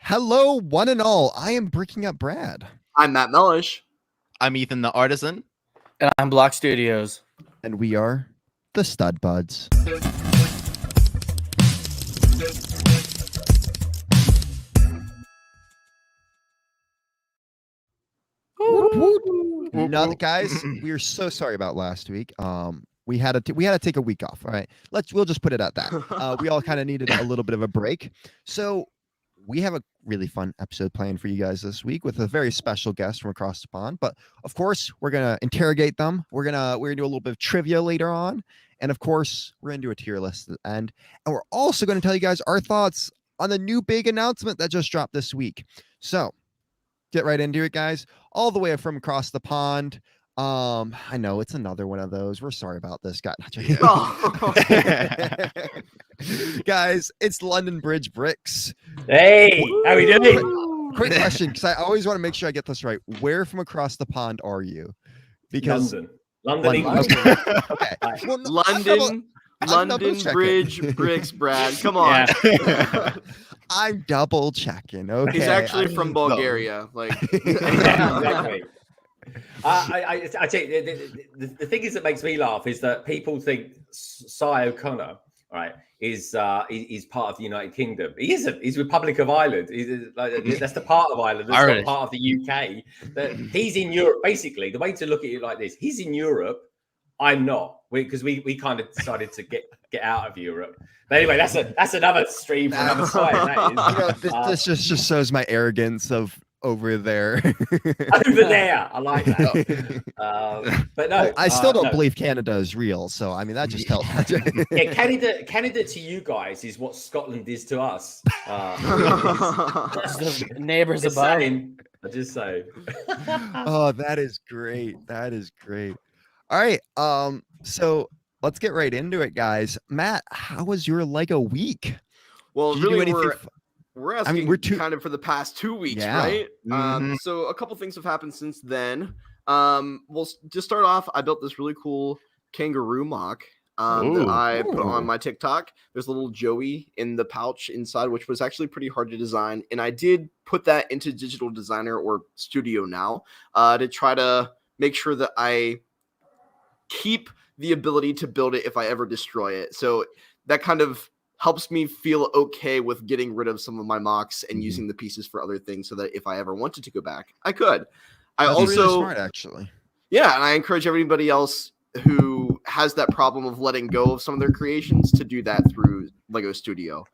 Hello, one and all. I am Breaking Up Brad. I'm Matt Mellish. I'm Ethan the Artisan. And I'm Block.studios. And we are the Stud Buds. Now, guys, we are so sorry about last week. We had to take a week off. All right, we'll just put it at that. We all kind of needed a little bit of a break. So we have a really fun episode planned for you guys this week with a very special guest from across the pond. But of course, we're gonna interrogate them. We're gonna do a little bit of trivia later on, and of course, we're gonna do a tier list at the end. And we're also going to tell you guys our thoughts on the new big announcement that just dropped this week. So get right into it, guys. All the way from across the pond. I know it's another one of those. We're sorry about this, guys. Guys, it's London Bridge Bricks. Hey, how we doing? Quick question, because I always want to make sure I get this right. Where from across the pond are you? Because London, England. Okay. Well, no, London Bridge Bricks, Brad. Come on. Yeah. I'm double checking. Okay. He's actually from Bulgaria. Exactly. I tell you, the thing is that makes me laugh is that people think Cy O'Connor, right, is part of the United Kingdom. He isn't. He's Republic of Ireland. That's the part of Ireland that's not part of the UK. He's in Europe. Basically, the way to look at it like this: he's in Europe. I'm not, because we kind of decided to get out of Europe. But anyway, that's another stream for another side. This just shows my arrogance of over there. Over there, I like that. But no, I still don't believe Canada is real. So I mean, that just helps. Yeah, Canada to you guys is what Scotland is to us. The neighbors Just above. saying. I just say. Oh, that is great. That is great. All right. So let's get right into it, guys. Matt, how was your Lego week? Well, Did you do really, anything we're asking kind of for the past 2 weeks, Yeah. right? Mhm. So a couple things have happened since then. Well, just start off, I built this really cool Kangaroo Moc that I put on my TikTok. There's a little Joey in the pouch inside, which was actually pretty hard to design. And I did put that into Digital Designer or Studio Now to try to make sure that I keep the ability to build it if I ever destroy it. So that kind of helps me feel okay with getting rid of some of my MOCs and using the pieces for other things so that if I ever wanted to go back, I could. That's also really smart, actually. Yeah, and I encourage everybody else who has that problem of letting go of some of their creations to do that through Lego Studio,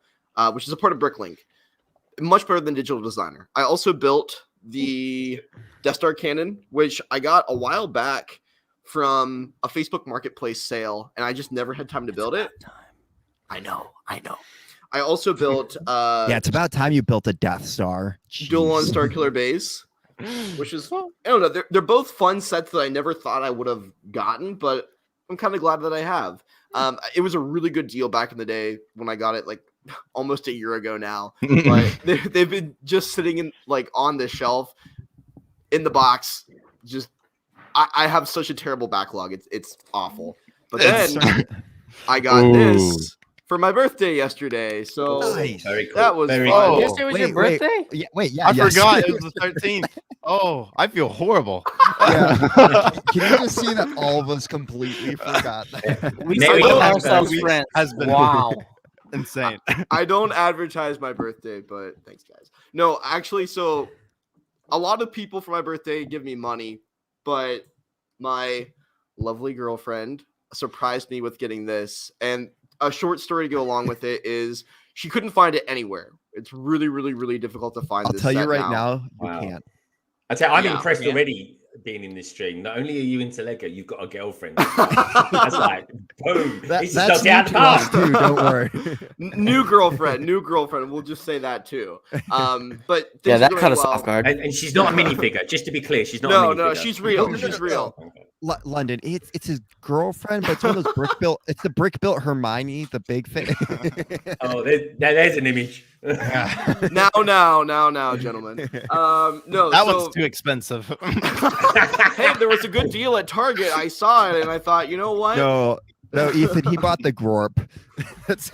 which is a part of Bricklink. Much better than Digital Designer. I also built the Death Star cannon, which I got a while back from a Facebook Marketplace sale, and I just never had time to build it. I know. I also built Yeah, it's about time you built a Death Star. Duel on Jeez. Star Killer Base, which is, I don't know, they're both fun sets that I never thought I would have gotten, but I'm kind of glad that I have. It was a really good deal back in the day when I got it, like almost a year ago now. But they've been just sitting in on the shelf in the box. Just I have such a terrible backlog. It's awful. But then I got this for my birthday yesterday. So Nice. Very cool. that was Very fun. cool. Yesterday was your birthday? Yeah, wait, yeah. I yes. forgot it was the 13th. Oh, I feel horrible. Yeah. Can you just see that all of us completely forgot that? We Maybe still the call last ourselves week friends. has been Wow. insane. I don't advertise my birthday, but thanks, guys. No, actually, so a lot of people for my birthday give me money, but my lovely girlfriend surprised me with getting this. And a short story to go along with it is she couldn't find it anywhere. It's really, really, really difficult to find. I'll this tell you set right now, you Wow. can't. I tell you, I'm Yeah. impressed already being in this stream. Not only are you into Lego, you've got a girlfriend. That's like boom. It's just That's knocked out new the to us park. too. Don't worry. New girlfriend. We'll just say that too. But Yeah, things that are caught going us well. off guard. And she's not a minifigure. Just to be clear, she's not No, a minifigure. no, she's real. No, She's real. Okay. London, it's his girlfriend, but it's one of those brick built. It's the brick built Hermione, the big thing. Oh, there's an image. Now, gentlemen. No, That so, one's too expensive. hey, there was a good deal at Target. I saw it and I thought, you know what? No, Ethan, he bought the Gorp. That's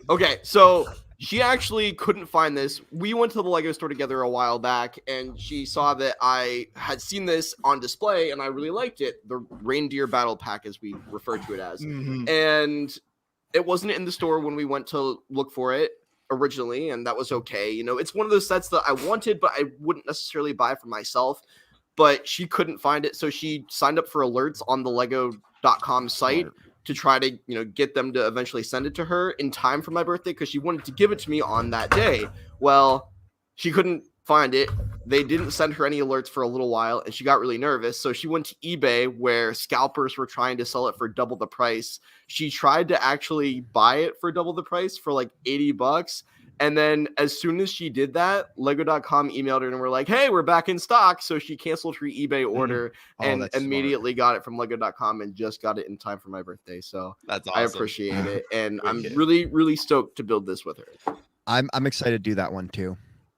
Okay, so She actually couldn't find this. We went to the Lego store together a while back, and she saw that I had seen this on display, and I really liked it. The Reindeer Battle Pack, as we refer to it as. And it wasn't in the store when we went to look for it originally, and that was okay. You know, it's one of those sets that I wanted, but I wouldn't necessarily buy for myself. But she couldn't find it, so she signed up for alerts on the Lego.com site to try to, you know, get them to eventually send it to her in time for my birthday because she wanted to give it to me on that day. Well, she couldn't find it. They didn't send her any alerts for a little while, and she got really nervous. So she went to eBay where scalpers were trying to sell it for double the price. She tried to actually buy it for double the price for like $80. And then as soon as she did that, Lego.com emailed her and were like, hey, we're back in stock. So she canceled her eBay order and immediately got it from Lego.com and just got it in time for my birthday. So that's awesome. I appreciate it. And I'm really, really stoked to build this with her. I'm excited to do that one too.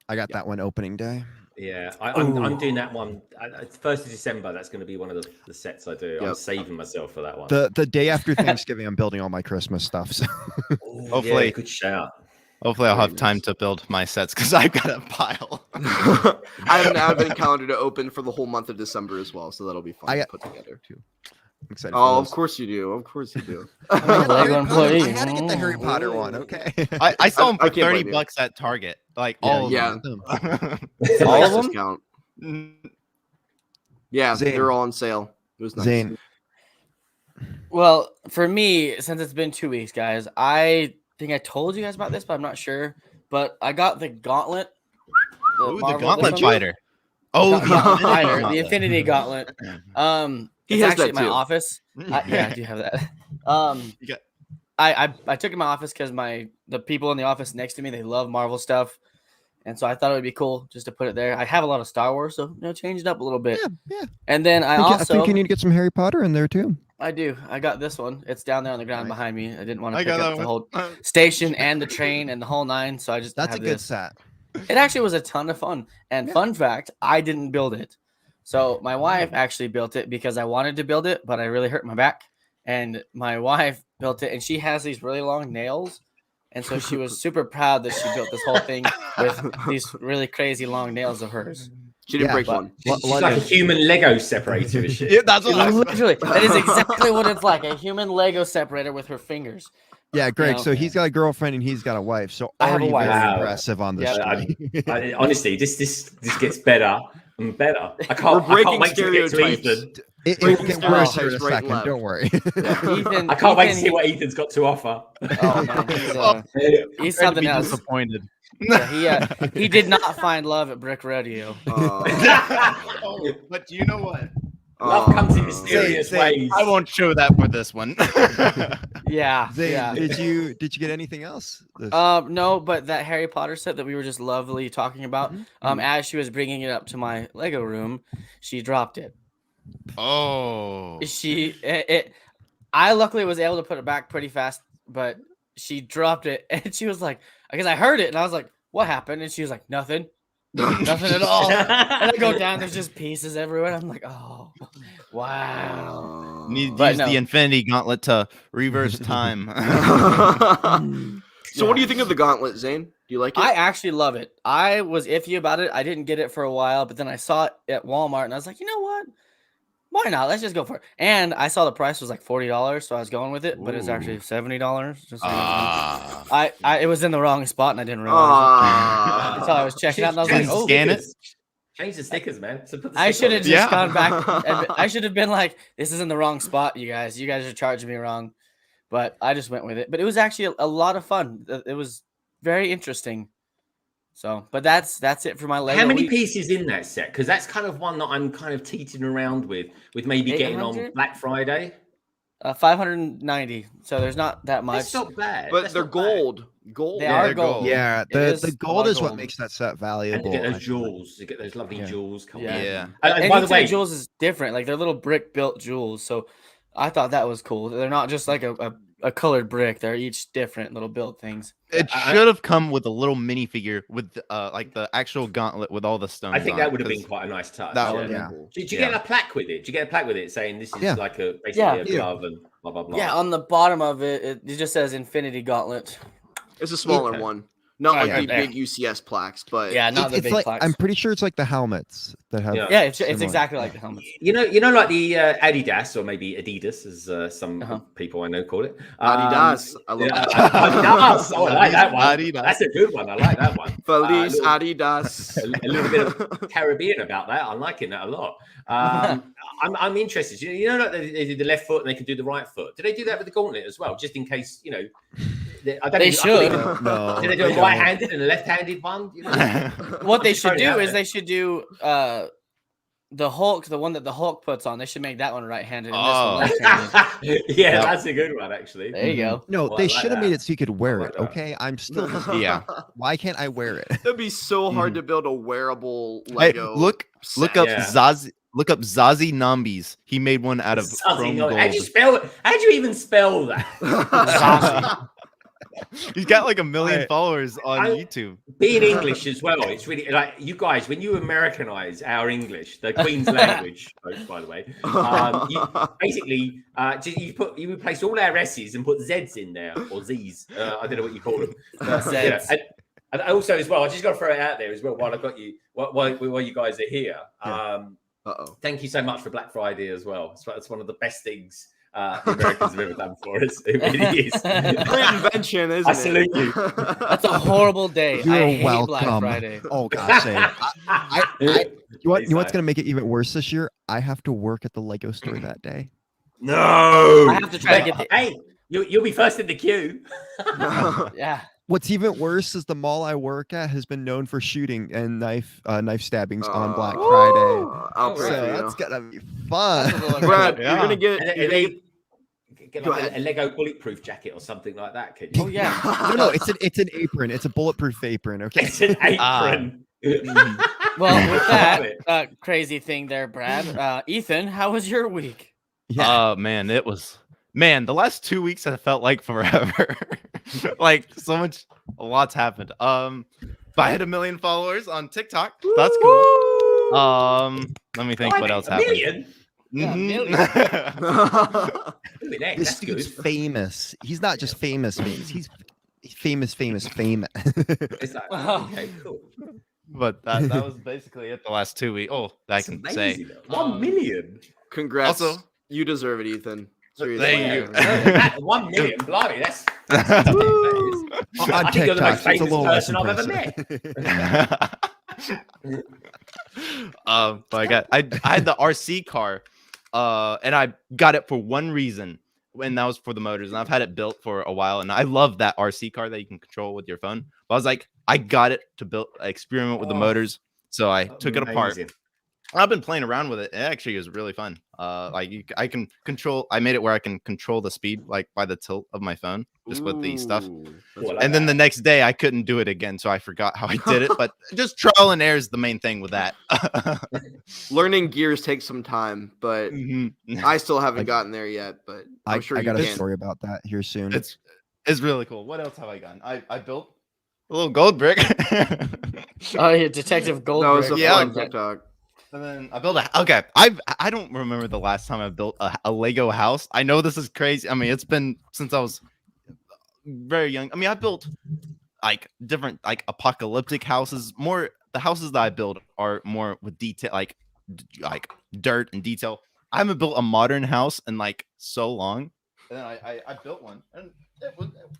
I got that one opening day. Yeah, I'm doing that one. 1st of December, that's going to be one of the sets I do. I'm saving myself for that one. The day after Thanksgiving, I'm building all my Christmas stuff. So hopefully, good shout. Hopefully, I'll have time to build my sets because I've got a pile. I have an advent calendar to open for the whole month of December as well, so that'll be fun to put together too. I'm excited. Oh, of course you do. Of course you do. I had to get the Harry Potter one. Okay. I saw them for $30 at Target. Like all of them. All of them count. Yeah, Zane. they're all on sale. It was nice. Zane. Well, for me, since it's been 2 weeks, guys, I think I told you guys about this, but I'm not sure. But I got the Gauntlet. The Gauntlet fighter. Oh, the Infinity Gauntlet. He it's has actually that in my too. office. I do have that. I took it in my office because the people in the office next to me, they love Marvel stuff. And so I thought it would be cool just to put it there. I have a lot of Star Wars, so change it up a little bit. Yeah. And then I think you need to get some Harry Potter in there too. I do. I got this one. It's down there on the ground behind me. I didn't want to I pick got up that the whole station and the train and the whole nine, so I just That's have a good this. set. It actually was a ton of fun. And fun fact, I didn't build it. So my wife actually built it because I wanted to build it, but I really hurt my back. And my wife built it, and she has these really long nails. And so she was super proud that she built this whole thing with these really crazy long nails of hers. She didn't break one. She's like a human Lego separator. Is she? Yeah, that's what I was Literally, that is exactly what it's like, a human Lego separator with her fingers. Yeah, Greg. You know? So he's got a girlfriend and he's got a wife. So I have a already wife. very Wow. impressive on this. Yeah, honestly, this gets better and better. I can't We're breaking wait to get to stereotypes. Ethan. It Breaking will get worse here in a stereotypes right and second. left. Don't worry. Ethan, I can't wait to Ethan, see what Ethan's got to offer. Oh, man, he's Ready to something be else. disappointed. Yeah, he did not find love at Brick Rodeo. Oh, but you know what? Love comes in mysterious ways. I won't show that for this one. Yeah, Zane, yeah. did you get anything else? No, but that Harry Potter set that we were just lovely talking about. As she was bringing it up to my Lego room, she dropped it. Oh. I luckily was able to put it back pretty fast, but she dropped it, and she was like, because I heard it, and I was like, what happened? And she was like, nothing. Nothing at all. And I go down, there's just pieces everywhere. I'm like, oh, wow. Need to use the Infinity Gauntlet to reverse time. So what do you think of the Gauntlet, Zane? Do you like it? I actually love it. I was iffy about it. I didn't get it for a while, but then I saw it at Walmart, and I was like, you know what? Why not? Let's just go for it. And I saw the price was like $40, so I was going with it, but it's actually $70. Just it was in the wrong spot, and I didn't realize it. So I was checking out, and I was like, oh, scan it. Change the stickers, man. So put the I sticker should have on. just gone back. I should have been like, this is in the wrong spot, you guys. You guys are charging me wrong. But I just went with it. But it was actually a lot of fun. It was very interesting. So, but that's it for my Lego. How many week. pieces in that set? Because that's kind of one that I'm kind of teetering around with maybe getting 800? on Black Friday. 590. So there's not that much. That's not bad. But That's they're not bad. gold. Gold. They are gold. gold. Yeah, It is the a gold lot is what gold. makes that set And valuable. to get I those think. jewels, to get those lovely jewels. Come Yeah. on. Yeah. And And by the each of way, jewels is different. Like they're little brick built jewels. So I thought that was cool. They're not just like a colored brick. They're each different little built things. It should have come with a little minifigure with like the actual gauntlet with all the stones. I think on that it, would have been 'cause quite a nice touch. that yeah. would have Yeah. been cool. Did you get a plaque with it? Did you get a plaque with it saying this is Yeah. like basically Yeah. a glove and blah blah blah? Yeah, on the bottom of it, it just says Infinity Gauntlet. It's a smaller Okay. one. Not Right, like right the there. big UCS plaques, but Yeah, not the It's big like plaques. I'm pretty sure it's like the helmets that have. Yeah. Yeah, it's similar. exactly like the helmets. You know, like the Adidas or maybe Adidas, as some people I know call it. Adidas. I love Yeah, that. Adidas. Oh, I like that one. Adidas. That's a good one. I like that one. Feliz little- Adidas. a little bit of Caribbean about that. I'm liking that a lot. I'm interested. You know, like they do the left foot and they can do the right foot. Do they do that with the gauntlet as well? Just in case, you know, I don't They even, should. No. Do they do a right-handed and a left-handed one? You know? What they Just should throwing it do out is there. they should do the Hulk, the one that the Hulk puts on. They should make that one right-handed and Oh. this one left-handed. Yeah, that's a good one actually. There you go. No, Oh, I they like should have made that. it so you could wear like it. that. Okay, I'm still. Yeah. Why can't I wear it? It'd be so hard to build a wearable Lego. Hey, look set. up Yeah. Zazie. Look up Zazie Nambies. He made one out of Zazie, chrome no, gold. how'd you spell it? How'd you even spell that? Zazie. He's got like 1 million Right. followers on I- YouTube. Being English as well, it's really like you guys when you Americanize our English, the Queen's language, folks, by the way. You basically you replace all our S's and put Z's in there or Z's. I don't know what you call them. Z's. And also as well, I just got to throw it out there as well while I got you, while you guys are here. Uh-oh. Thank you so much for Black Friday as well. It's one of the best things the Americans have ever done for us. It really is. Reinvention, isn't I it? salute you. That's a horrible day. You're I hate welcome. Black Friday. Oh gosh, you know what's gonna make it even worse this year? I have to work at the Lego store that day. No, I have to try to get the- Hey, you'll be first in the queue. Yeah. What's even worse is the mall I work at has been known for shooting and knife stabbings on Black Friday. I'll So pray for you. that's gonna be fun. Brad, Yeah. you're gonna get. And You're gonna get Go like ahead. a Lego bulletproof jacket or something like that. Can you? Oh yeah. No, it's an apron. It's a bulletproof apron. Okay. It's an apron. Well, with Love it. that crazy thing there, Brad. Ethan, how was your week? Yeah. Oh man, the last 2 weeks have felt like forever. Like a lot's happened. But I hit 1 million followers on TikTok. That's cool. Let me think what else A happened. million? Yeah, Mhm. Look at that, This that's dude's good. famous. He's not just famous. He's famous. It's like, okay, cool. But that was basically it the last 2 weeks. Oh, I That's can amazing, say. though. 1 million. Congrats. Also- you deserve it, Ethan. Seriously. Thank you. That 1 million, blimey, that's Woo! On I think you're the most TikTok, it's a famous little less person I've ever impressive. But I had the RC car, and I got it for one reason, and that was for the motors. And I've had it built for a while, and I love that RC car that you can control with your phone. But I was like, I got it to experiment with the motors, so I took it apart. Amazing. I've been playing around with it. It actually is really fun. I can control. I made it where I can control the speed like by the tilt of my phone, just with the stuff. Ooh, Cool, I that's like And then that. the next day I couldn't do it again, so I forgot how I did it. But just trial and error is the main thing with that. learning gears takes some time, but Mhm. I still haven't gotten there yet. But I'm I sure got you a can. story about that here soon. It's really cool. What else have I gotten? I built a little gold brick. Oh, yeah, Detective Gold. That was a Yeah, fun okay. TikTok. And then I built I don't remember the last time I built a Lego house. I know this is crazy. I mean, it's been since I was very young. I mean, I built like different like apocalyptic houses. More the houses that I build are more with detail, like dirt and detail. I haven't built a modern house in like so long. And then I built one, and it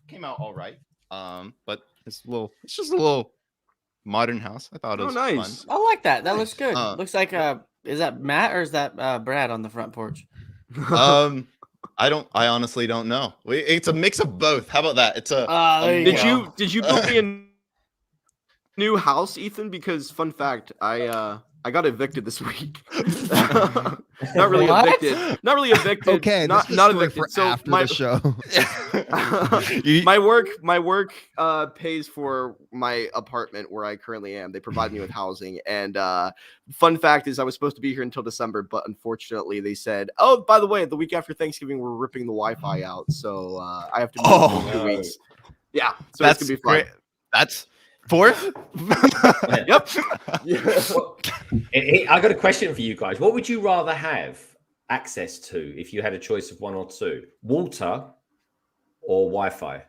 came out all right. But it's just a little modern house. I thought it Oh, was nice. I like that. That looks good. Uh, Looks like is that Matt or is that Brad on the front porch? fun. I honestly don't know. It's a mix of both. How about that? It's a There you Did go. you build me a new house, Ethan? Because fun fact, I got evicted this week. Not really What? evicted. Not really evicted. Okay, not this is a not story evicted. for So after my the show. my work pays for my apartment where I currently am. They provide me with housing, and fun fact is I was supposed to be here until December, but unfortunately they said, oh, by the way, the week after Thanksgiving we're ripping the Wi-Fi out, so I have to move in 2 no. weeks. Yeah, so That's it's gonna be fun. great. That's fourth. Yep. I got a question for you guys. What would you rather have access to if you had a choice of one or two? Water or Wi-Fi?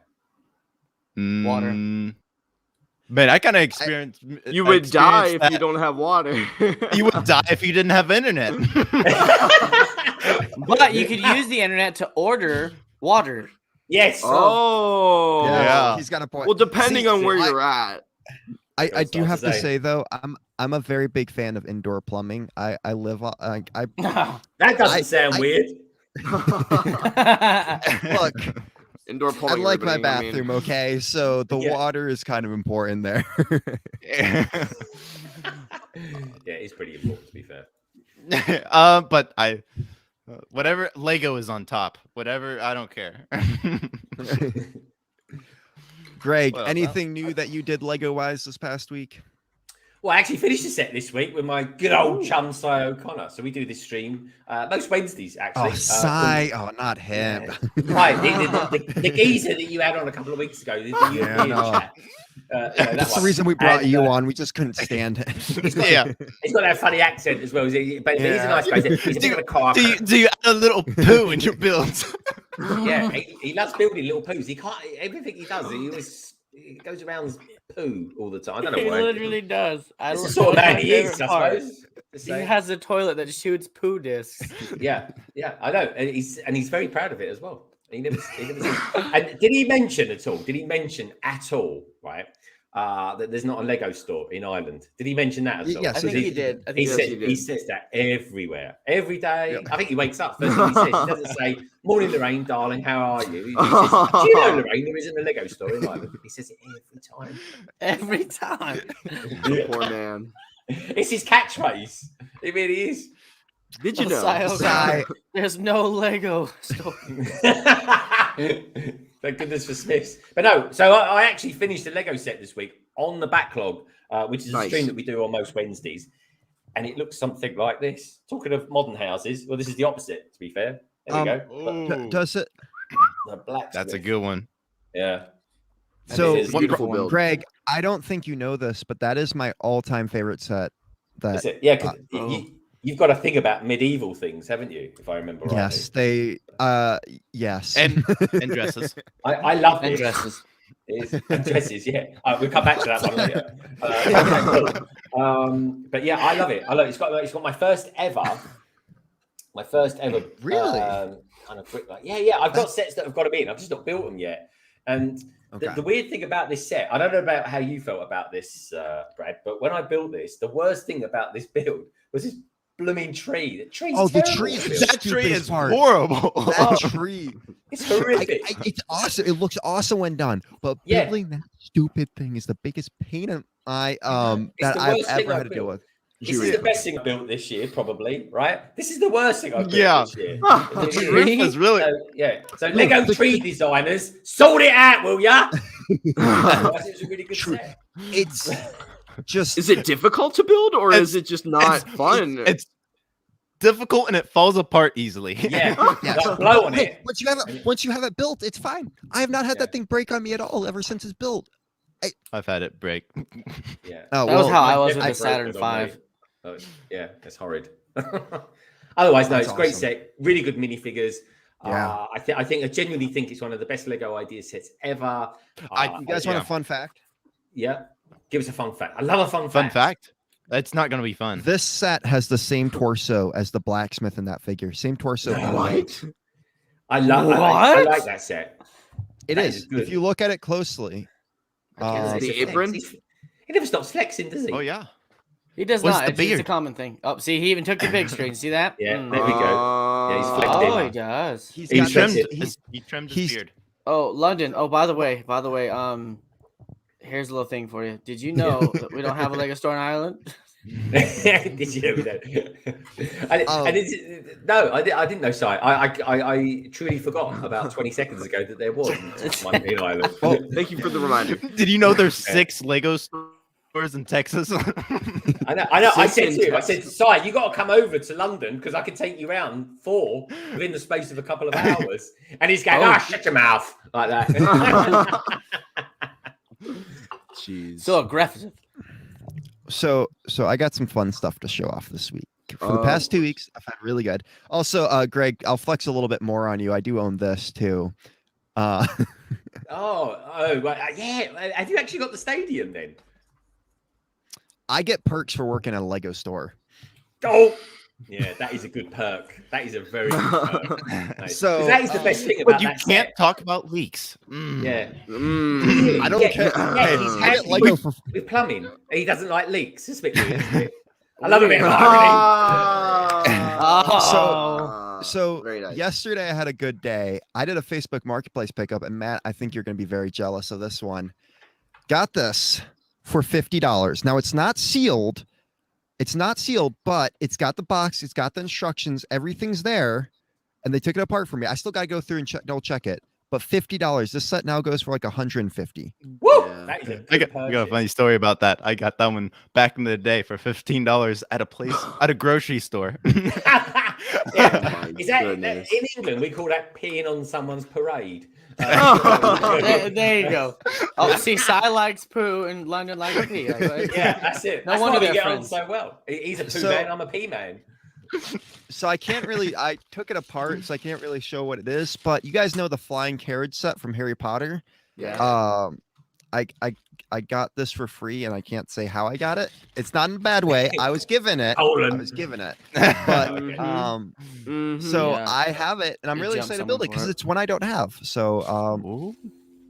Water. Man, I kind of experienced. You would die if you don't have water. You would die if you didn't have internet. But you could use the internet to order water. Yes. Oh, Yeah. He's got a point. Well, depending on where you're at. I do Goes have on to to say. say though, I'm a very big fan of indoor plumbing. I live on I That doesn't sound weird. look. Indoor I plumbing. like my everything, I mean. bathroom, okay? So the Yeah. water is kind of important there. Yeah, it's pretty important to be fair. But whatever Lego is on top. Whatever, I don't care. Greg, Well, anything new that you did Lego wise this past week? Well, I actually finished the set this week with my good old chum, Cy O'Connor. So we do this stream most Wednesdays, actually. Oh, Sai. Oh, not him. Right, the geezer that you had on a couple of weeks ago. The European no. chat. That's the reason we brought you on. We just couldn't stand it. Yeah. He's got that funny accent as well. But he's a nice guy. He's a bit of a car. Do you add a little poo in your builds? Yeah, he loves building little poos. He can't. Everything he does, he goes around poo all the time. I don't know He why. literally does. It's the sort of man he is, I part. suppose. He has a toilet that shoots poo discs. Yeah, I know, and he's very proud of it as well. He never and did he mention at all? Right? That there's not a Lego store in Ireland. Did he mention that at all? Yes, I think he did. I think He says that everywhere, every day. I think he wakes up. First thing he says, he doesn't say, "Morning, Lorraine, darling, how are you?" He says, "Do you know, Lorraine, there isn't a Lego store in Ireland." He says it every time. Every time. Poor man. It's his catchphrase. It really is. Did you know? Sai. There's no Lego store. Thank goodness for Smiths. But no, so I actually finished the Lego set this week on the backlog, which is a stream that we do on most Wednesdays. And it looks something like this. Talking of modern houses, well, this is the opposite, to be fair. There we go. Does it? The blacksmith. That's a good one. Yeah. And So, it is a beautiful build. Greg, I don't think you know this, but that is my all-time favorite set. Is it? Yeah, 'cause you've got to think about medieval things, haven't you? If I remember right. Yes, yes. And dresses. I love And this. dresses. And dresses, yeah. We'll come back to that one later. But yeah, I love it. It's got my first ever. Really? Kind of quick, like yeah. I've got sets that have got to be in. I've just not built them yet. And the weird thing about this set, I don't know about how you felt about this, Brad, but when I built this, the worst thing about this build was this blooming tree. The tree's the terrible tree to is build. That tree is part. horrible. That tree. It's horrific. It's awesome. It looks awesome when done. But Yeah. building that stupid thing is the biggest pain in that the I've worst thing ever I've had to deal built. with. This is the best thing I built this year, probably, right? This is the worst thing I've built Yeah. this year. The roof is really. So Lego tree designers, sort it out, will ya? It's a really good set. It's just. Is it difficult to build, or is it just not fun? It's difficult and it falls apart easily. Yeah, Yes. like blow on Hey, it. once you have it built, it's fine. I have not had Yeah. that thing break on me at all ever since it's built. I've had it break. Yeah. Oh, That was how I was Never with the broke Saturn it on V. me. Oh, yeah, it's horrid. Otherwise, no, That's it's a great awesome. set. Really good minifigures. Yeah. I genuinely think it's one of the best Lego idea sets ever. You guys want a fun fact? Yeah. Give us a fun fact. I love a fun Fun fact. fact. That's not going to be fun. This set has the same torso as the blacksmith in that figure. Same torso. What? I like that set. It That is. is good. If you look at it closely. The He apron? never stops flexing, does he? Oh yeah. He does What's not. the It's a beard? common thing. Oh, see, he even took the big screen. See that? Yeah, Mm. there we go. Yeah, he's flexed Oh, in. he does. He's He got trimmed this- it. He trimmed his he's- beard. Oh, London. Oh, by the way, here's a little thing for you. Did you know that we don't have a Lego store in Ireland? Did you know that? I didn't know. Sorry, I truly forgot about 20 seconds ago that there was one in Ireland. Well, thank you for the reminder. Did you know there's 6 Lego stores in Texas? I know. I said Six to him, I in said, "Si, you got to come over to London because I can take you around 4 within the space of a couple of hours." And he's going, shut your mouth," like that. Jeez. So aggressive. So I got some fun stuff to show off this week. For the past 2 weeks, I've had really good. Also, Greg, I'll flex a little bit more on you. I do own this too. Right. Yeah. Have you actually got the stadium then? I get perks for working at a Lego store. Oh, yeah, that is a good perk. That is a very good perk. Nice. So 'Cause that is the best thing But about you that can't set. talk about leaks. Yeah. I don't care. Yeah, he's I get happy Lego for with plumbing. He doesn't like leaks. It's a bit weird, isn't it? I love a bit of irony. So very nice. yesterday I had a good day. I did a Facebook Marketplace pickup, and Matt, I think you're going to be very jealous of this one. Got this for $50. Now it's not sealed. It's not sealed, but it's got the box. It's got the instructions. Everything's there, and they took it apart for me. I still got to go through and double check it. But $50. This set now goes for like $150. Woo! Yeah. That is a I good got a purchase. funny story about that. I got that one back in the day for $15 at a place at a grocery store. Yeah. My Is that goodness. in England? We call that peeing on someone's parade. There you go. Oh, see, Cy likes poo and London likes pee. Yeah, that's it. No That's wonder why we they're get on friends. so well. He's a poo So- man. I'm a pee man. So I can't really. I took it apart, so I can't really show what it is. But you guys know the flying carriage set from Harry Potter. Yeah. I got this for free, and I can't say how I got it. It's not in a bad way. I was given it. I Poland. was given it. But Okay. so Yeah. I have it, and I'm You really jumped excited to build it someone because for it. it's one I don't have. So Ooh.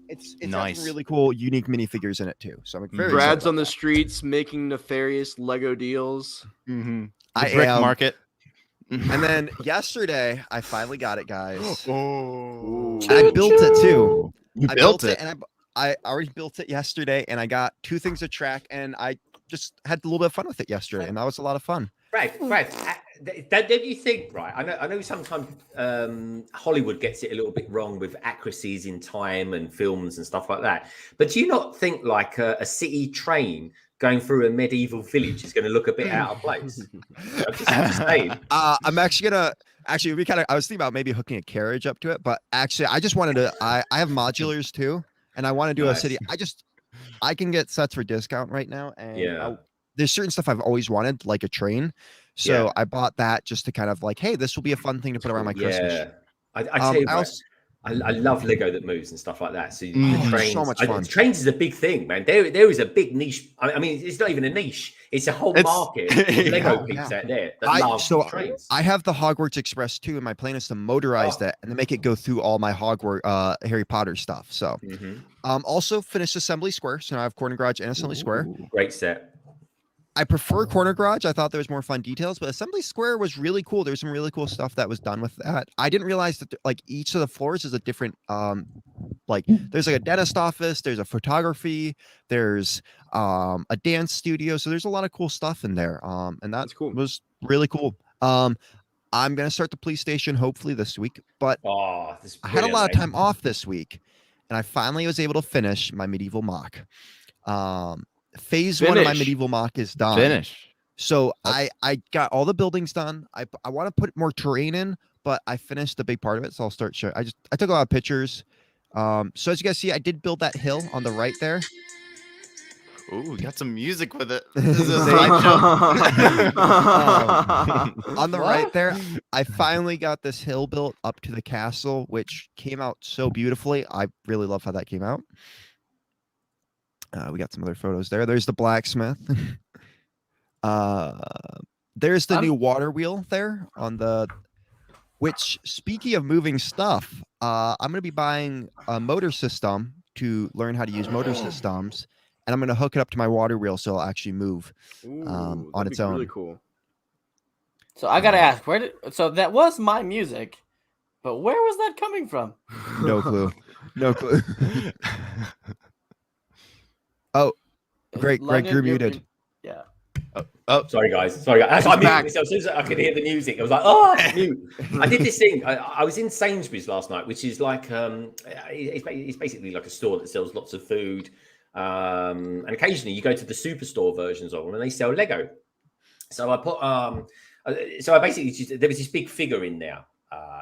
it's Nice. got some really cool, unique minifigures in it too. So I'm very Brad's excited on the about streets making nefarious Lego deals. Mm-hmm. I Brick am. market. that. And then yesterday, I finally got it, guys. Oh. I built it too. You I built it. and I already built it yesterday, and I got 2 things to track, and I just had a little bit of fun with it yesterday, and that was a lot of fun. Brad, don't you think, right? I know sometimes Hollywood gets it a little bit wrong with accuracies in time and films and stuff like that. But do you not think like a city train going through a medieval village is going to look a bit out of place? I'm just saying. I'm actually gonna we kind of. I was thinking about maybe hooking a carriage up to it, but actually, I just wanted to. I have modulars too, and I want to do Nice. a city. I can get sets for discount right now, and Yeah. there's certain stuff I've always wanted, like a train. So Yeah. I bought that just to kind of like, hey, this will be a fun thing to put around my Christmas. Yeah, I tell you I what, also- I love Lego that moves and stuff like that. So Oh, the it's trains, so much fun. trains is a big thing, man. There is a big niche. I mean, it's not even a niche; it's a whole It's- market of Lego Yeah, peeps yeah. out there that love so trains. I have the Hogwarts Express too, and my plan is to motorize that and then make it go through all my Hogwarts Harry Potter stuff. So Mhm. also finished Assembly Square. So now I have Corner Garage and Assembly Square. Ooh. Great set. I prefer Corner Garage. I thought there was more fun details, but Assembly Square was really cool. There's some really cool stuff that was done with that. I didn't realize that like each of the floors is a different like there's like a dentist office, there's a photography, there's a dance studio. So there's a lot of cool stuff in there. And that That's cool. was really cool. I'm gonna start the police station hopefully this week, but Oh, this is I had a brilliant, lot of mate. time off this week, and I finally was able to finish my medieval mock. Phase 1 of my Finish. medieval mock is done. Finish. So That's- I got all the buildings done. I want to put more terrain in, but I finished the big part of it. So I'll start showing. I took a lot of pictures. So as you guys see, I did build that hill on the right there. Ooh, got some music with it. This is a slideshow. On the What? right there, I finally got this hill built up to the castle, which came out so beautifully. I really love how that came out. We got some other photos there. There's the blacksmith. There's the new water wheel there on the. Which, speaking of moving stuff, I'm going to be buying a motor system to learn how to use motor systems, and I'm going to hook it up to my water wheel so it'll actually move. Ooh, on that'd its be own. Really cool. So I gotta ask, so that was my music, but where was that coming from? No clue. No clue. Oh, Greg London, you're you're muted. Yeah. Oh, Sorry, guys. Sorry, guys. I muted back. myself as soon as I could hear the music. I was like, oh, mute. I did this thing. I was in Sainsbury's last night, which is like it's basically like a store that sells lots of food, and occasionally you go to the superstore versions of them, and they sell Lego. So I put so I basically there was this big figure in there,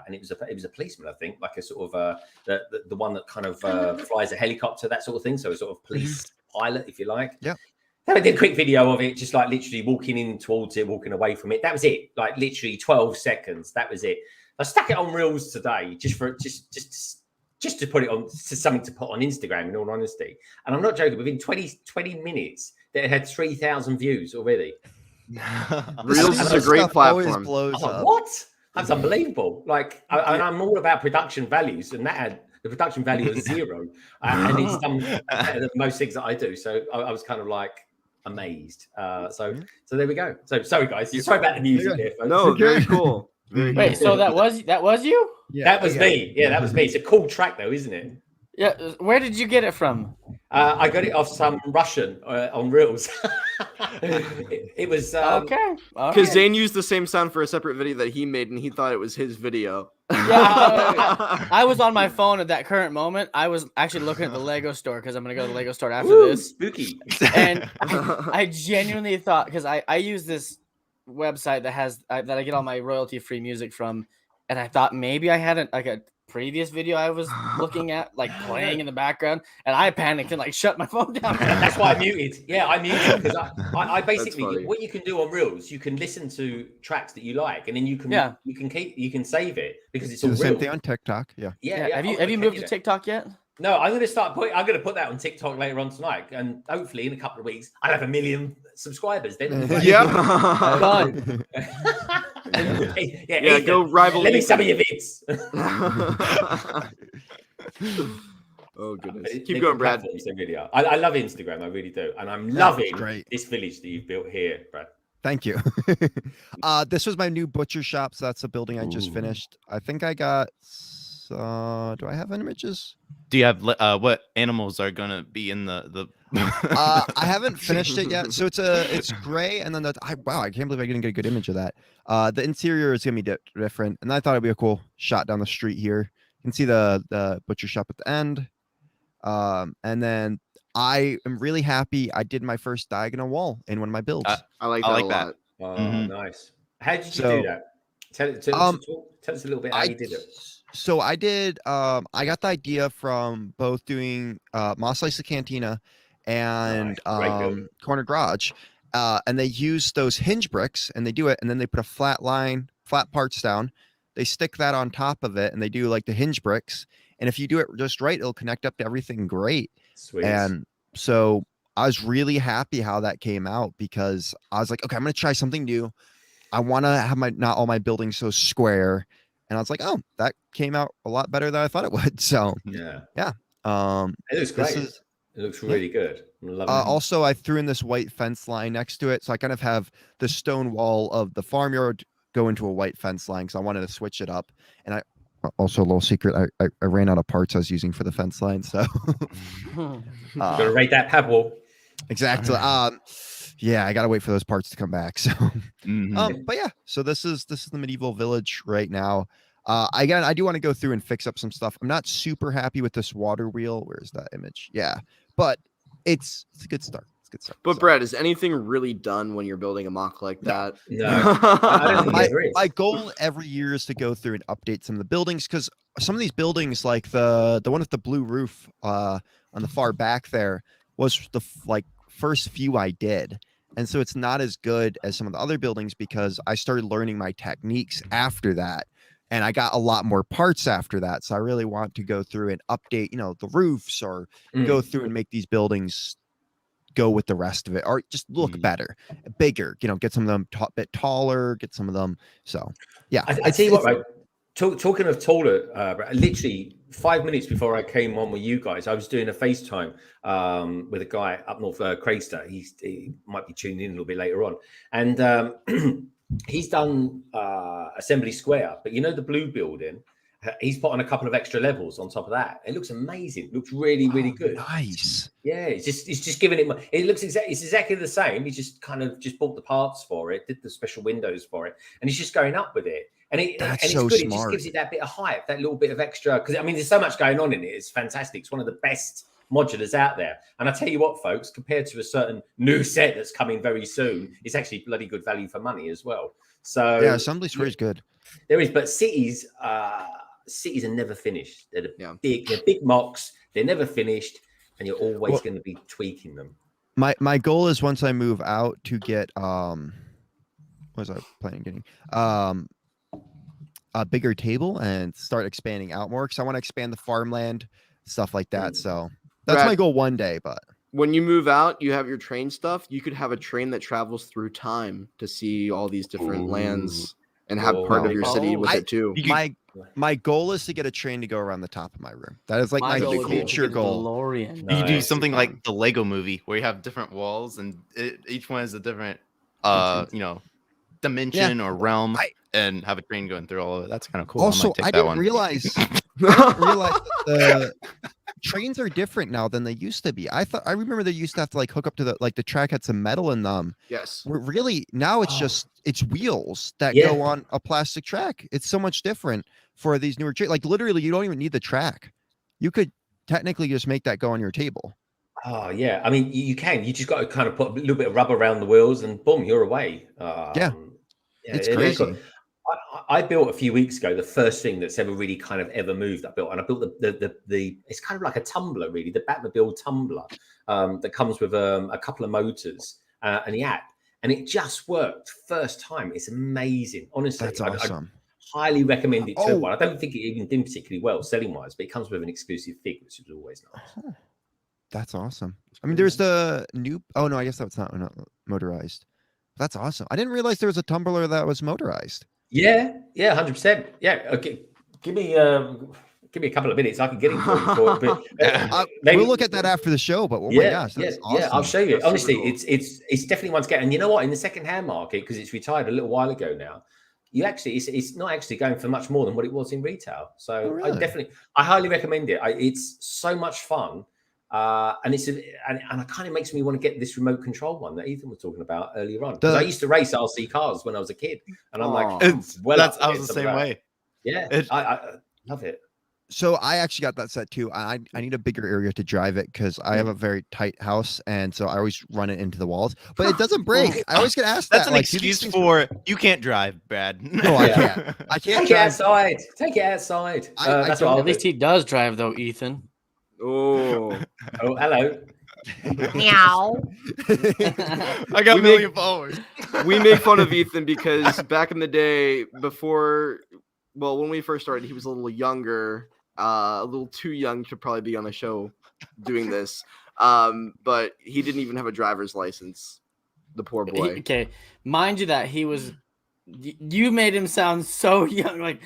and it was a policeman, I think, like a sort of the one that kind of flies a helicopter, that sort of thing. So a sort of police pilot, if you like. Yeah. Then I did a quick video of it, just like literally walking in towards it, walking away from it. That was it. Like literally 12 seconds. That was it. I stuck it on Reels today, just just to put it on to something to put on Instagram, in all honesty. And I'm not joking, within 20 minutes, they had 3,000 views already. Reels is a great platform. Blows I'm like, up. what? That's unbelievable. Like, I'm all about production values, and that had the production value of 0. And it's done better than most things that I do. So I was kind of like amazed. So there we go. So sorry, guys. Sorry about the music there, folks. No, very cool. Very Wait, cool. so that was you? Yeah, That was me. Yeah, that was me. It's a cool track, though, isn't it? Yeah. Where did you get it from? I got it off some Russian on Reels. it was Okay. Because Zane used the same sound for a separate video that he made, and he thought it was his video. Yeah, I was on my phone at that current moment. I was actually looking at the Lego store because I'm gonna go to the Lego store after this. Spooky. And I genuinely thought, because I use this website that has that I get all my royalty-free music from, and I thought maybe I had a previous video I was looking at playing in the background, and I panicked and shut my phone down. That's why I muted. Yeah, I muted because I basically what you can do on Reels, you can listen to tracks that you like, and then you can save it because it's all the real. same thing on TikTok. Yeah. Yeah. Have you moved to TikTok yet? No, I'm going to put that on TikTok later on tonight, and hopefully in a couple of weeks I'll have 1 million subscribers. Then Yeah. Done. Ethan, go rival. Let me some of your bits. Oh goodness! Keep going, Brad. I love Instagram, I really do, and I'm loving great. this village that you've built here, Brad. Thank you. This was my new butcher shop, so that's a building I just finished. I think I got. Do I have images? Do you have what animals are gonna be in the? I haven't finished it yet. So it's gray, and then wow, I can't believe I didn't get a good image of that. The interior is gonna be different, and I thought it'd be a cool shot down the street here. You can see the butcher shop at the end, and then I am really happy. I did my first diagonal wall in one of my builds. I like that a lot. Oh, nice. How did you do that? Tell us a little bit how you did it. So I did. I got the idea from both doing Mos Eisley Cantina and Corner Garage, and they use those hinge bricks, and they do it, and then they put a flat parts down. They stick that on top of it, and they do the hinge bricks. And if you do it just right, it'll connect up to everything great. Sweet. And so I was really happy how that came out, because I was like, okay, I'm gonna try something new. I want to have not all my buildings so square. And I was like, oh, that came out a lot better than I thought it would. So yeah. It looks great. It looks really good. Also, I threw in this white fence line next to it, so I kind of have the stone wall of the farmyard go into a white fence line because I wanted to switch it up. And I also, a little secret, I ran out of parts I was using for the fence line. So gotta rate that pebble. Exactly. Yeah, I gotta wait for those parts to come back. So but yeah, so this is the medieval village right now. Again, I do want to go through and fix up some stuff. I'm not super happy with this water wheel. Where's that image? Yeah, but it's a good start. It's a good start. But Brad, is anything really done when you're building a mock like that? No. I don't think there is. My goal every year is to go through and update some of the buildings, because some of these buildings, like the one with the blue roof on the far back there, was the first few I did. And so it's not as good as some of the other buildings, because I started learning my techniques after that. And I got a lot more parts after that. So I really want to go through and update, the roofs, or go through and make these buildings go with the rest of it, or just look better, bigger, get some of them a bit taller, get some of them. So, yeah. I tell you what, right? Talking of taller, literally 5 minutes before I came on with you guys, I was doing a FaceTime with a guy up north, Craister. He might be tuning in a little bit later on. And he's done Assembly Square, but the blue building, he's put on a couple of extra levels on top of that. It looks amazing. It looks really, really good. Nice. Yeah, it's just giving it. It looks exactly the same. He just bought the parts for it, did the special windows for it, and he's just going up with it. And it's so good. Smart. It just gives it that bit of hype, that little bit of extra. Because there's so much going on in it. It's fantastic. It's one of the best modulars out there. And I tell you what, folks, compared to a certain new set that's coming very soon, it's actually bloody good value for money as well. So yeah, Assembly Square is good. There is, but cities are never finished. They're big MOCs. They're never finished, and you're always going to be tweaking them. My goal is, once I move out, to get what was I planning on getting? a bigger table and start expanding out more because I want to expand the farmland, stuff like that. So that's Brad, my goal one day. But when you move out, you have your train stuff. You could have a train that travels through time to see all these different lands and have part of your city with it too. My goal is to get a train to go around the top of my room. That is like my goal would be to future get a goal. DeLorean. You could do Nice. something like the Lego movie where you have different walls and each one is a different, dimension or realm, and have a train going through all of it. That's kind of cool. Also, I didn't realize that the trains are different now than they used to be. I remember they used to have to like hook up to the track had some metal in them. Yes. We're really now it's wheels that go on a plastic track. It's so much different for these newer trains. Like literally, you don't even need the track. You could technically just make that go on your table. Oh yeah, I mean you can. You just got to kind of put a little bit of rubber around the wheels, and boom, you're away. It's crazy. I built a few weeks ago the first thing that's ever really kind of ever moved. I built the it's kind of like a tumbler, really, the Batmobile Tumbler that comes with a couple of motors and the app, and it just worked first time. It's amazing, honestly. That's awesome. I highly recommend it to everyone. I don't think it even did particularly well selling wise, but it comes with an exclusive fig, which is always nice. That's awesome. I mean, there's the new. Oh no, I guess that's not motorized. That's awesome. I didn't realize there was a tumbler that was motorized. Yeah, 100%. Yeah, okay. Give me a couple of minutes. I can get it for you. We'll look at that after the show. But oh my gosh, that's awesome. Yeah, I'll show you. That's honestly, cool. it's definitely one to get. And you know what? In the second-hand market, because it's retired a little while ago now, you actually it's not actually going for much more than what it was in retail. So really? I highly recommend it. It's so much fun. And it kind of makes me want to get this remote control one that Ethan was talking about earlier on. Because I used to race RC cars when I was a kid, and I'm like, I was the same way. Yeah, I love it. So I actually got that set too. I need a bigger area to drive it because I have a very tight house, and so I always run it into the walls. But it doesn't break. I always get asked That's that. an excuse for you can't drive, Brad. No, I can't. I can't. Take it outside. Take it outside. That's what At least he does drive, though, Ethan. Oh, hello. Meow. I got a million followers. We make fun of Ethan because back in the day, when we first started, he was a little younger, a little too young to probably be on a show doing this. But he didn't even have a driver's license. The poor boy. Okay, mind you that he was. You made him sound so young, like.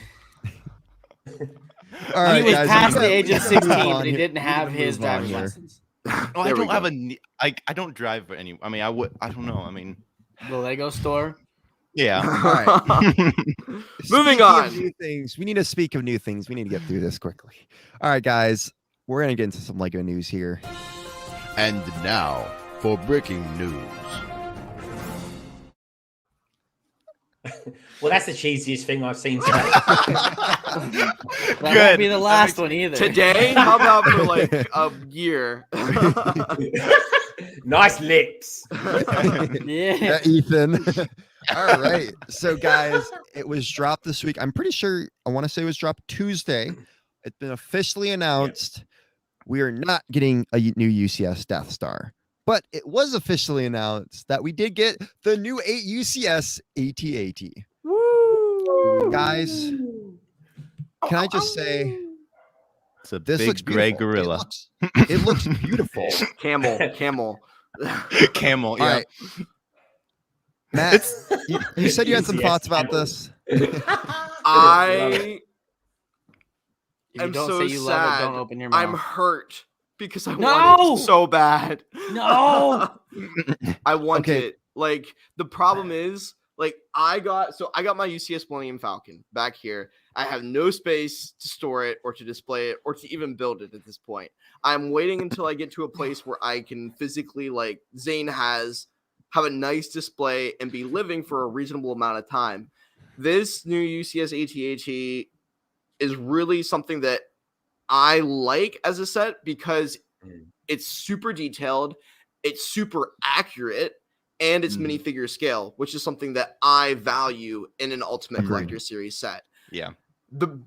All right, he was guys, past the age of 16, but he here. didn't have his move on driver's here. license. I don't have I don't drive any. I mean, I don't know. I mean, The Lego store. yeah. All right. Moving Speaking on. of new things. We need to speak of new things. We need to get through this quickly. All right, guys. We're gonna get into some Lego news here. And now for breaking news. Well, that's the cheesiest thing I've seen today. That Good. won't be the last one either. Today, how about for like a year? Nice lips. Yeah. Ethan. All right. So, guys, it was dropped this week. I'm pretty sure I want to say it was dropped Tuesday. It's been officially announced. We are not getting a new UCS Death Star, but it was officially announced that we did get the new 8 UCS AT-AT. Woo! Guys, can I just say It's a this big looks gray beautiful. gorilla. It looks beautiful. Camel. Camel. All Yeah. right. Matt, you said you had some UCS thoughts about camel. this. I If you am don't so say you love it, sad. don't open your mouth. I'm hurt because I No! want it so bad. No! I want Okay. it. Like the problem is, like I got my UCS Millennium Falcon back here. I have no space to store it or to display it or to even build it at this point. I'm waiting until I get to a place where I can physically, like Zane have a nice display and be living for a reasonable amount of time. This new UCS AT-AT is really something that I like as a set because it's super detailed, it's super accurate, and it's minifigure scale, which is something that I value in an Ultimate Collector Series set. Yeah.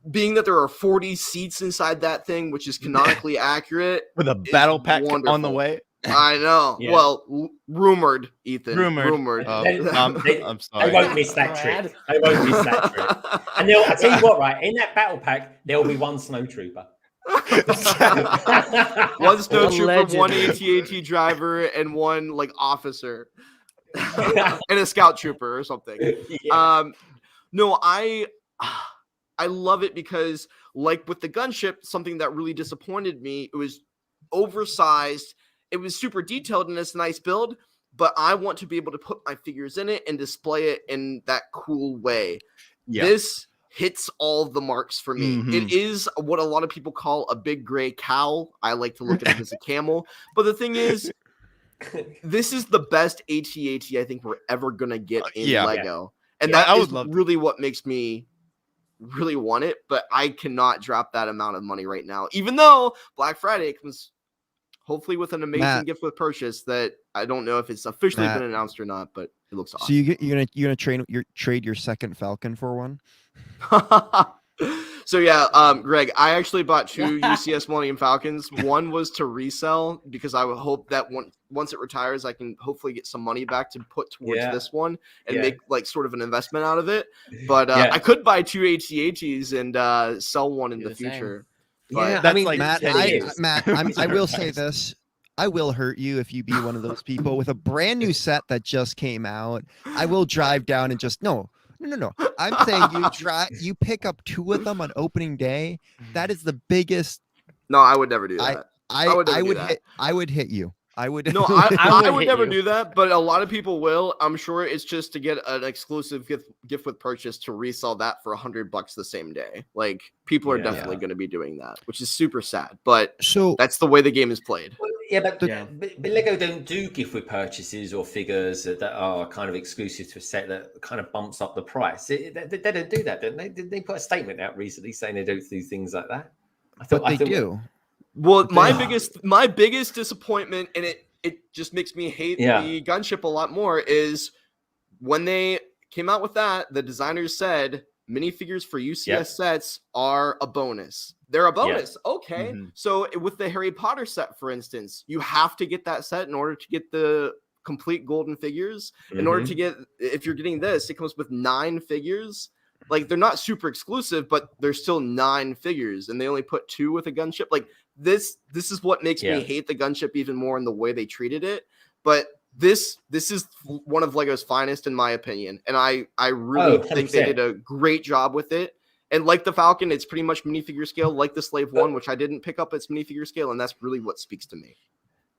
Being that there are 40 seats inside that thing, which is canonically accurate, With a is battle pack on the wonderful. way. I know. Yeah. Well, rumored, Ethan. Rumored. They- I'm They sorry. won't miss that trick. They won't miss that trick. And I tell you what, right? In that battle pack, there will be one snowtrooper. One snowtrooper, one Allegedly. AT-AT driver, and one like officer, and a scout trooper or something. Yeah. No, I love it because, like with the gunship, something that really disappointed me. It was oversized. It was super detailed in this nice build, but I want to be able to put my figures in it and display it in that cool way. Yeah. This hits all the marks for me. Mhm. It is what a lot of people call a big gray cow. I like to look at it as a camel. But the thing is, this is the best AT-AT I think we're ever gonna get in Yeah. Lego. And Yeah, that I is would love to. really what makes me really want it. But I cannot drop that amount of money right now. Even though Black Friday comes hopefully with an amazing Matt. gift with purchase that I don't know if it's officially Matt. been announced or not, but it looks So awesome. you're gonna trade your second Falcon for one? So yeah, Greg, I actually bought 2 UCS Millennium Falcons. One was to resell because I would hope that once it retires, I can hopefully get some money back to put towards this one and make like sort of an investment out of it. But I could buy 2 AT-ATs and sell one in Do the the same. future. Yeah, That's I mean, like Matt, 10 years. I will say this. I will hurt you if you be one of those people with a brand new set that just came out. I will drive down and just no. I'm saying you pick up 2 of them on opening day. That is the biggest. No, I would never do that. I would hit you. I would. No, I I would would hit never you. do that, but a lot of people will. I'm sure it's just to get an exclusive gift with purchase to resell that for $100 the same day. Like people are definitely going to be doing that, which is super sad. But So that's the way the game is played. Well, yeah, but, Yeah. but Lego don't do gift with purchases or figures that are kind of exclusive to a set that kind of bumps up the price. They don't do that, don't they? Did they put a statement out recently saying they don't do things like that? I thought they do. Well, my biggest disappointment, and it just makes me hate the gunship a lot more, is when they came out with that, the designers said minifigures for UCS sets are a bonus. They're a bonus. Okay. Mhm. So with the Harry Potter set, for instance, you have to get that set in order to get the complete golden figures. In order to get, if you're getting this, it comes with 9 figures. Like they're not super exclusive, but there's still 9 figures, and they only put 2 with a gunship. Like this is what makes me hate the gunship even more in the way they treated it. But this is one of Lego's finest in my opinion, and I really think they did a great job with it. And like the Falcon, it's pretty much minifigure scale, like the Slave One, which I didn't pick up its minifigure scale, and that's really what speaks to me.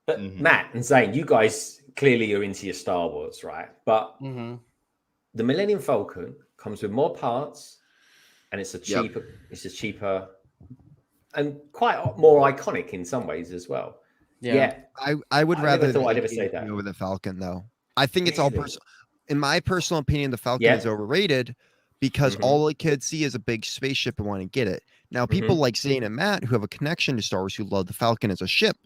But Matt and Zane, you guys clearly are into your Star Wars, right? But the Millennium Falcon comes with more parts, and it's a cheaper, and quite more iconic in some ways as well. Yeah, I would rather thought I'd ever say that over the Falcon though. I think it's all personal. In my personal opinion, the Falcon is overrated because all the kids see is a big spaceship and want to get it. Now, people like Zane and Matt who have a connection to Star Wars who love the Falcon as a ship,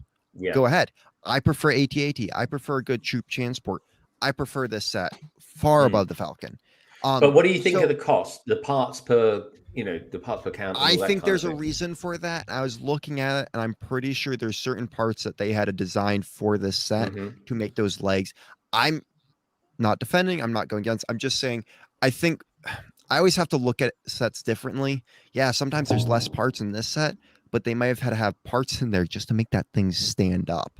go ahead. I prefer AT-AT. I prefer a good troop transport. I prefer this set far above the Falcon. But what do you think of the cost? The parts per, the parts per count? I think there's a reason for that. I was looking at it, and I'm pretty sure there's certain parts that they had to design for this set to make those legs. I'm not defending. I'm not going against. I'm just saying. I think I always have to look at sets differently. Yeah, sometimes there's less parts in this set, but they might have had to have parts in there just to make that thing stand up.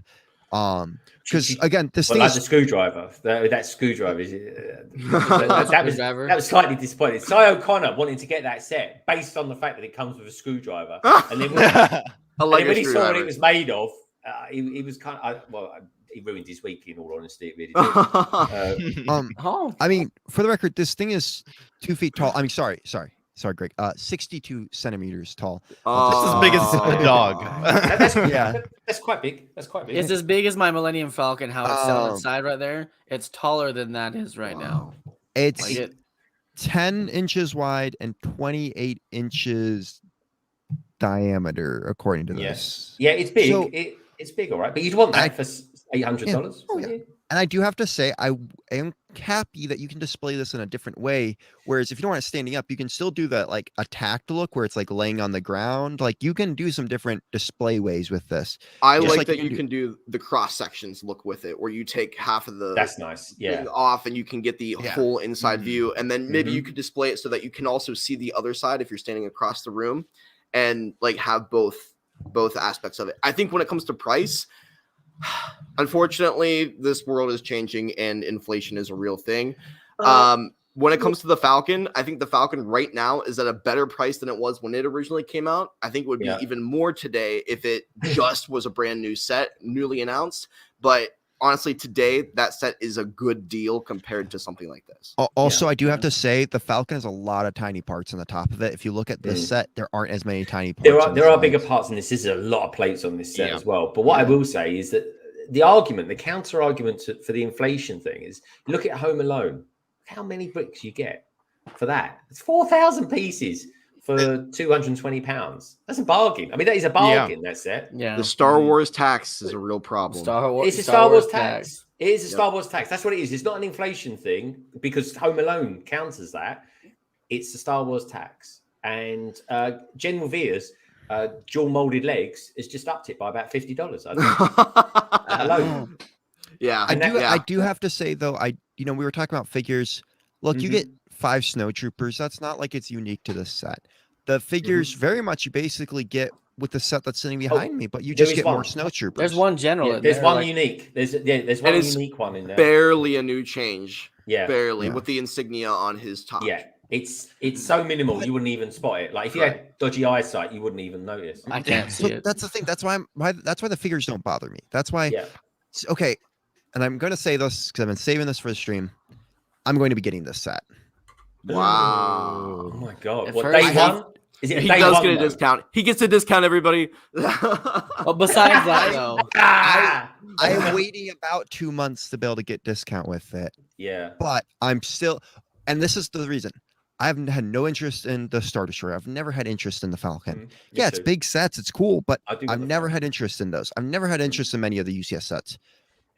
Because again, this thing like the screwdriver. That screwdriver that was slightly disappointing. Cy O'Connor wanted to get that set based on the fact that it comes with a screwdriver, and then when he saw what it was made of, he was kind of he ruined his week. In all honesty, it really did. I mean, for the record, this thing is 2 feet tall. I mean, sorry, Greg. 62 centimeters tall. It's as big as a dog. That's quite big. That's quite big. It's as big as my Millennium Falcon. How it's set on its side right there. It's taller than that is right now. It's 10 inches wide and 28 inches diameter, according to this. Yeah, it's big. So, it's big, all right. But you'd want that for $800. And I do have to say, I am happy that you can display this in a different way. Whereas if you don't want it standing up, you can still do that like attacked look where it's like laying on the ground. Like you can do some different display ways with this. I Just like that you do- can do the cross sections look with it, where you take half of the That's nice. Yeah. thing off and you can get the Yeah. full inside Mhm. view, and then maybe you could display it so that you can also see the other side if you're standing across the room, and like have both aspects of it. I think when it comes to price, unfortunately, this world is changing and inflation is a real thing. When it comes to the Falcon, I think the Falcon right now is at a better price than it was when it originally came out. I think it would be even more today if it just was a brand new set, newly announced. But honestly, today that set is a good deal compared to something like this. Also, I do have to say the Falcon has a lot of tiny parts on the top of it. If you look at this set, there aren't as many tiny parts. There are bigger parts in this. There's a lot of plates on this set as well. But what I will say is that the counter argument for the inflation thing is, look at Home Alone. How many bricks you get for that? It's 4,000 pieces for £220. That's a bargain. I mean, that is a bargain. That set. Yeah. The Star Wars tax is a real problem. It's a Star Wars tax. It is a Star Wars tax. That's what it is. It's not an inflation thing because Home Alone counters that. It's the Star Wars tax. And General Veers, dual molded legs, has just upped it by about $50. I think. Alone. Yeah. I do have to say though, we were talking about figures. Look, you get 5 snow troopers. That's not like it's unique to this set. The figures very much you basically get with the set that's sitting behind me, but you just get more snow troopers. There's one general. There's one unique. There's one unique one in there. Barely a new change. Yeah. Barely with the insignia on his top. Yeah. It's so minimal you wouldn't even spot it. Like if you had dodgy eyesight, you wouldn't even notice. I can't see it. That's the thing. That's why the figures don't bother me. That's why. Yeah. Okay, and I'm going to say this because I've been saving this for the stream. I'm going to be getting this set. Wow. Oh my god. At What, first- day one? Is it He day does one, get a though? discount. He gets a discount, everybody. But besides that, though, I am waiting about 2 months to be able to get discount with it. Yeah. But I'm still, and this is the reason. I've had no interest in the Star Destroyer. I've never had interest in the Falcon. Yeah, it's big sets. It's cool, but I've never had interest in those. I've never had interest in many of the UCS sets.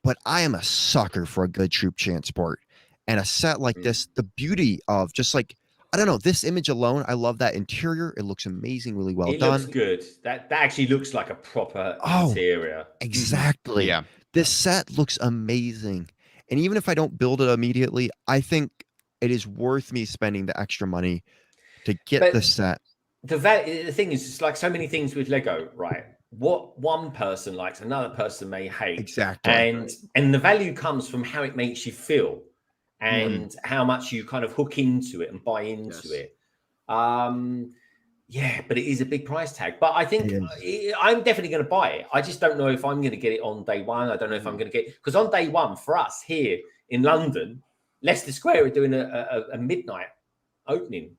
But I am a sucker for a good troop transport. And a set like this, the beauty of just like, I don't know, this image alone, I love that interior. It looks amazing, really well done. It looks good. That actually looks like a proper interior. Exactly. Yeah. This set looks amazing. And even if I don't build it immediately, I think it is worth me spending the extra money to get the set. The thing is, it's like so many things with Lego, right? What one person likes, another person may hate. Exactly. And the value comes from how it makes you feel and how much you kind of hook into it and buy into it. Yeah, but it is a big price tag. But I think I'm definitely going to buy it. I just don't know if I'm going to get it on day one. I don't know if I'm going to get it. Because on day one, for us here in London, Leicester Square are doing a midnight opening.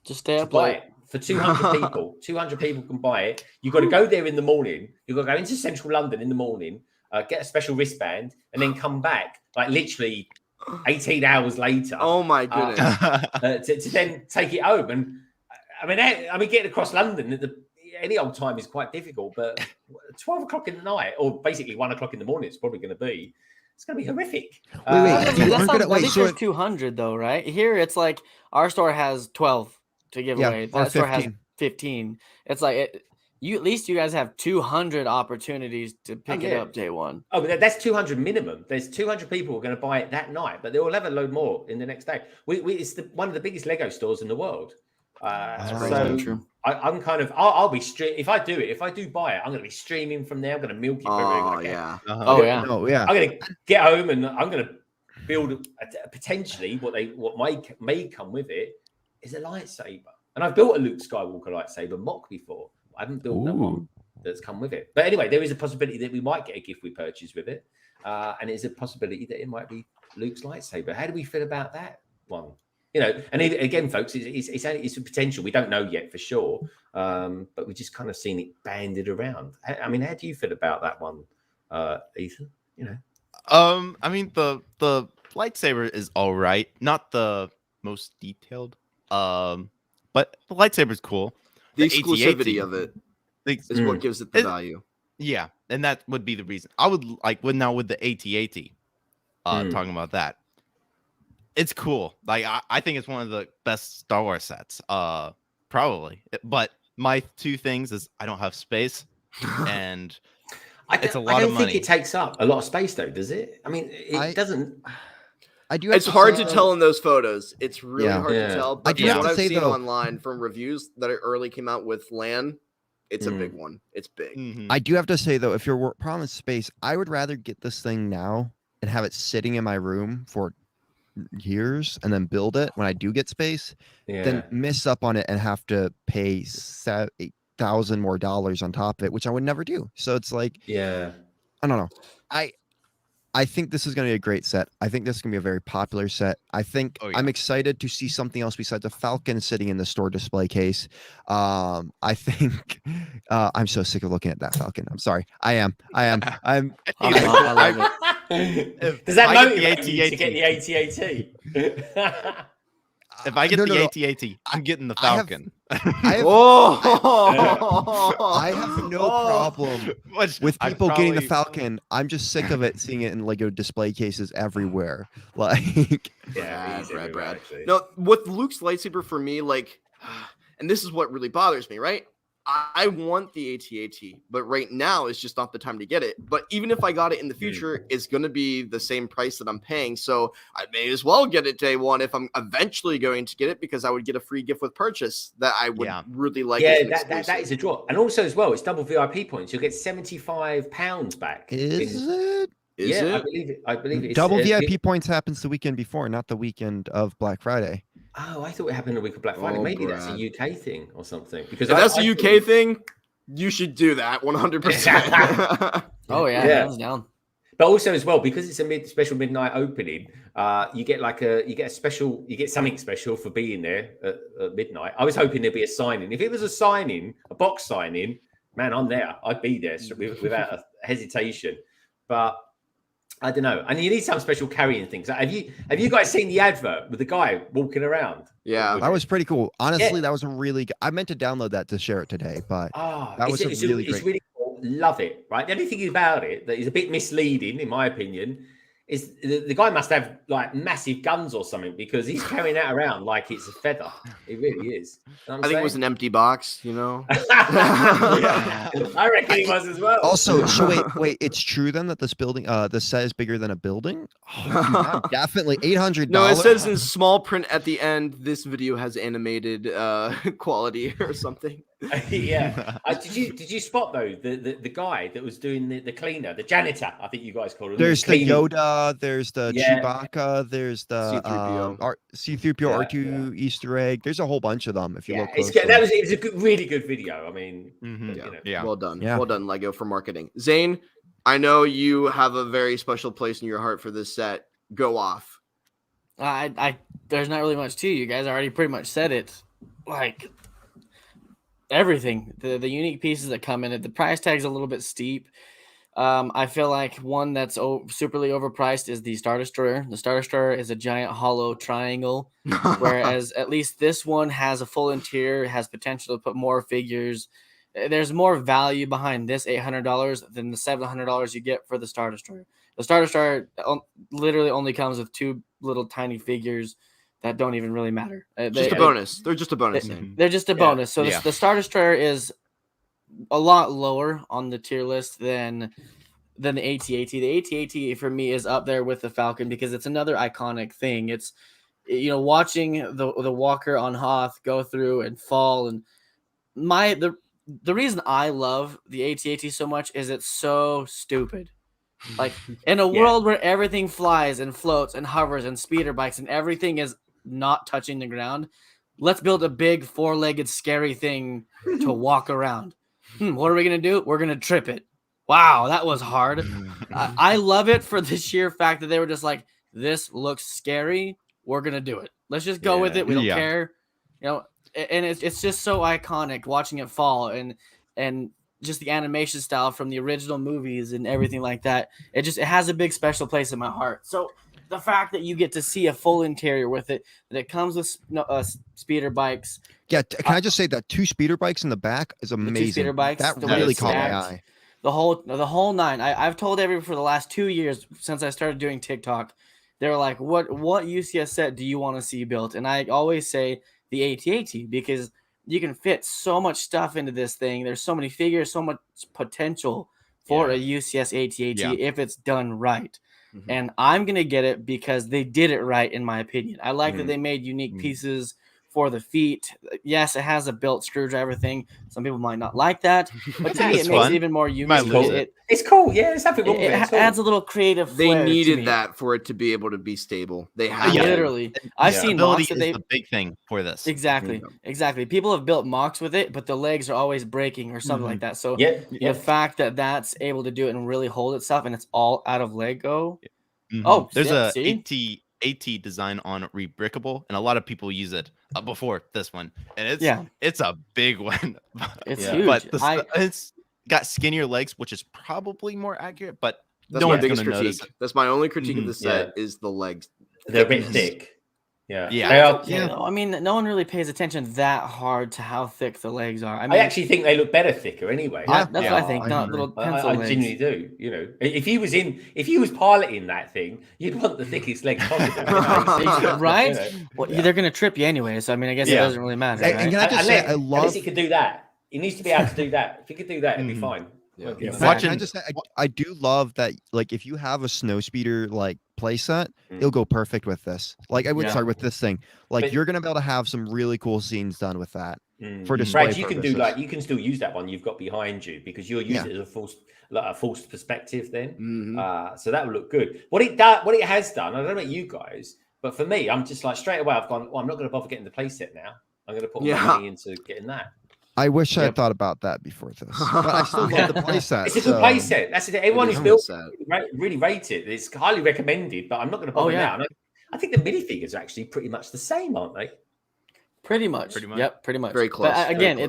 just stay up Buy late. it for 200 people. 200 people can buy it. You've got to go there in the morning. You've got to go into central London in the morning, get a special wristband, and then come back like literally 18 hours later. Oh my goodness. To then take it home. And I mean, getting across London at any old time is quite difficult, but 12 o'clock in the night, or basically 1 o'clock in the morning, it's probably going to be. It's going to be horrific. At least 200 though, right? Here it's like our store has 12 to give away. That store has 15. It's like at least you guys have 200 opportunities to pick it up day one. Oh, but that's 200 minimum. There's 200 people who are going to buy it that night, but they will have a load more in the next day. It's one of the biggest Lego stores in the world. So true. I'm kind of I'll be if I do buy it, I'm going to be streaming from there. I'm going to milk it for everything I can. Yeah. Oh yeah. I'm going to get home and I'm going to build potentially what may come with it is a lightsaber. And I've built a Luke Skywalker lightsaber mock before. I haven't built that one that's come with it. But anyway, there is a possibility that we might get a gift we purchase with it, and it's a possibility that it might be Luke's lightsaber. How do we feel about that one? You know, and again, folks, it's a potential. We don't know yet for sure, but we've just kind of seen it banded around. I mean, how do you feel about that one, Ethan? You know, I mean, the lightsaber is all right, not the most detailed, but the lightsaber is cool. The exclusivity of it is what gives it the value. Yeah, and that would be the reason. I would like with the AT-AT. talking about that. It's cool. Like I think it's one of the best Star Wars sets. Probably. But my two things is I don't have space, and it's a lot of money. I don't think it takes up a lot of space, though, does it? I mean, it doesn't. I do. Have It's to hard say, to though- tell in those photos. It's really hard Yeah. to tell. I But do from have what to I've say, seen though- online from reviews that it early came out with LAN, it's a Mm. big one. It's big. Mhm. I do have to say though, if you're promised space, I would rather get this thing now and have it sitting in my room for years and then build it when I do get space, Yeah. than miss up on it and have to pay $8,000 more on top of it, which I would never do. So it's like, Yeah. I don't know. I think this is going to be a great set. I think this is going to be a very popular set. I think Oh, yeah. I'm excited to see something else besides a Falcon sitting in the store display case. I think I'm so sick of looking at that Falcon. I'm sorry. I'm I love it. Does that I get the motivate you to AT-AT. get the AT-AT? If I get No, the no, no. AT-AT, I'm getting the I have- Falcon. I have no problem Which with I people getting the probably- Falcon. I'm just sick of it seeing it in Lego display cases everywhere. Like, Yeah, he's Brad, everywhere, Brad. actually. No, with Luke's lightsaber for me, like, and this is what really bothers me, right? I want the AT-AT, but right now is just not the time to get it. But even if I got it in the future, it's going to be the same price that I'm paying. So I may as well get it day one if I'm eventually going to get it, because I would get a free gift with purchase that I would really like. as Yeah, an that exclusive. is a draw. And also as well, it's double VIP points. You'll get £75 back. is it? Is yeah, it? I believe it. Double VIP points happens the weekend before, not the weekend of Black Friday. Oh, I thought it happened the week of Black Friday. Oh, Maybe that's Brad. a UK thing or something. Because If that's I a UK thing, you should do that 100%. Oh yeah, Yeah. hands down. But also as well, because it's a special midnight opening, you get something special for being there at midnight. I was hoping there'd be a signing. If it was a box signing, man, I'm there. I'd be there without a hesitation. But I don't know. And you need some special carrying things. Have you guys seen the advert with the guy walking around? Yeah. That was pretty cool. Honestly, that was a really good. I meant to download that to share it today, but that was it's really great. It's really cool. Love it. Right. The only thing about it that is a bit misleading, in my opinion, is the guy must have like massive guns or something, because he's carrying that around like it's a feather. It really is. You know what I'm I think it was saying? an empty box, you know? Yeah. I reckon he was as well. Also, so wait, it's true then that this building, the set is bigger than a building? Oh, dude, definitely $800. No, it says in small print at the end, this video has animated quality or something. Yeah. Did you spot though the guy that was doing the cleaner, the janitor? I think you guys called him. There's the Cleaning. Yoda, there's the Yeah. Chewbacca, there's the C-3PO. C-3PO Yeah, R2 Easter egg. There's a whole bunch of them if you Yeah, look it's closely. good. It was a good, really good video. I mean, Mhm. you know. Yeah. Well done. Yeah. Well done, Lego, for marketing. Zane, I know you have a very special place in your heart for this set. Go off. There's not really much to you guys. I already pretty much said it. Like everything, the unique pieces that come in it. The price tag's a little bit steep. I feel like one that's superly overpriced is the Star Destroyer. The Star Destroyer is a giant hollow triangle, whereas at least this one has a full interior, has potential to put more figures. There's more value behind this $800 than the $700 you get for the Star Destroyer. The Star Destroyer literally only comes with two little tiny figures that don't even really matter. Just a bonus. They're just a bonus. Zane. They're just a bonus. So Yeah. the Star Destroyer is a lot lower on the tier list than the AT-AT. The AT-AT for me is up there with the Falcon because it's another iconic thing. It's, you know, watching the walker on Hoth go through and fall, and the reason I love the AT-AT so much is it's so stupid. Like in a world where everything flies and floats and hovers and speeder bikes and everything is not touching the ground, let's build a big four-legged scary thing to walk around. What are we gonna do? We're gonna trip it. Wow, that was hard. I love it for the sheer fact that they were just like, this looks scary. We're gonna do it. Let's just go with it. We don't care. You know, and it's just so iconic watching it fall and just the animation style from the original movies and everything like that. It has a big special place in my heart. So the fact that you get to see a full interior with it, that it comes with speeder bikes. Yeah, can I just say that 2 speeder bikes in the back is amazing. Speeder bikes, that the way really it's caught my stacked. eye. the whole nine. I've told everyone for the last 2 years since I started doing TikTok. They're like, what UCS set do you want to see built? And I always say the AT-AT because you can fit so much stuff into this thing. There's so many figures, so much potential for a UCS AT-AT if it's done right. Mm-hmm. And I'm going to get it because they did it right, in my opinion. I like that they made unique pieces for the feet. Yes, it has a built screwdriver thing. Some people might not like that, but to me, it makes it even more unique. It's cool. Yeah, it's nothing wrong with it. It adds a little creative They flair needed to me. that for it to be able to be stable. They had literally. I've seen Stability MOCs that is the big thing for this. Exactly. People have built MOCs with it, but the legs are always breaking or something like that. So the fact that that's able to do it and really hold itself, and it's all out of Lego. Oh, there's a AT design on Rebrickable, and a lot of people use it before this one, and it's a big one. It's huge. But it's got skinnier legs, which is probably more accurate. But that's no my one's biggest gonna critique. notice. That's my only critique of the set is the legs. They're a bit thick. Yeah. I mean, no one really pays attention that hard to how thick the legs are. I mean, I actually think they look better thicker anyway. That's what I think. Not little pencil legs. I genuinely do. You know, if he was piloting that thing, you'd want the thickest legs possible. Right? You know? Well, they're gonna trip you anyway, so I mean, I guess it doesn't really matter. And Right? can I just say, I love. Unless he could do that. He needs to be able to do that. If he could do that, it'd be fine. Yeah. Can I just say, I do love that. Like, if you have a snow speeder like playset, it'll go perfect with this. Like, I would start with this thing. Like, you're gonna be able to have some really cool scenes done with that for display Brad, you purposes. you can still use that one you've got behind you because you'll use it as a forced perspective then. So that will look good. What it has done, I don't know about you guys, but for me, I'm just like straight away I've gone, well, I'm not going to bother getting the playset now. I'm going to put my money into getting that. I wish I had thought about that before this, but I still love the playset. It's a good playset. That's it. Everyone who's built it really rate it. It's highly recommended, but I'm not going to bother now. And I think the minifigures are actually pretty much the same, aren't they? Pretty much. Yep, pretty much. Very close. But again,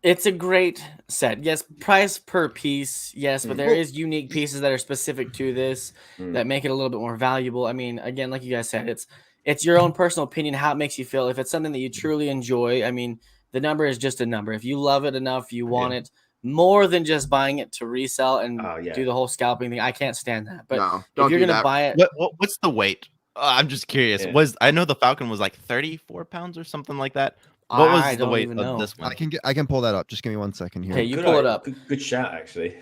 it's a great set. Yes, price per piece. Yes, but there is unique pieces that are specific to this that make it a little bit more valuable. I mean, again, like you guys said, it's your own personal opinion, how it makes you feel. If it's something that you truly enjoy, I mean, the number is just a number. If you love it enough, you want it more than just buying it to resell and do the whole scalping thing. I can't stand that. But if you're going to buy it, what's the weight? I'm just curious. I know the Falcon was like 34 pounds or something like that. What was the weight of this one? I can pull that up. Just give me 1 second here. Okay, you pull it up. Good shout, actually.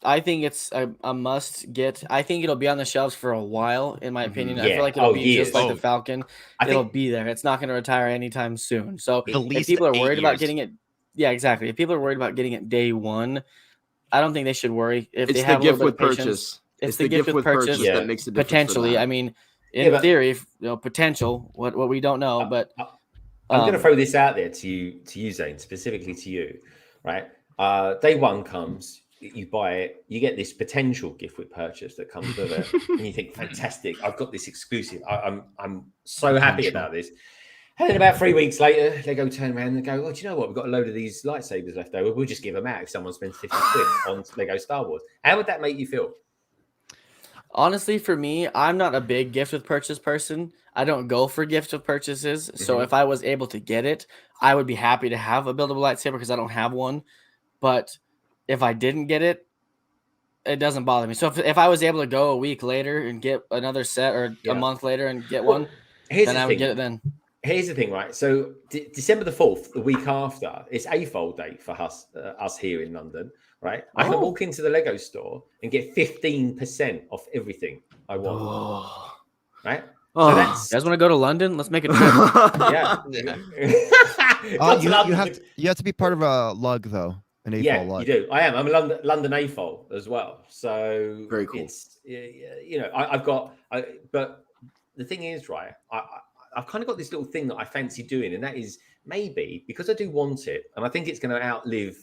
I think it's a must get. I think it'll be on the shelves for a while, in my opinion. I feel like it'll be just like the Falcon. It'll be there. It's not going to retire anytime soon. So if people are worried about getting it, exactly. If people are worried about getting it day one, I don't think they should worry. If they have a little bit of patience, it's the gift with purchase that makes a difference. Potentially, I mean, in theory, potential. What we don't know, but I'm going to throw this out there to you, Zane, specifically to you, right? Day one comes. You buy it, you get this potential gift with purchase that comes with it, and you think, fantastic, I've got this exclusive. I'm so happy about this. And then about 3 weeks later, they turn around and go, well, do you know what? We've got a load of these lightsabers left over. We'll just give them out if someone spends 50 quid on Lego Star Wars. How would that make you feel? Honestly, for me, I'm not a big gift with purchase person. I don't go for gift with purchases. So if I was able to get it, I would be happy to have a buildable lightsaber because I don't have one. But if I didn't get it, it doesn't bother me. So if I was able to go a week later and get another set or a month later and get one, then I would get it then. Here's the thing, right? So December the 4th, the week after, it's AFOL day for us here in London, right? I can walk into the Lego store and get 15% off everything I want, right? So you guys want to go to London? Let's make a trip. You have to be part of a lug though. An AFOL lug. You do. I am. I'm a London AFOL as well. So very cool. It's I've got. But the thing is, right? I've kind of got this little thing that I fancy doing, and that is maybe because I do want it, and I think it's going to outlive.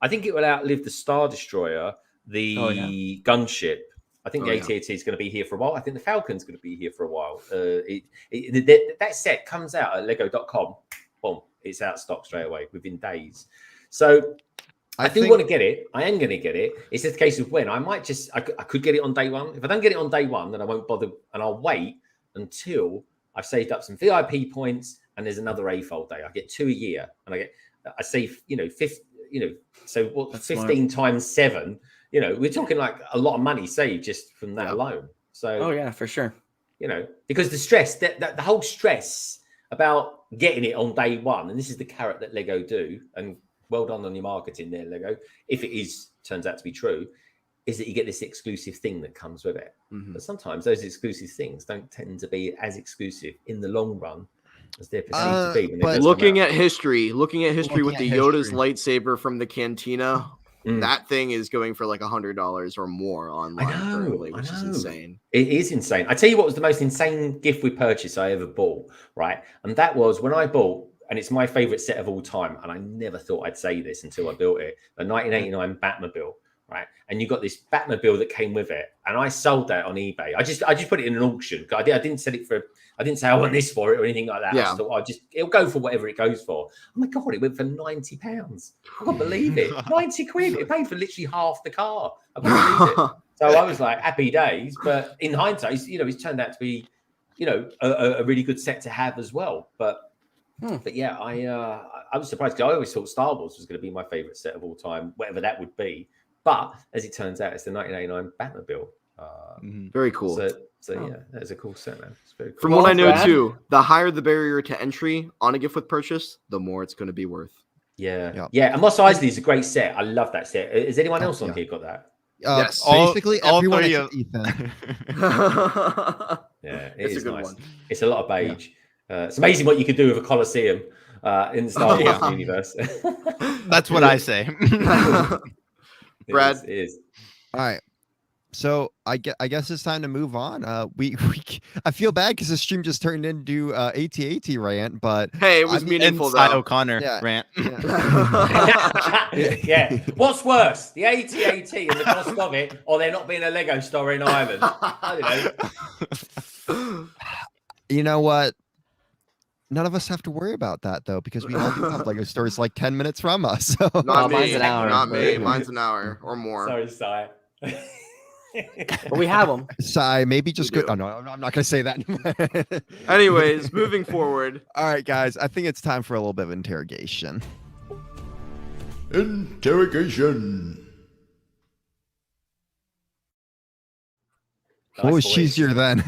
I think it will outlive the Star Destroyer, the gunship. I think the AT-AT is going to be here for a while. I think the Falcon's going to be here for a while. That set comes out at Lego.com. Boom! It's out of stock straight away within days. So I do want to get it. I am going to get it. It's just a case of when. I could get it on day one. If I don't get it on day one, then I won't bother, and I'll wait until I've saved up some VIP points and there's another AFOL day. I get 2 a year, and I save, so what? That's 15 times 7. We're talking like a lot of money saved just from that alone. So, Oh yeah, for sure. Because the stress, that the whole stress about getting it on day one, and this is the carrot that Lego do, and well done on your marketing there, Lego. If it turns out to be true, is that you get this exclusive thing that comes with it. But sometimes those exclusive things don't tend to be as exclusive in the long run as they're perceived to be. But looking at history with the Yoda's history. lightsaber from the cantina, that thing is going for like $100 or more online currently, which is insane. It is insane. I tell you what was the most insane gift with purchase I ever bought, right? And that was when I bought, and it's my favorite set of all time, and I never thought I'd say this until I built it, the 1989 Batmobile, right? And you got this Batmobile that came with it, and I sold that on eBay. I just put it in an auction. I didn't sell it for. I didn't say I want this for it or anything like that. I just thought it'll go for whatever it goes for. Oh my god, it went for £90. I can't believe it. 90 quid. It paid for literally half the car. I can't believe it. So I was like, happy days. But in hindsight, it's turned out to be, a really good set to have as well. But yeah, I was surprised because I always thought Star Wars was going to be my favorite set of all time, whatever that would be. But as it turns out, it's the 1989 Batmobile. Very cool. So yeah, that is a cool set, man. It's very cool. From what I know too, the higher the barrier to entry on a gift with purchase, the more it's going to be worth. Yeah. And Mos Eisley is a great set. I love that set. Is anyone else on here got that? Yes. Basically all everyone three except Ethan. Yeah, It's is a good nice. one. It's a lot of beige. It's amazing what you could do with a Coliseum in the Star Wars universe. That's what I say. Brad? It is. All right. So I guess it's time to move on. I feel bad because the stream just turned into AT-AT rant, but Hey, it was meaningful Inside though. O'Connor Yeah. rant. Yeah. What's worse, the AT-AT and the cost of it, or there not being a Lego store in Ireland? I don't know. You know what? None of us have to worry about that though, because we all do have Lego stores like 10 minutes from us. So. Not me. mine's an hour. Not me. Mine's an hour or more. Sorry, Si. But we have them. Sai, maybe just We go. Oh, no, I'm not going to say that. Anyways, moving forward. All right, guys. I think it's time for a little bit of interrogation. Interrogation. What was voice. cheesier then?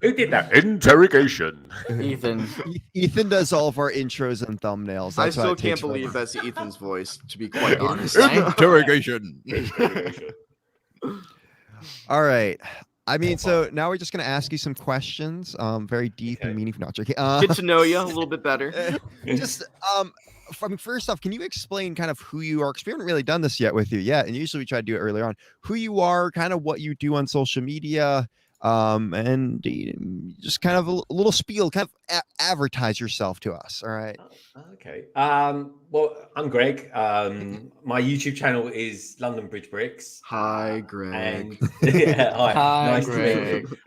Who did that? Interrogation. Ethan. Ethan does all of our intros and thumbnails. I That's why still it takes can't believe forever. that's Ethan's voice, to be quite honest. Interrogation. All right. I mean, so now we're just going to ask you some questions, very deep and meaningful. Not joking. Get to know you a little bit better. Just, I mean, first off, can you explain kind of who you are? Because we haven't really done this yet with you yet, and usually we try to do it earlier on. Who you are, kind of what you do on social media, and just kind of a little spiel, kind of advertise yourself to us. All right. Okay. Well, I'm Greg. My YouTube channel is London Bridge Bricks. Hi, Greg. And yeah, hi. Hi, Nice to meet Greg. you.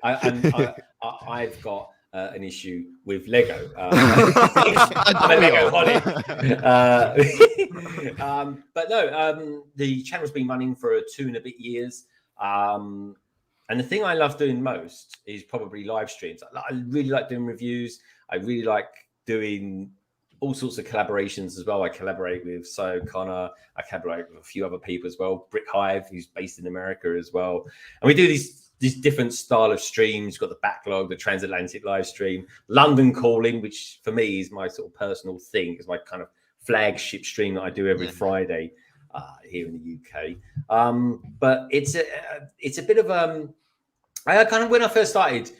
I've got an issue with Lego. I'm a Lego holic. But no, the channel's been running for 2 and a bit years. And the thing I love doing most is probably live streams. I really like doing reviews. I really like doing all sorts of collaborations as well. I collaborate with Si O'Connor. I collaborate with a few other people as well. Brick Hive, who's based in America as well. And we do these different style of streams. You've got the backlog, the transatlantic live stream, London Calling, which for me is my sort of personal thing. It's my kind of flagship stream that I do every Friday here in the UK. But it's a bit of I kind of, when I first started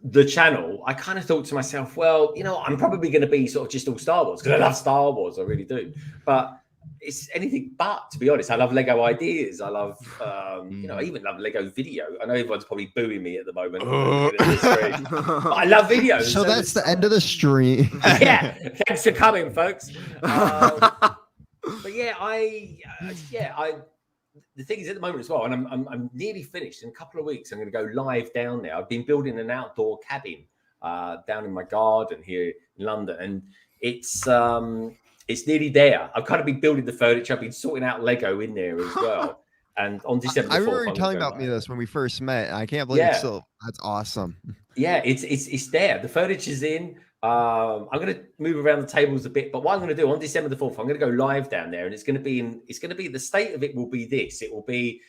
the channel, I kind of thought to myself, well, I'm probably going to be sort of just all Star Wars because I love Star Wars, I really do. But it's anything but, to be honest. I love Lego ideas. I love, I even love Lego video. I know everyone's probably booing me at the moment. But I love videos. So that's the end of the stream. Yeah, thanks for coming, folks. But yeah, the thing is at the moment as well, and I'm nearly finished. In a couple of weeks, I'm going to go live down there. I've been building an outdoor cabin down in my garden here in London, and it's nearly there. I've kind of been building the furniture. I've been sorting out Lego in there as well. And on December 4th, I remember you telling about me this when we first met. I can't believe it's still. That's awesome. Yeah, it's there. The furniture's in. I'm going to move around the tables a bit, but what I'm going to do on December the 4th, I'm going to go live down there, and it's going to be the state of it will be this. It will be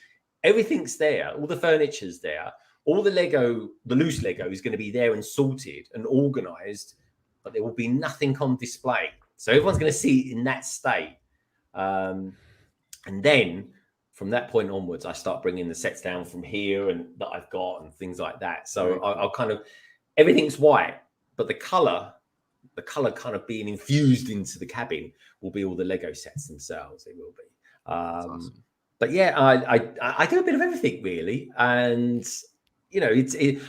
everything's there, all the furniture's there, all the loose Lego is going to be there and sorted and organized, but there will be nothing on display. So everyone's going to see it in that state. And then from that point onwards, I start bringing the sets down from here and that I've got and things like that. So I'll kind of, everything's white, but the color kind of being infused into the cabin will be all the Lego sets themselves. It will be. Awesome. But yeah, I do a bit of everything really. And you know,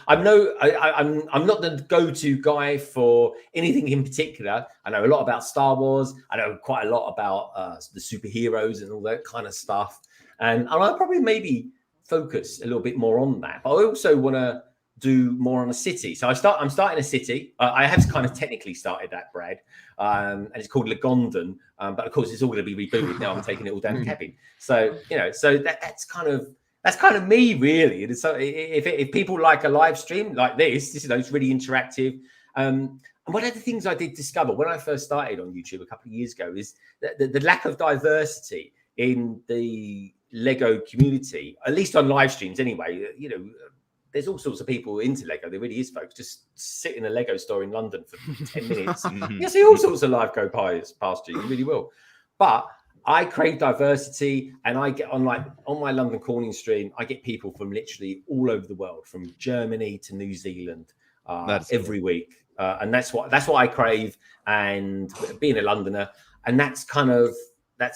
I'm not the go-to guy for anything in particular. I know a lot about Star Wars. I know quite a lot about the superheroes and all that kind of stuff. And I'll probably maybe focus a little bit more on that. But I also want to do more on a city. So I'm starting a city. I have kind of technically started that, Brad. And it's called Lagondon. But of course, it's all going to be rebooted now. I'm taking it all down to cabin. So, you know, so that's kind of me, really. And so if people like a live stream like this, you know, it's really interactive. And one of the things I did discover when I first started on YouTube a couple of years ago is the lack of diversity in the Lego community, at least on live streams anyway. You know, there's all sorts of people into Lego. There really is, folks. Just sit in a Lego store in London for 10 minutes. You see all sorts of live go past you. You really will. But I crave diversity, and I get on my London Calling stream, I get people from literally all over the world, from Germany to New Zealand, every week. And that's what I crave. And being a Londoner, and that's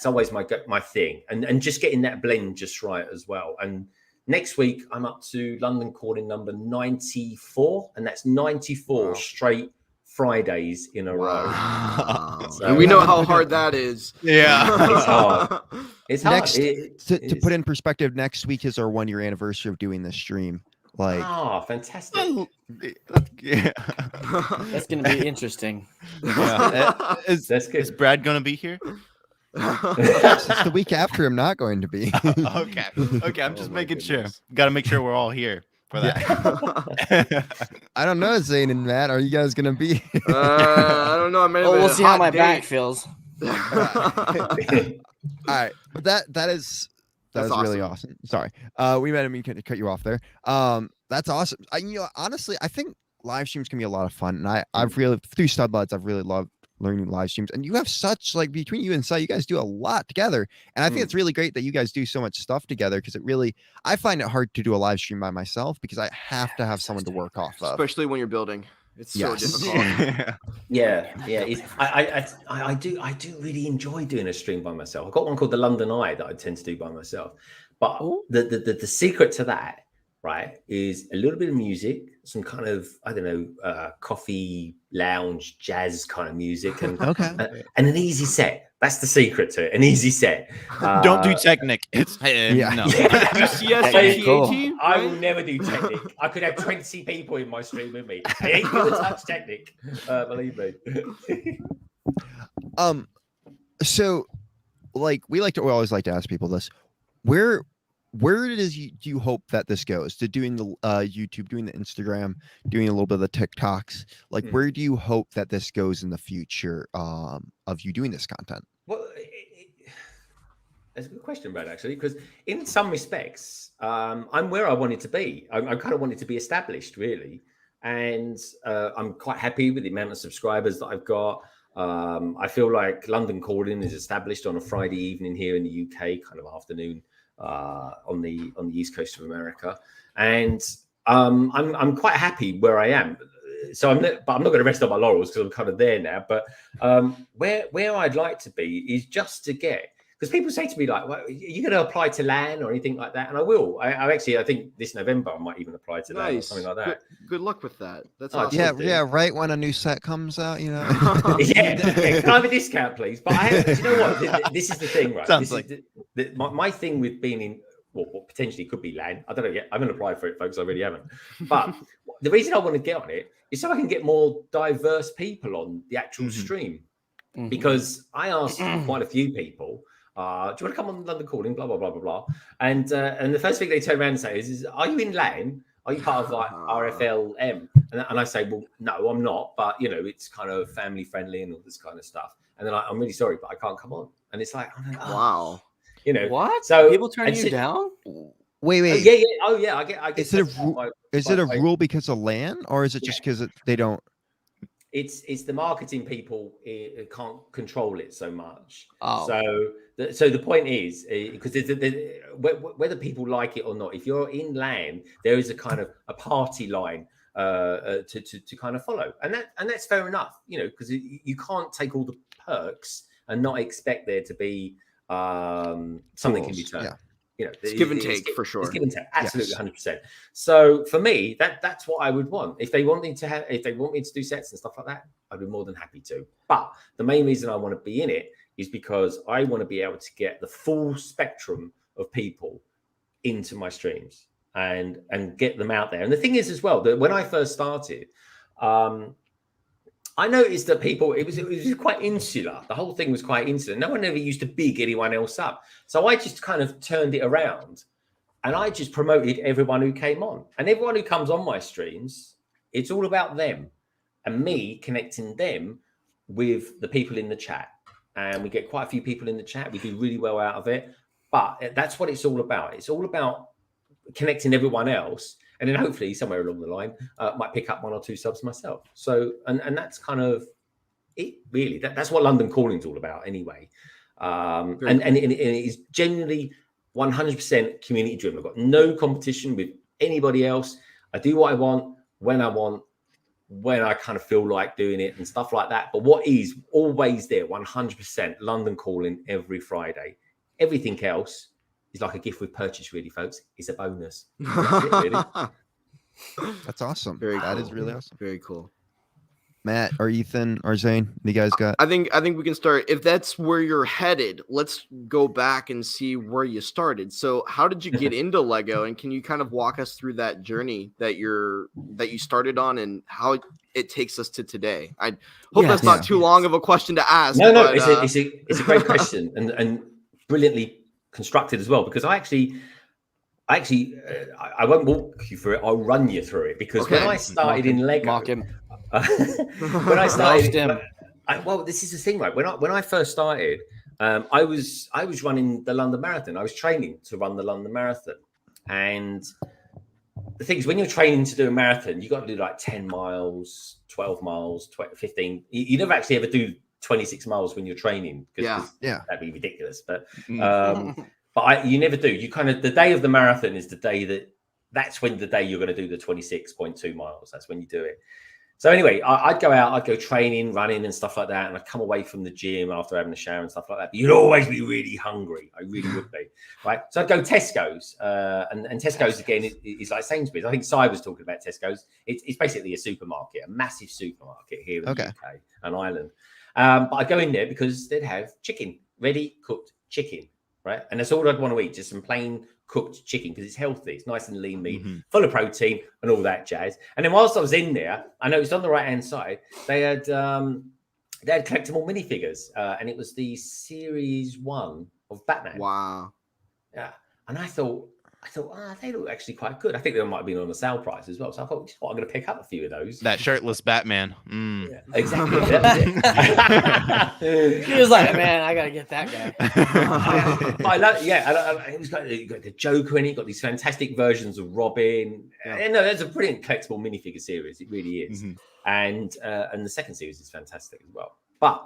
always my thing. And just getting that blend just right as well. And next week, I'm up to London Calling number 94, and that's 94 straight Fridays in a row. So, and we know how hard that is. Yeah. It's hard. It's hard. Next, to put in perspective, next week is our 1-year anniversary of doing this stream. Like, fantastic. Yeah. That's going to be interesting. Yeah. That's good. Is Brad going to be here? It's the week after I'm not going to be. Okay. I'm just making sure. Got to make sure we're all here for that. I don't know, Zane and Matt. Are you guys going to be? I don't know. We'll see how my back feels. All right, but that is really awesome. Sorry, we might have mean to cut you off there. That's awesome. Honestly, I think live streams can be a lot of fun, and I've really through Studbuds, I've really loved learning live streams. And you have such between you and Sai, you guys do a lot together, and I think it's really great that you guys do so much stuff together, because I find it hard to do a live stream by myself because I have to have someone to work off of, especially when you're building. It's so difficult. Yeah. I do really enjoy doing a stream by myself. I've got one called the London Eye that I tend to do by myself. But the secret to that, right, is a little bit of music, some kind of, I don't know, coffee lounge jazz kind of music, and and an easy set. That's the secret to it. An easy set. Don't do Technic. It's no. Cool. I will never do Technic. I could have 20 people in my stream with me. I ain't gonna touch Technic. Believe me. So, we always like to ask people this: where do you hope that this goes? To doing the YouTube, doing the Instagram, doing a little bit of the TikToks. Where do you hope that this goes in the future of you doing this content? Well, that's a good question, Brad, actually, because in some respects, I'm where I wanted to be. I kind of wanted to be established, really. And I'm quite happy with the amount of subscribers that I've got. I feel like London Calling is established on a Friday evening here in the UK, kind of afternoon. On the east coast of America, and I'm quite happy where I am. So I'm not going to rest on my laurels because I'm kind of there now. But where I'd like to be is just to get, because people say to me well, are you going to apply to LAN or anything like that? And I will. I think this November I might even apply to LAN or something like that. Good luck with that. That's awesome. Yeah. Right when a new set comes out, you know. Can I have a discount, please? But do you know what? This is the thing, right? Sounds My thing with being in what potentially could be LAN. I don't know yet. I haven't applied for it, folks. I really haven't. But the reason I want to get on it is so I can get more diverse people on the actual stream. Because I asked quite a few people, do you want to come on London Calling, blah, blah, blah, blah, blah. And the first thing they turn around and say is, are you in LAN? Are you part of like RFLM? And I say, well, no, I'm not. But you know, it's kind of family friendly and all this kind of stuff. And then I'm really sorry, but I can't come on. And it's like, wow, you know what? So people turn you down? Wait. I get. Is it a rule because of LAN, or is it just because they don't? It's the marketing people can't control it so much. Oh. So the point is, because whether people like it or not, if you're in LAN, there is a kind of a party line to kind of follow, and that's fair enough, you know, because you can't take all the perks and not expect there to be something in return. Yeah. You know, it's give and take for sure. It's give and take, absolutely, 100%. So for me, that's what I would want. If they want me to do sets and stuff like that, I'd be more than happy to. But the main reason I want to be in it is because I want to be able to get the full spectrum of people into my streams and get them out there. And the thing is as well that when I first started, I noticed that people, it was quite insular. The whole thing was quite insular. No one ever used to big anyone else up. So I just kind of turned it around and I just promoted everyone who came on. And everyone who comes on my streams, it's all about them and me connecting them with the people in the chat. And we get quite a few people in the chat. We do really well out of it. But that's what it's all about. It's all about connecting everyone else. And then hopefully somewhere along the line, might pick up 1 or 2 subs myself. So, and that's kind of it, really. That's what London Calling's all about anyway. And it is genuinely 100% community driven. I've got no competition with anybody else. I do what I want, when I kind of feel like doing it and stuff like that. But what is always there, 100% London Calling every Friday. Everything else is like a gift with purchase, really, folks. It's a bonus. That's it, really. That's awesome. That is really awesome. Very cool. Matt or Ethan or Zane, you guys got? I think we can start. If that's where you're headed, let's go back and see where you started. So how did you get into Lego, and can you kind of walk us through that journey that you started on and how it takes us to today? I hope that's not too long of a question to ask. No, but, it's a great question and brilliantly constructed as well, because I won't walk you through it. I'll run you through it, because when I started in Lego, when I started, well, this is the thing, right? When I first started, I was running the London Marathon. I was training to run the London Marathon, and the thing is, when you're training to do a marathon, you got to do like 10 miles, 12 miles, 15. You never actually ever do 26 miles when you're training, because that'd be ridiculous. But you never do. You kind of, the day of the marathon is the day that's when the day you're going to do the 26.2 miles. That's when you do it. So anyway, I'd go out, I'd go training, running and stuff like that. And I'd come away from the gym after having a shower and stuff like that. But you'd always be really hungry. I really would be. Right. So I'd go Tesco's. And Tesco's, again, is like Sainsbury's. I think Si was talking about Tesco's. It's basically a supermarket, a massive supermarket here in the UK and Ireland. But I'd go in there because they'd have chicken, ready cooked chicken. Right. And that's all I'd want to eat, just some plain cooked chicken, because it's healthy. It's nice and lean meat, full of protein and all that jazz. And then whilst I was in there, I noticed on the right-hand side, they had collectible minifigures. And it was the Series 1 of Batman. Wow. Yeah. And I thought, they look actually quite good. I think they might have been on the sale price as well. So I thought, I'm going to pick up a few of those. That shirtless Batman. Yeah, exactly. That was it. He was like, man, I got to get that guy. I love, it was like, you got the Joker in it, you got these fantastic versions of Robin. And no, that's a brilliant collectible minifigure series. It really is. And the second series is fantastic as well. But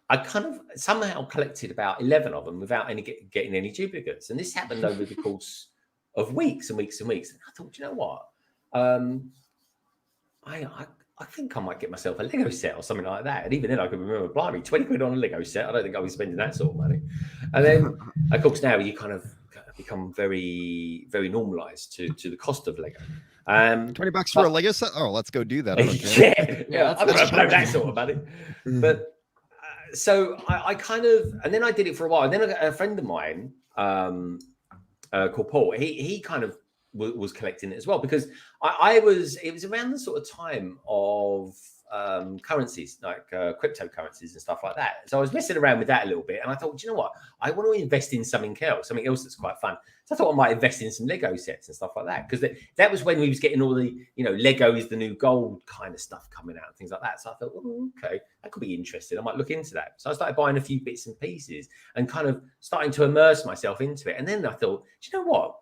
I kind of somehow collected about 11 of them without getting any duplicates. And this happened over the course of weeks and weeks and weeks. And I thought, you know what? I think I might get myself a Lego set or something like that. And even then I could remember, blimey, 20 quid on a Lego set. I don't think I'll be spending that sort of money. And then, of course, now you kind of become very, very normalized to the cost of Lego. $20 for a Lego set? Oh, let's go do that. I don't care. I'm going to blow that sort of money. But so I kind of, and then I did it for a while. And then a friend of mine called Paul, he kind of was collecting it as well, because it was around the sort of time of currencies, like cryptocurrencies and stuff like that. So I was messing around with that a little bit, and I thought, you know what? I want to invest in something else that's quite fun. So I thought I might invest in some Lego sets and stuff like that, because that was when we was getting all the, Lego is the new gold kind of stuff coming out and things like that. So I thought, okay, that could be interesting. I might look into that. So I started buying a few bits and pieces and kind of starting to immerse myself into it. And then I thought, do you know what?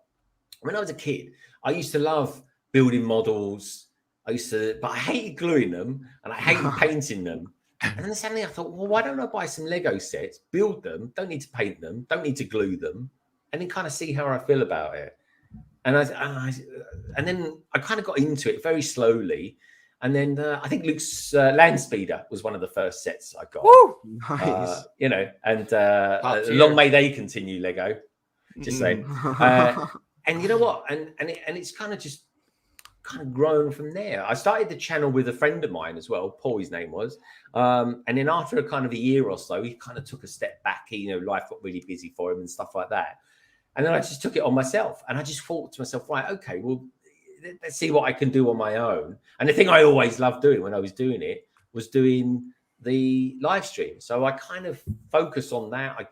When I was a kid, I used to love building models. But I hated gluing them and I hated painting them. And then suddenly I thought, well, why don't I buy some Lego sets, build them, don't need to paint them, don't need to glue them, and then kind of see how I feel about it. And then I kind of got into it very slowly. And then I think Luke's Land Speeder was one of the first sets I got. Woo! Nice. Long may they continue, Lego. Just saying. And you know what? And it's kind of grown from there. I started the channel with a friend of mine as well, Paul, his name was. And then after a kind of a year or so, he kind of took a step back. Life got really busy for him and stuff like that. And then I just took it on myself. And I just thought to myself, right, okay, well, let's see what I can do on my own. And the thing I always loved doing when I was doing it was doing the live stream. So I kind of focus on that. I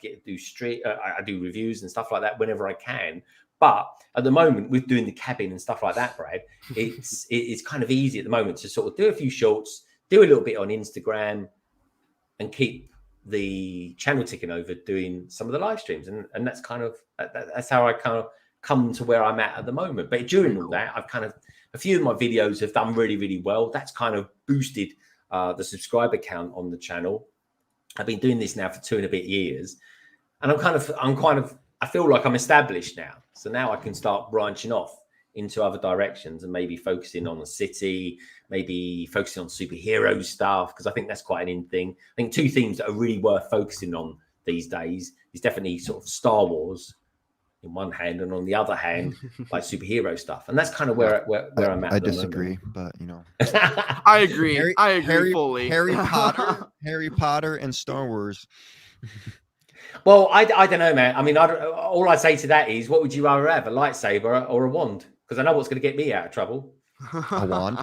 do reviews and stuff like that whenever I can. But at the moment, with doing the cabin and stuff like that, Brad, it's kind of easy at the moment to sort of do a few shorts, do a little bit on Instagram, and keep the channel ticking over doing some of the live streams. And that's kind of that's how I kind of come to where I'm at the moment. But during all that, I've kind of a few of my videos have done really, really well. That's kind of boosted the subscriber count on the channel. I've been doing this now for 2 and a bit years, and I feel like I'm established now. So now I can start branching off into other directions and maybe focusing on the city, maybe focusing on superhero stuff, because I think that's quite an in thing. I think 2 themes that are really worth focusing on these days is definitely sort of Star Wars in one hand, and on the other hand, like superhero stuff. And that's kind of where I'm at. I disagree, but I agree. I agree fully. Harry Potter and Star Wars. Well, I don't know, man. I mean, all I say to that is, what would you rather have, a lightsaber or a wand? Because I know what's going to get me out of trouble. A wand?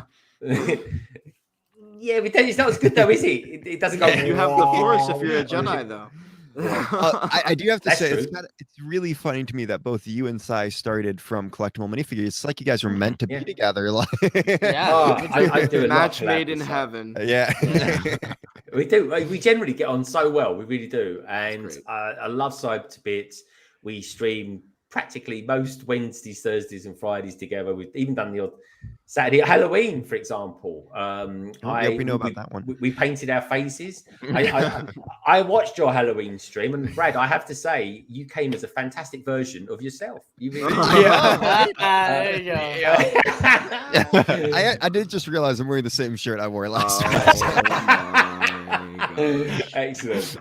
Yeah, but it's not as good though, is it? It doesn't go. You have the Force if you're a Jedi, though. I do have to That's say, true. it's really funny to me that both you and Sai started from collectible minifigures. It's like you guys were meant to be together. Like, I do a lot Match for that, made in so. heaven. yeah. We do. We generally get on so well. We really do. And I love Cyber to bits. We stream practically most Wednesdays, Thursdays, and Fridays together. We've even done the odd Saturday Halloween, for example. We know about that one. We painted our faces. I watched your Halloween stream, and Brad, I have to say, you came as a fantastic version of yourself. You really There you go. I did just realize I'm wearing the same shirt I wore last Excellent.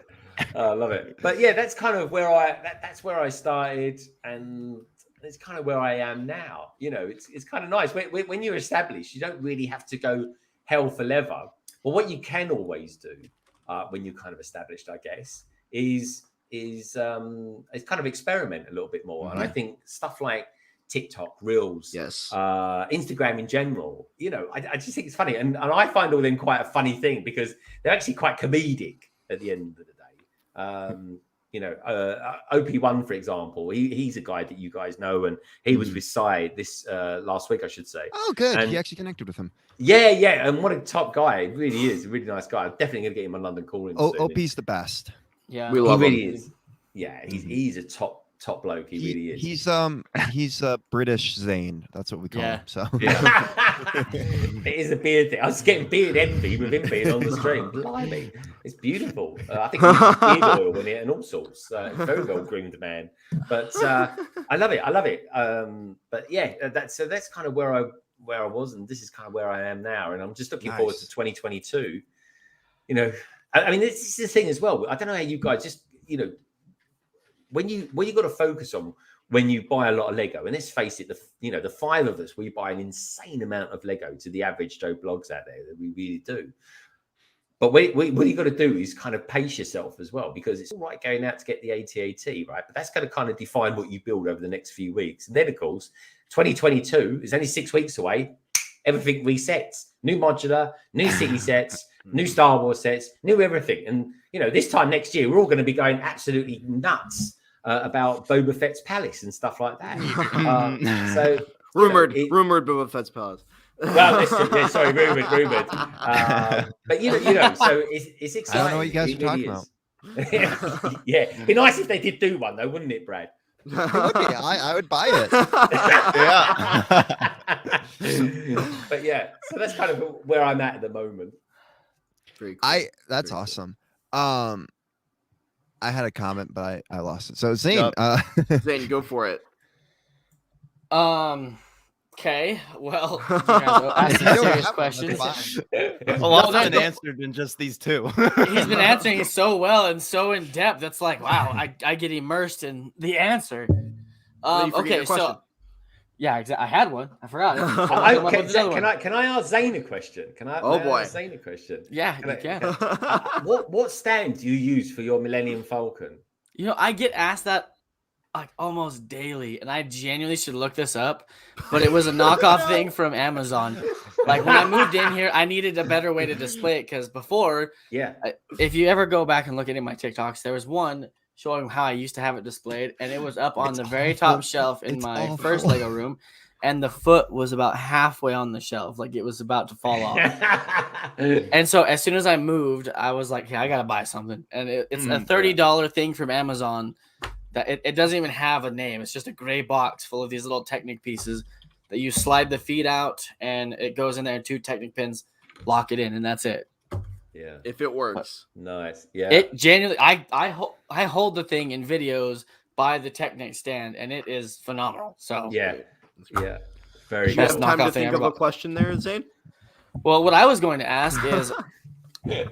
I love it. But yeah, that's kind of where I started, and it's kind of where I am now. It's kind of nice when you're established. You don't really have to go hell for leather. But what you can always do when you're kind of established, I guess, is kind of experiment a little bit more. Mm-hmm. And I think stuff like TikTok, Reels, Yes, Instagram in general, I just think it's funny, and I find all them quite a funny thing, because they're actually quite comedic at the end of the day. OP1, for example, he's a guy that you guys know, and he was with Sai this last week, I should say. Oh, good. And You actually connected with him. Yeah, and what a top guy. He really is a really nice guy. I'm definitely gonna get him on London Calling. OP's the best. Yeah, we love he really him. is. Yeah, he's a top bloke. He really is. He's a British Zane. That's what we call him. So It is a beard thing. I was getting beard envy with him being on the stream. Blimey, it's beautiful. I think he uses beard oil in it and all sorts. Very well groomed man. But I love it. But yeah, that's kind of where I was, and this is kind of where I am now. And I'm just looking forward to 2022. I mean, this is the thing as well. I don't know how you guys just when you got to focus on when you buy a lot of Lego, and let's face it, the 5 of us, we buy an insane amount of Lego to the average Joe blogs out there, that we really do. But what you got to do is kind of pace yourself as well, because it's all right going out to get the AT-AT, right? But that's going to kind of define what you build over the next few weeks. And then, of course, 2022 is only 6 weeks away. Everything resets. New modular, new city sets, new Star Wars sets, new everything. And, this time next year, we're all going to be going absolutely nuts about Boba Fett's palace and stuff like that. So rumored it, Boba Fett's palace. well, that's true. Yeah, sorry, rumored. But you know, so it's exciting. I don't know what you guys are talking about. Yeah, it'd be nice if they did do one, though, wouldn't it, Brad? Okay, I would buy it. Yeah. But yeah, so that's kind of where I'm at the moment. Very cool. That's Very awesome. I had a comment, but I lost it. So Zane, Yep. Zane, go for it. Okay. Well, you guys asked some serious questions. A lot's No, been no. answered in just these two. He's been answering it so well and so in depth. It's like, wow, I get immersed in the answer. Then you forget Okay, your question. so yeah, exactly. I had one. I forgot it. Can I ask Zane a question? Can I? Oh, may I boy. ask Zane a question. Yeah, you can. What stand do you use for your Millennium Falcon? You know, I get asked that like almost daily, and I genuinely should look this up, but it was a knockoff thing from Amazon. Like when I moved in here, I needed a better way to display it because before, Yeah. if you ever go back and look at my TikToks, there was one showing how I used to have it displayed, and it was up on the very top shelf in my first Lego room, and the foot was about halfway on the shelf, like it was about to fall off. And so as soon as I moved, I was like, "Yeah, I gotta buy something," and it's a $30 thing from Amazon. That it doesn't even have a name. It's just a gray box full of these little Technic pieces that you slide the feet out, and it goes in there. 2 Technic pins lock it in, and that's it. Yeah. If it works. Nice. Yeah. It genuinely, I hold the thing in videos by the Technic stand, and it is phenomenal. So Yeah. Yeah. Very You Best have good. time to knockoff thing think ever of a bought. question there, Zane? Well, what I was going to ask is,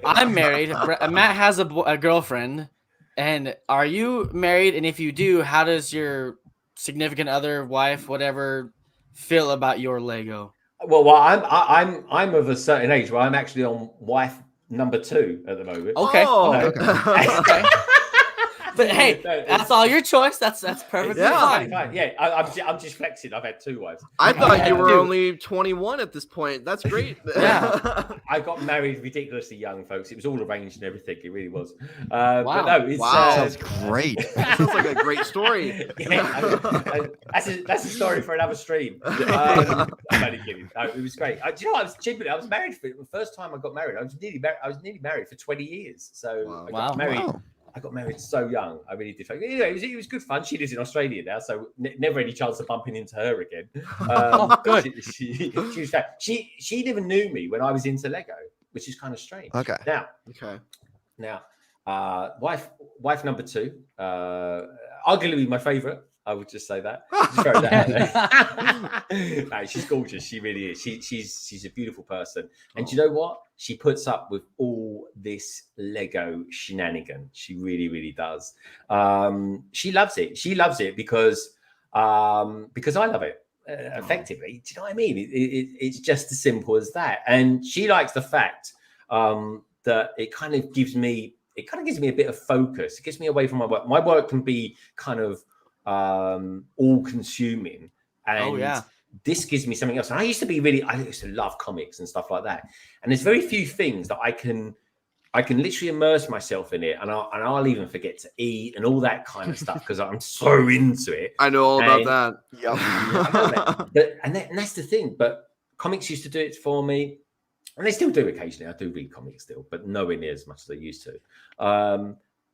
I'm married. Matt has a girlfriend, and are you married? And if you do, how does your significant other, wife, whatever, feel about your Lego? Well, I'm of a certain age where I'm actually on wife number 2 at the moment. Okay. Oh, Okay. But hey, that's all your choice. That's perfectly Yeah. fine. Yeah, I'm just flexing. I've had 2 wives. I thought you were Dude. only 21 at this point. That's great. Yeah. I got married ridiculously young, folks. It was all arranged and everything. It really was. Wow. But no, it's Wow. Sounds great. Sounds like a great story. that's a story for another stream. I'm only kidding. No, it was great. Do you know what? I was married for the first time I got married. I was nearly married for 20 years. So Wow. I got Wow. married. Wow. I got married so young. I really did. Anyway, it was good fun. She lives in Australia now, so never any chance of bumping into her again. Good. She was fab. She never knew me when I was into Lego, which is kind of strange. Okay. Now, wife number 2, arguably my favorite. I would just say that. Just throw that out there. No, she's gorgeous. She really is. She's a beautiful person. And do you know what? She puts up with all this Lego shenanigan. She really, really does. She loves it. She loves it because I love it. Effectively, do you know what I mean? It's just as simple as that. And she likes the fact that it kind of gives me a bit of focus. It gets me away from my work. My work can be kind of all consuming, and this gives me something else. And I used to love comics and stuff like that, and there's very few things that I can literally immerse myself in it, and I'll even forget to eat and all that kind of stuff because I'm so into it. I know all about that. Yep. And that's the thing. But comics used to do it for me, and they still do occasionally. I do read comics still, but nowhere near as much as I used to.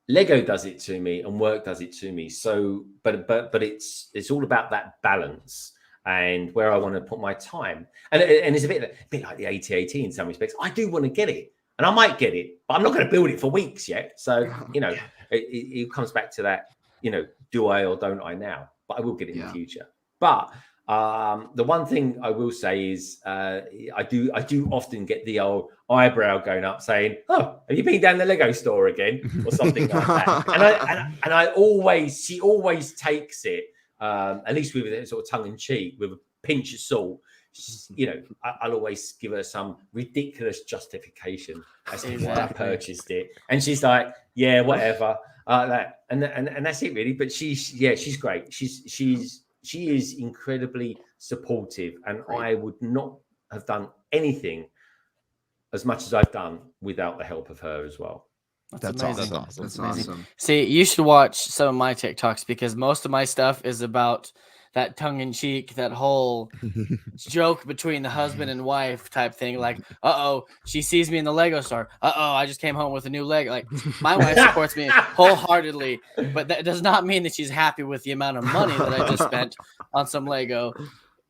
Lego does it to me, and work does it to me. So, but it's all about that balance and where I want to put my time. And it's a bit like the AT-AT in some respects. I do want to get it, and I might get it, but I'm not going to build it for weeks yet. So, it comes back to that. Do I or don't I now? But I will get it in the future. But the one thing I will say is I do often get the old eyebrow going up saying, "Oh, have you been down the Lego store again?" or something like that. And she always takes it, at least with a sort of tongue in cheek, with a pinch of salt. I'll always give her some ridiculous justification as to why I purchased it, and she's like, "Yeah, whatever." That and that's it really. But she's great. She is incredibly supportive, and I would not have done anything as much as I've done without the help of her as well. That's amazing. awesome. That's amazing. awesome. See, you should watch some of my TikToks because most of my stuff is about that tongue-in-cheek, that whole joke between the husband and wife type thing. Like, she sees me in the Lego store. I just came home with a new Lego. Like, my wife supports me wholeheartedly, but that does not mean that she's happy with the amount of money that I just spent on some Lego.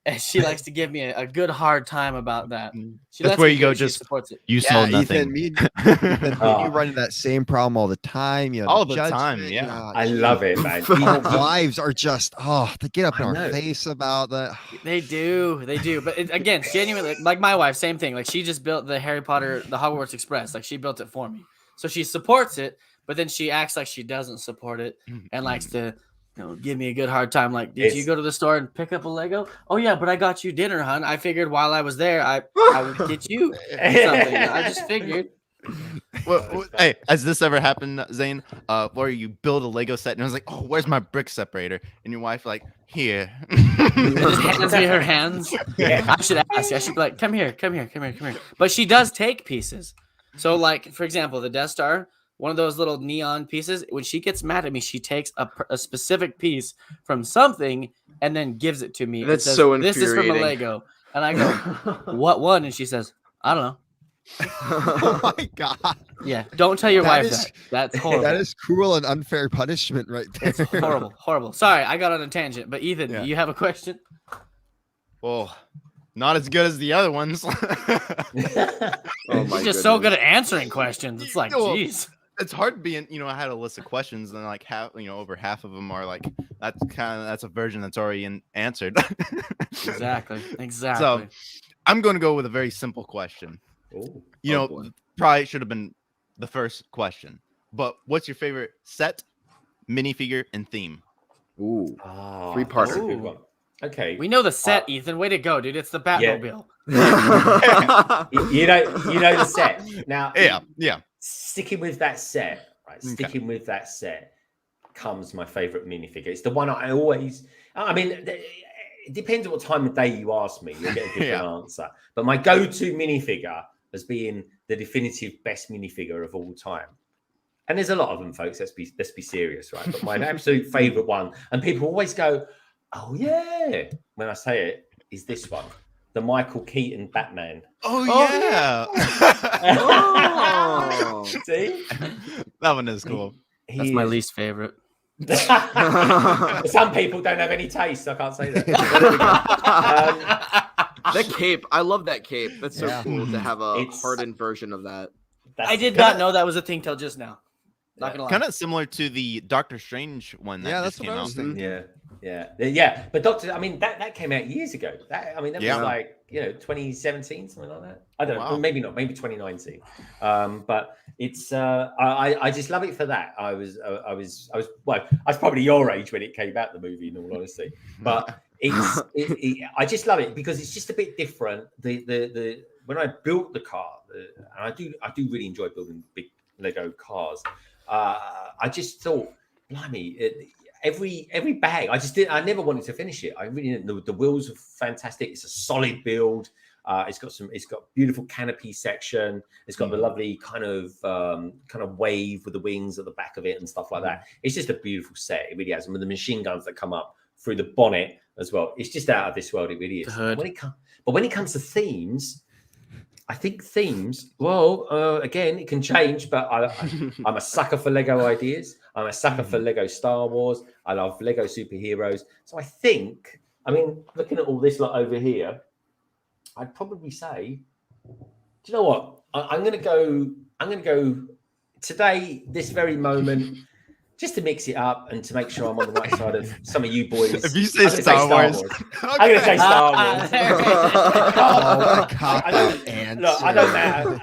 And she likes to give me a good hard time about that. She That's lets where me you do go. it, she Just supports it. you Yeah, sold Ethan, nothing. me and you Oh. run into that same problem all the time. You know, All the time, judgment, yeah. I love it, man. Our wives are just they get up in I our know. face about that. They do. But again, genuinely, like my wife, same thing. Like she just built the Harry Potter, the Hogwarts Express. Like she built it for me, so she supports it. But then she acts like she doesn't support it and likes to, give me a good hard time. Like, did you go to the store and pick up a Lego? Oh yeah, but I got you dinner, hon. I figured while I was there, I would get you something. I just figured. Well, hey, has this ever happened, Zane? Where you build a Lego set and I was like, "Oh, where's my brick separator?" And your wife like, "Here." Just hands me her hands. Yeah. I should ask. I should be like, come here. But she does take pieces. So, like, for example, the Death Star, one of those little neon pieces, when she gets mad at me, she takes a specific piece from something and then gives it to me. and That's says, so This is from a infuriating. Lego. And I go, what one? And she says, I don't know. Oh my god, Yeah, don't tell your That wife is- that. That's horrible. that is cruel and unfair punishment right there. It's horrible. Sorry, I got on a tangent. But Ethan, Yeah. you have a question? Well, not as good as the other ones. Oh my You're just so good goodness. at answering questions. It's like, Well, jeez. It's hard being, I had a list of questions and like over half of them are like that's a version that's already answered. Exactly. So I'm going to go with a very simple question. Ooh. boy. Probably should have been the first question, but what's your favorite set, minifigure, and theme? Ooh. Ah, Three-parter. that's a good Ooh. one. Okay. We know the set, Ethan. Way to go, dude. It's the Batmobile. You know the set. Now, Yeah. sticking with that set, right? Okay. Sticking with that set comes my favorite minifigure. It's the one I always. I mean, it depends on what time of day you ask me. You'll get a different answer. But my go-to minifigure has been the definitive best minifigure of all time. And there's a lot of them, folks. Let's be serious, right? But my absolute favorite one, and people always go, "Oh yeah," when I say it, is this one, the Michael Keaton Batman. Oh yeah. Oh. See, That one is cool. That's my least favorite. Some people don't have any taste. I can't say that. That cape, I love that cape. That's so Yeah. cool to have a It's- hardened version of that. That's I did Kinda- not know that was a thing till just now. Not gonna lie. Kind of similar to the Doctor Strange one that Yeah, just that's came what I out. was thinking. Yeah. But Doctor, I mean, that came out years ago. That was Yeah. like 2017, something like that. I don't know. Wow. Maybe not. Maybe 2019. But it's I just love it for that. I was probably your age when it came out, the movie, in all honesty. But I just love it because it's just a bit different. The when I built the car, and I do really enjoy building big Lego cars. I just thought, blimey, every bag. I never wanted to finish it. I really didn't. The wheels are fantastic. It's a solid build. It's got beautiful canopy section. It's got the lovely kind of wave with the wings at the back of it and stuff like that. It's just a beautiful set. It really has. And with the machine guns that come up through the bonnet as well, it's just out of this world. It really is. But when it comes to themes, I think themes. Well, again, it can change. But I'm a sucker for Lego ideas. I'm a sucker for Lego Star Wars. I love Lego superheroes. So I think, looking at all this lot over here, I'd probably say, do you know what? I'm going to go today, this very moment, just to mix it up and to make sure I'm on the right side of some of you boys. If you say I'm gonna Star Wars, I'm going to say Star Wars.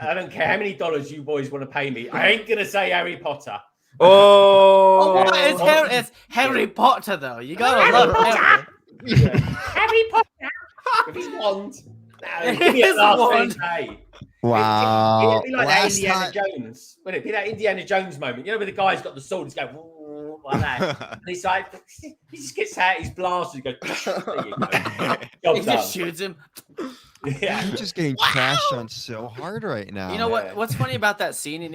I don't care how many dollars you boys want to pay me. I ain't going to say Harry Potter. Oh, It's Harry Potter though. You gotta love Harry. Yeah. Harry Potter. If he's Bond, give me a last day. Wow. It'd be like that Last Indiana time- Jones. Wouldn't it be that Indiana Jones moment? You know, where the guy's got the sword, he's going, "Ooh," like that. And he's like, he just gets out his blaster and goes, there you go. Job He done. just shoots him. Yeah. You're just getting trashed on so hard right now. You know Yeah. what's funny about that scene in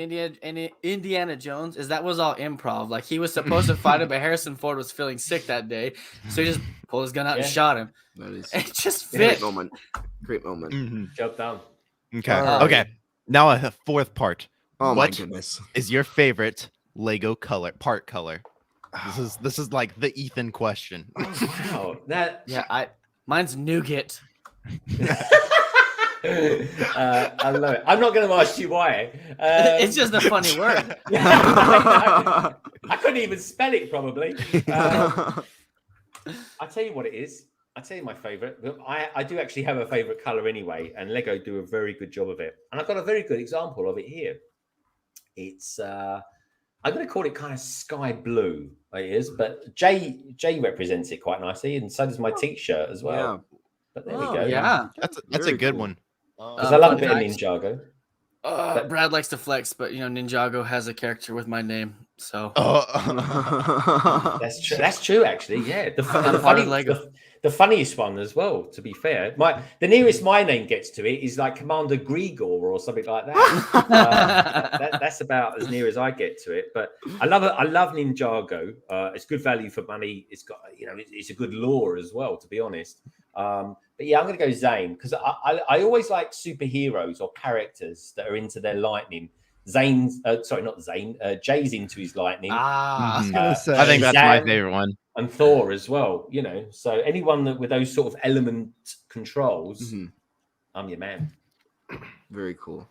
Indiana Jones is that was all improv. Like he was supposed to fight him, but Harrison Ford was feeling sick that day, so he just pulled his gun out and Yeah. shot him. That is It just great fit. moment. Great moment. Mhm. Job done. Okay. Oh. Okay. Now a fourth part. Oh my What goodness. is your favorite Lego part color? This is like the Ethan question. Wow. That. Yeah, mine's nougat. I love it. I'm not going to ask you why. It's just a funny word. I couldn't even spell it probably. I'll tell you what it is. I'll tell you my favorite. I do actually have a favorite color anyway, and Lego do a very good job of it. And I've got a very good example of it here. It's I'm going to call it kind of sky blue. It is, but Jay represents it quite nicely, and so does my t-shirt as well. Yeah. But there we Oh, go. Yeah. That's a Very good cool. one. Because I love a fun bit of facts. Ninjago. Brad likes to flex, but Ninjago has a character with my name, so Oh. That's true. That's true, actually. Yeah, the I'm part of Lego. the funniest one as well. To be fair, the nearest my name gets to it is like Commander Grigor or something like that. That's about as near as I get to it. But I love it. I love Ninjago. It's good value for money. It's got it's a good lore as well. To be honest. But yeah, I'm going to go Zane because I always like superheroes or characters that are into their lightning. Zane's, sorry, not Zane. Jay's into his lightning. Ah, I was gonna say. I think that's my Shazam. favorite one. And Thor as well, So anyone that with those sort of element controls, Mhm. I'm your man. Very cool.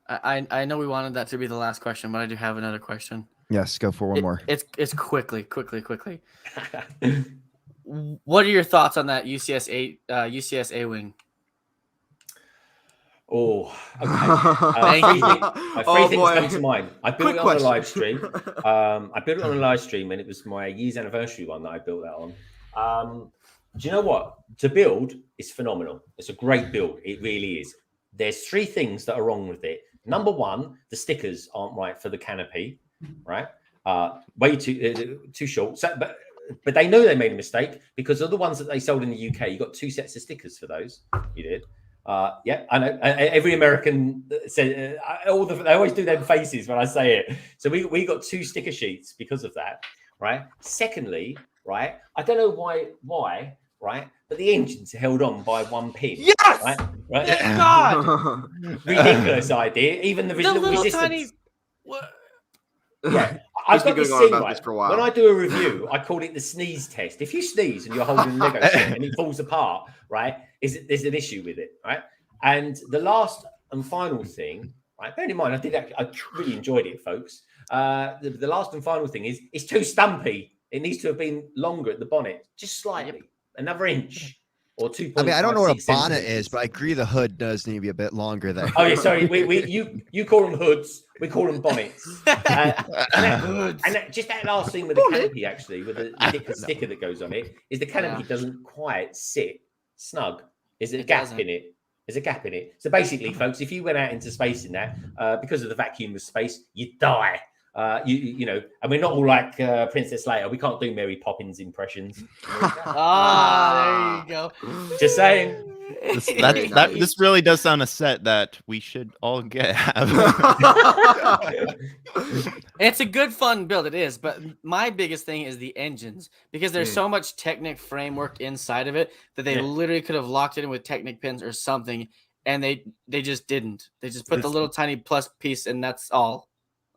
I know we wanted that to be the last question, but I do have another question. Yes, go for one more. It's quickly. What are your thoughts on that UCS A wing? Oh, okay. Thank you. Three things come to mind. I built Quick it on a question. live stream. I built it on a live stream, and it was my year's anniversary one that I built that on. Do you know what? To build is phenomenal. It's a great build. It really is. There's three things that are wrong with it. Number one, the stickers aren't right for the canopy, right? Way too short. So, but they know they made a mistake because of the ones that they sold in the UK. You got two sets of stickers for those. You did. Yeah, I know. Every American said they always do their faces when I say it. So we got two sticker sheets because of that, right? Secondly, right, I don't know why, right, but the engines are held on by one pin. Yes! Right. Thank God! Ridiculous idea. Even the little resistance. tiny. What? Yeah, I've got this going on thing about right. this for a while. When I do a review, I call it the sneeze test. If you sneeze and you're holding a Lego set and it falls apart, right, there's an issue with it, right? And the last and final thing, right, bear in mind, I really enjoyed it, folks. The last and final thing is it's too stumpy. It needs to have been longer at the bonnet, just slightly, another inch or 2. I mean, I don't know what a bonnet is, but I agree the hood does need to be a bit longer there. Oh yeah, sorry. You call them hoods, we call them bonnets. And just that last thing with the canopy, actually, with the sticker that goes on it, is the canopy doesn't quite sit snug. There's a gap in it. There's a gap in it. So basically, folks, if you went out into space in that, because of the vacuum of space, you die. You know, and we're not all like Princess Leia. We can't do Mary Poppins impressions. Ah, there you go. Just saying. This really does sound a set that we should all have. It's a good fun build, it is, but my biggest thing is the engines because there's so much Technic framework inside of it that they literally could have locked it in with Technic pins or something, and they just didn't. They just put the little tiny plus piece, and that's all.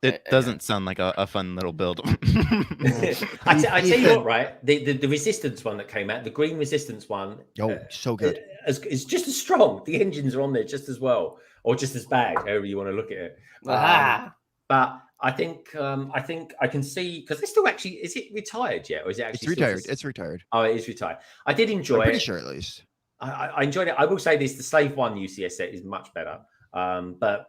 It doesn't sound like a fun little build. I tell you what, right? The Resistance one that came out, the green Resistance one. Oh, so good. It's just as strong. The engines are on there just as well, or just as bad, however you want to look at it. But I think I can see because they're still actually. Is it retired yet, or is it actually? It's retired. It's retired. Oh, it is retired. I did enjoy I'm pretty it. sure, at least. I enjoyed it. I will say this: the Slave 1 UCS set is much better. But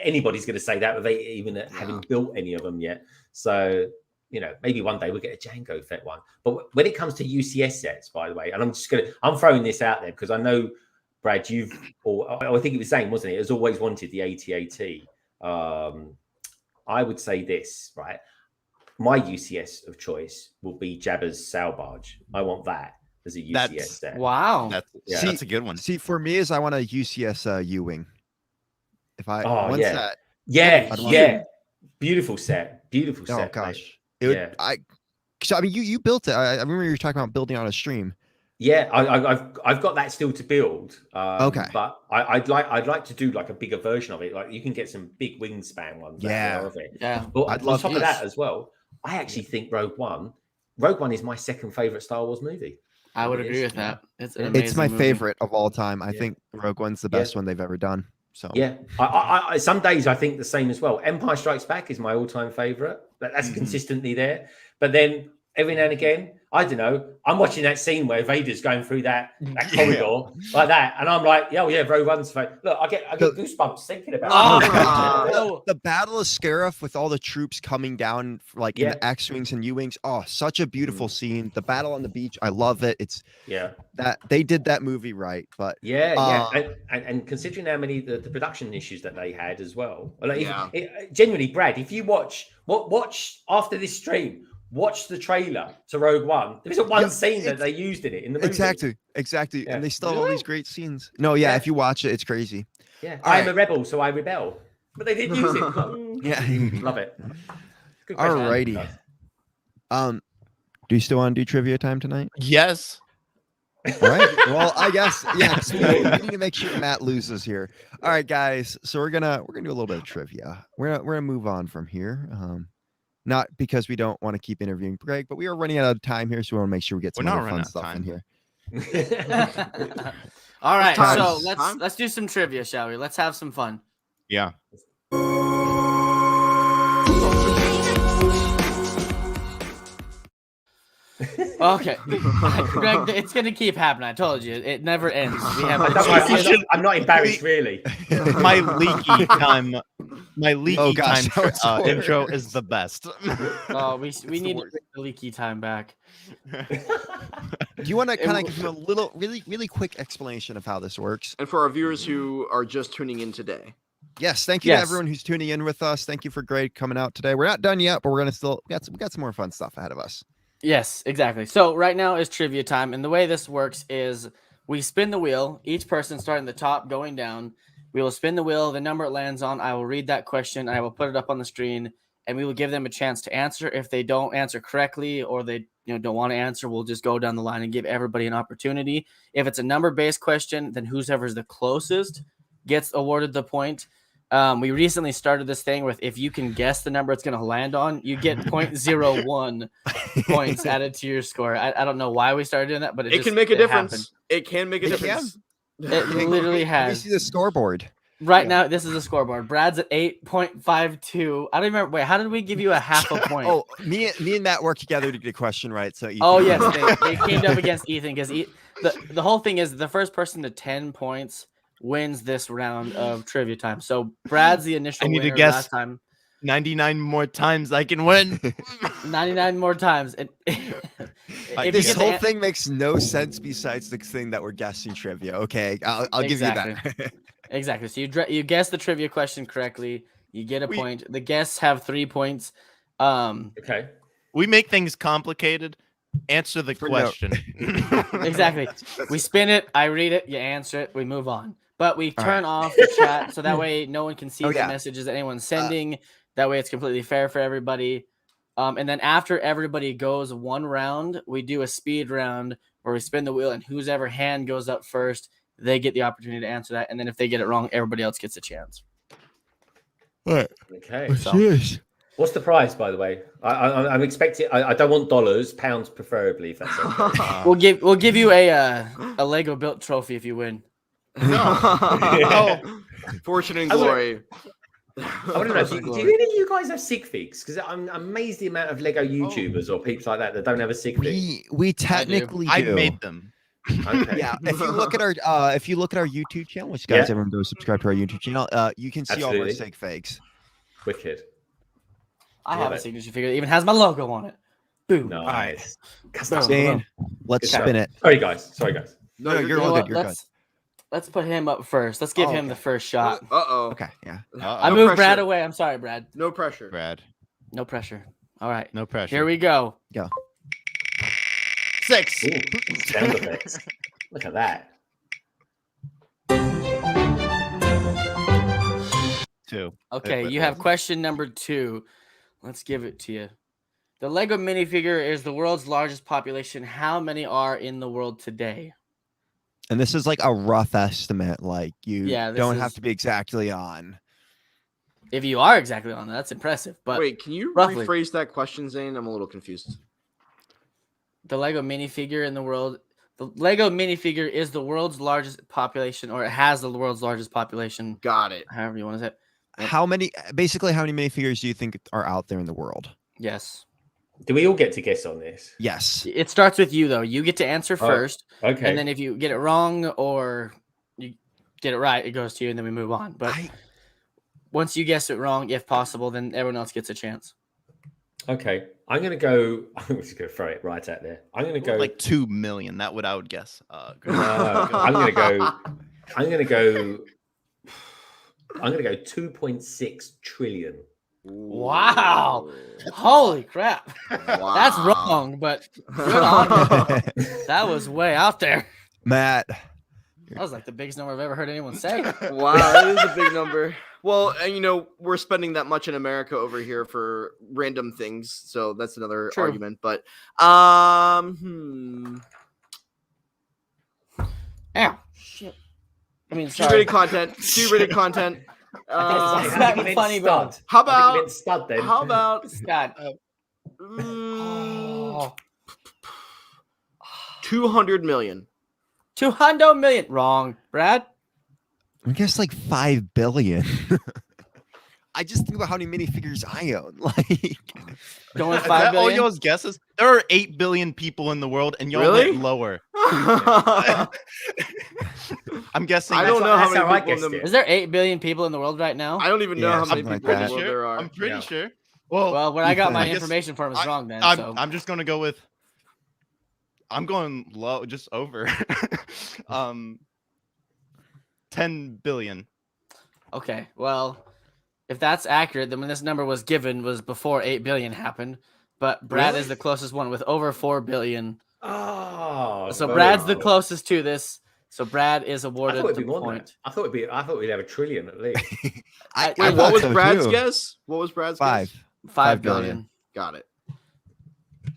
anybody's going to say that without even having built any of them yet. So, you know, maybe one day we'll get a Jango Fett one. But when it comes to UCS sets, by the way, and I'm throwing this out there because I know, Brad, I think it was Zane, wasn't it? Has always wanted the AT-AT. I would say this, right? my UCS of choice will be Jabba's sail barge. I want that as a UCS set. Wow. That's a good one. See, for me, is I want a UCS U-wing. If I once that, yeah. Beautiful set. Beautiful set. Oh gosh, mate. So I mean, you built it. I remember you were talking about building on a stream. Yeah, I've got that still to build. Okay, but I'd like to do like a bigger version of it. Like you can get some big wingspan ones. Yeah, yeah. But on top of that as well, I actually think Rogue One is my second favorite Star Wars movie. I would agree with that. It's my favorite of all time. I think Rogue One's the best one they've ever done. So yeah, I some days I think the same as well. Empire Strikes Back is my all-time favorite. That's consistently there. But then every now and again, I don't know, I'm watching that scene where Vader's going through that corridor like that, and I'm like, Rogue One's favorite. Look, I get goosebumps thinking about it. The Battle of Scarif with all the troops coming down like in the X-wings and U-wings. Oh, such a beautiful scene. The battle on the beach, I love it. It's that they did that movie right. But and considering how many the production issues that they had as well. Like genuinely, Brad, if you watch after this stream, watch the trailer to Rogue One. There isn't one scene that they used in it in the movie. Exactly. Yeah. And they still have all these great scenes. No, if you watch it, it's crazy. Yeah, I'm a rebel, so I rebel. But they did use it. Love it. All righty. Do you still want to do trivia time tonight? Yes. All right. Well, I guess we need to make sure Matt loses here. All right, guys. So we're gonna do a little bit of trivia. We're gonna move on from here. Not because we don't want to keep interviewing Greg, but we are running out of time here, so we want to make sure we get some other fun stuff in here. All right, so let's do some trivia, shall we? Let's have some fun. Yeah. Okay, Greg, it's gonna keep happening. I told you, it never ends. We have. I'm not embarrassed, really. My leaky time intro is the best. Oh, we need the leaky time back. Do you want to kind of give them a little, really quick explanation of how this works? And for our viewers who are just tuning in today. Yes, thank you to everyone who's tuning in with us. Thank you for Greg coming out today. We're not done yet, but we're gonna we got some more fun stuff ahead of us. Yes, exactly. So right now is trivia time, and the way this works is we spin the wheel. Each person starting the top, going down. We will spin the wheel. The number it lands on, I will read that question. I will put it up on the screen, and we will give them a chance to answer. If they don't answer correctly or they don't want to answer, we'll just go down the line and give everybody an opportunity. If it's a number-based question, then whoever's the closest gets awarded the point. We recently started this thing with if you can guess the number it's going to land on, you get 0.01 points added to your score. I don't know why we started doing that, but it can make a difference. It can make a difference. It literally has. Let me see the scoreboard. Right now, this is the scoreboard. Brad's at 8.52. I don't remember. Wait, how did we give you a half a point? Oh, me and Matt worked together to get a question right. So Ethan yes, they came up against Ethan because the whole thing is the first person to 10 points wins this round of trivia time. So Brad's the initial winner. I need to guess last time. 99 more times I can win. 99 more times. This whole thing makes no sense besides the thing that we're guessing trivia. Okay, I'll give you that. Exactly. So you guess the trivia question correctly, you get a point. The guests have 3 points. Okay. We make things complicated. Answer the question. Exactly. We spin it. I read it. You answer it. We move on. But we turn off the chat so that way no one can see the messages that anyone's sending. That way it's completely fair for everybody. And then after everybody goes one round, we do a speed round where we spin the wheel, and whoever hand goes up first, they get the opportunity to answer that. And then if they get it wrong, everybody else gets a chance. What? Okay. What's the prize, by the way? I'm expecting. I don't want dollars, pounds preferably, if that's okay. We'll give you a Lego built trophy if you win. No. Fortune and glory. I want to know, do any of you guys have sig figs? Because I'm amazed the amount of Lego YouTubers or peeps like that don't have a sig fig. We technically do. I made them. Okay. Yeah, if you look at our YouTube channel, which guys everyone go subscribe to our YouTube channel, you can see all our sig figs. Wicked. I have a signature figure that even has my logo on it. Boom. Nice. Dane, let's spin it. Sorry guys. No, you're all good. You're good. Let's put him up first. Let's give him the first shot. Uh-oh. Okay, yeah. I moved Brad away. I'm sorry, Brad. No pressure. Brad. No pressure. All right. No pressure. Here we go. 6. Ooh, sound effects. Look at that. 2. Okay, Wait, you have question number 2. Let's give it to you. The Lego minifigure is the world's largest population. How many are in the world today? And this is like a rough estimate. Like you Yeah, this don't is- have to be exactly on. If you are exactly on that, that's impressive. But Wait, can you roughly. rephrase that question, Zane? I'm a little confused. the Lego minifigure in the world, the Lego minifigure is the world's largest population, or it has the world's largest population. Got it. However you want to say it. Yep. How many minifigures do you think are out there in the world? Yes. Do we all get to guess on this? Yes. It starts with you though. You get to answer first, Okay. and then if you get it wrong or you get it right, it goes to you, and then we move on. But once you guess it wrong, if possible, then everyone else gets a chance. Okay. I'm going to go. I'm just going to throw it right out there. I'm going to go. Like 2 million. That would I would guess. I'm going to go. I'm going to go. I'm going to go 2.6 trillion. Wow. Holy crap. Wow. That's wrong, but good on you. That was way out there. Matt. That was like the biggest number I've ever heard anyone say. Wow, that is a big number. Well, and you know, we're spending that much in America over here for random things, so that's another True. argument. But Ow. Shit. I mean, G-rated sorry. content. G-rated content. That's I not think you meant funny, bro. stud. How I think you about meant stud then. how about Scott. mm, 200 million? 200 million. Wrong. Brad? I guess like 5 billion. I just think about how many minifigures I own. Like, Going with Is 5 that all billion? y'all's guesses? There are 8 billion people in the world, and y'all Really? went lower. I I'm guessing. don't know that's how how I many people in guessed the. it. Is there 8 billion people in the world right now? I don't even know Yeah, how many something like people in the that. world there are. I'm pretty Yeah. sure. Well, Well, what I got my I guess information from is wrong then. I'm, So I'm just gonna go with. I'm going low, just over. 10 billion. okay. Well, if that's accurate, then when this number was given was before 8 billion happened. But Brad Really? is the closest one with over 4 billion. Oh, So very Brad's the good. closest to this. So Brad is I awarded thought it'd the be more than point. that. I thought we'd have a trillion at least. I Wait, thought what was so, Brad's too. guess? What was Brad's guess? 5 5 billion. billion. Got it.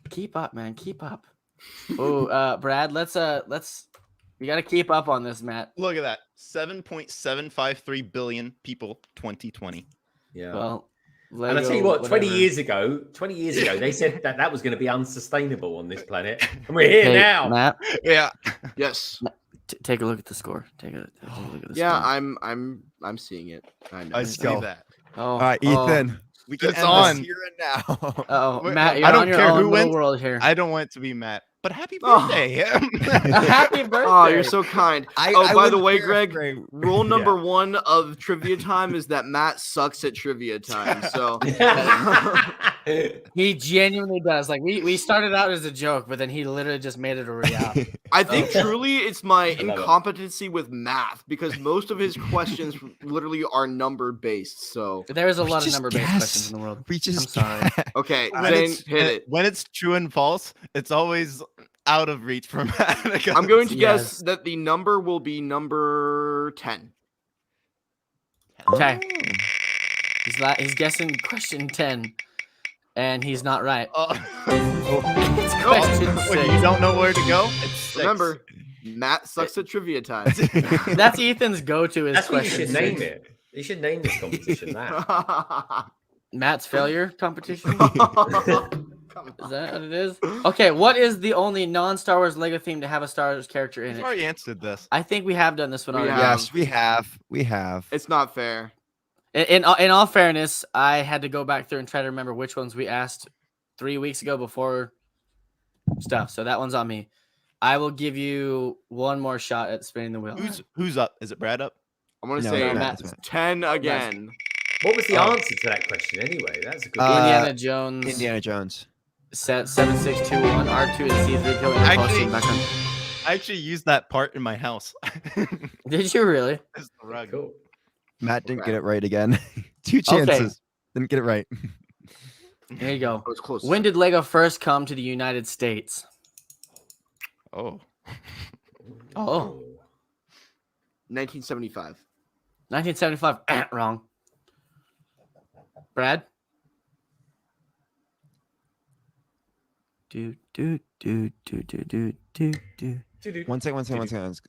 Keep up, man. Keep up. Oh, Brad, let's we gotta keep up on this, Matt. Look at that. 7.753 billion people. 2020. Yeah. Well, and I tell you what, 20 whatever. years ago, they said that was going to be unsustainable on this planet, and we're here Hey, now. Matt, Yeah. Yes. take a look at the score. Take a look at the Yeah, score. I'm seeing it. I know. I Let's see go. that. Oh, All right, Ethan. We can It's end on. this here and now. Oh, Wait, Matt, I you're don't on your care who own little wins. world here. I don't want it to be Matt, but happy Oh. birthday. Happy birthday! Oh, you're so kind. I By the wouldn't way, care Greg, if Greg- rule number 1 of trivia time is that Matt sucks at trivia time. So He genuinely does. Like we started out as a joke, but then he literally just made it a reality. I think truly it's my love it. incompetency with math because most of his questions literally are number based. So There is a lot of just number-based guess. questions in the world. We just sorry. okay, When Zane, it's- hit it. When it's true and false, it's always out of reach for Matt. because I'm going to Yes. guess that the number will be number 10. Okay. He's guessing question 10, and he's not right. It's question Wait, 6. you don't know where to go? It's 6. Remember, Matt sucks at trivia time. That's Ethan's go-to is That's what you question should name 6. it. You should name this competition that. Matt's failure competition. Come Is that what it is? Okay, what is the only non-Star Wars Lego theme to have a Star Wars character in I've it? already answered this. I think we have done this one We already. have. Yes, we have. We have. It's not fair. In all fairness, I had to go back through and try to remember which ones we asked 3 weeks ago before stuff. So that one's on me. I will give you one more shot at spinning the wheel. Who's up? Is it Brad up? I'm going to No, say it's Matt. Matt. 10 again. What was the Oh. answer to that question anyway? That's a good Indiana Jones. Indiana Jones. Set 7621 R2 and C3PO in Actually- the background. I actually used that part in my house. Did you really? It's the rug. Cool. Matt didn't Okay. get it right again. 2 Okay. chances. Didn't get it right. Here you go. That was close. When did Lego first come to the United States? Oh. Oh. 1975. 1975. Wrong. Brad? Do. One second.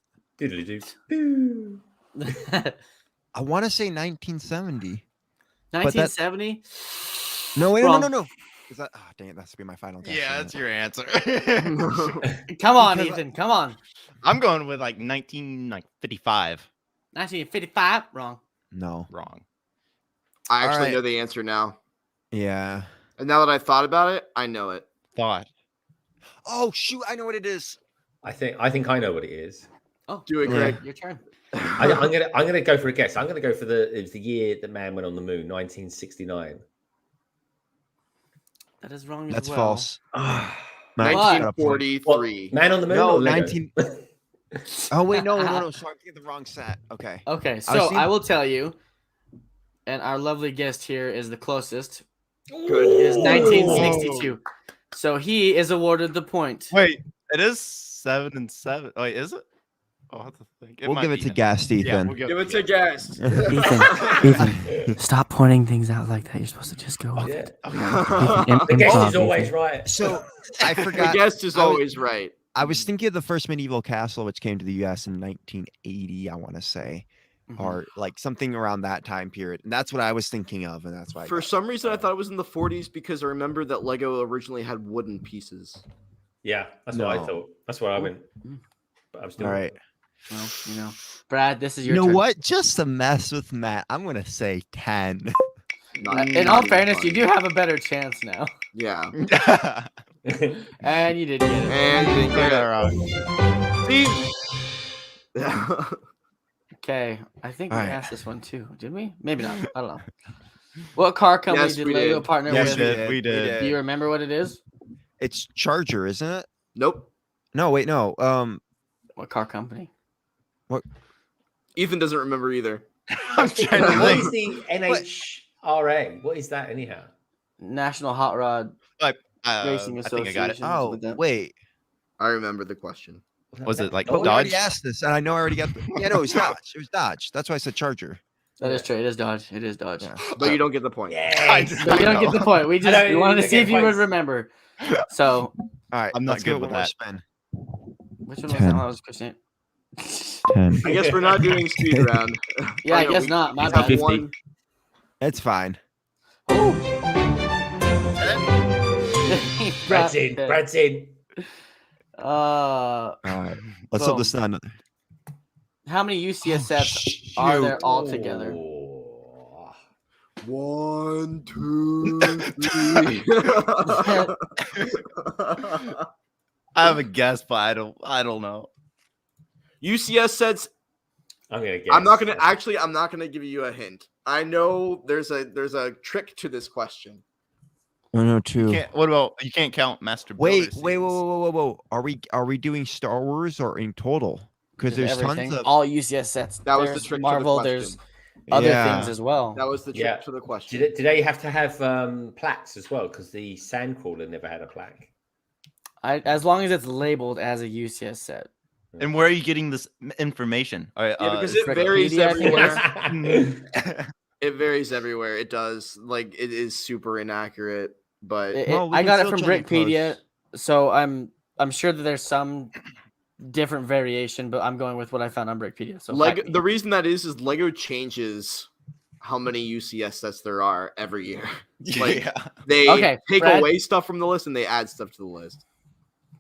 Doodly-doo. I want to say 1970. 1970? No, wait, Wrong. no. Is that? Oh, dang it! That's to be my final guess. Yeah, isn't that's it? your answer. Come on, Because Ethan. Come on. I'm going with like 1955. 1955? Wrong. No. Wrong. I actually Alright. know the answer now. Yeah. And now that I've thought about it, I know it. Thought. Oh shoot! I know what it is. I think I know what it is. Oh, Do it, Yeah. Greg. your turn. I'm gonna go for a guess. I'm gonna go for it was the year that man went on the moon, 1969. That is wrong as That's well. false. Ah, Matt's What? got a point. 1943. man on the moon. No, or Lego? 19. Oh wait, no. Sorry, I'm thinking the wrong set. Okay. Okay, I was so thinking- I will tell you, and our lovely guest here is the closest. Good. It is 1962. So he is awarded the point. Wait, it is 7 and 7. Oh, wait, is it? Oh, I have to think. We'll might give it be to in. Guest Yeah, Ethan. we'll Give it to guest. Ethan, stop pointing things out like that. You're supposed to just go with Yeah. it. The guest is always right. So I The forgot. guest is I was- always right. I was thinking of the first medieval castle, which came to the U.S. in 1980. I want to say, or like something around that time period. And that's what I was thinking of, and that's why. I For got- some reason, I thought it was in the 40s because I remember that Lego originally had wooden pieces. Yeah, that's what I No. thought. That's what I went. But I'm still All right. Well, Brad, this is You your know turn. what? Just to mess with Matt, I'm gonna say 10. In all fairness, you do have a better chance now. Yeah. And you did get it. And you didn't get it. Wrong. See? Okay, I think we All right. asked this one too. Did we? Maybe not. I don't know. What car company Yes, did we Lego did. partner Yes, with? we did. Do you remember what it is? It's Charger, isn't it? Nope. No, wait, no. What car company? Ethan doesn't remember either. I'm trying to What think. is the NHRA? What is that anyhow? National Hot Rod Racing I think I got it. Association. Oh, with that. wait. I remember the question. Was it like But we already Dodge? asked this, and I know I already got. Yeah, no, it was Dodge. It was Dodge. That's why I said Charger. That is true. It is Dodge. It is Dodge. Yeah. But you don't get the point. Yes. But we don't get the point. We just know, we wanted to you see get if you would points. remember. So, All right, I'm not let's give good it with one more that. spin. which one was 10. that? I was Christian. 10. I guess we're not doing speed round. Yeah, I Or no, guess we not. My just have bad. one. It's fine. Oh. Brad's in. Brad's in. Uh, All right. Let's hope Boom. this is not another. how many UCS sets are there altogether? Oh. 1, 2, 3. I have a guess, but I don't know. UCS sets. I'm gonna guess. I'm not gonna give you a hint. I know there's a trick to this question. Oh no, two. What about you can't count Master Wait, Builder wait, series. whoa. Are we doing Star Wars or in total? Because there's everything. tons of. all UCS sets. That was the There's trick Marvel. to the There's question. other Yeah. things as well. That was the trick Yeah. to the question. Do they have to have plaques as well? Because the Sandcrawler never had a plaque. As long as it's labeled as a UCS set. And where are you getting this information? Yeah, because is it varies Wikipedia, I think everywhere. it- It varies everywhere. It does. Like it is super inaccurate, but Well, we I can got it still from check it Brickpedia, close. so I'm sure that there's some different variation, but I'm going with what I found on Brickpedia. So Lego, fight me. the reason that is Lego changes how many UCS sets there are every year. Like, yeah. They Okay, take Brad. away stuff from the list and they add stuff to the list.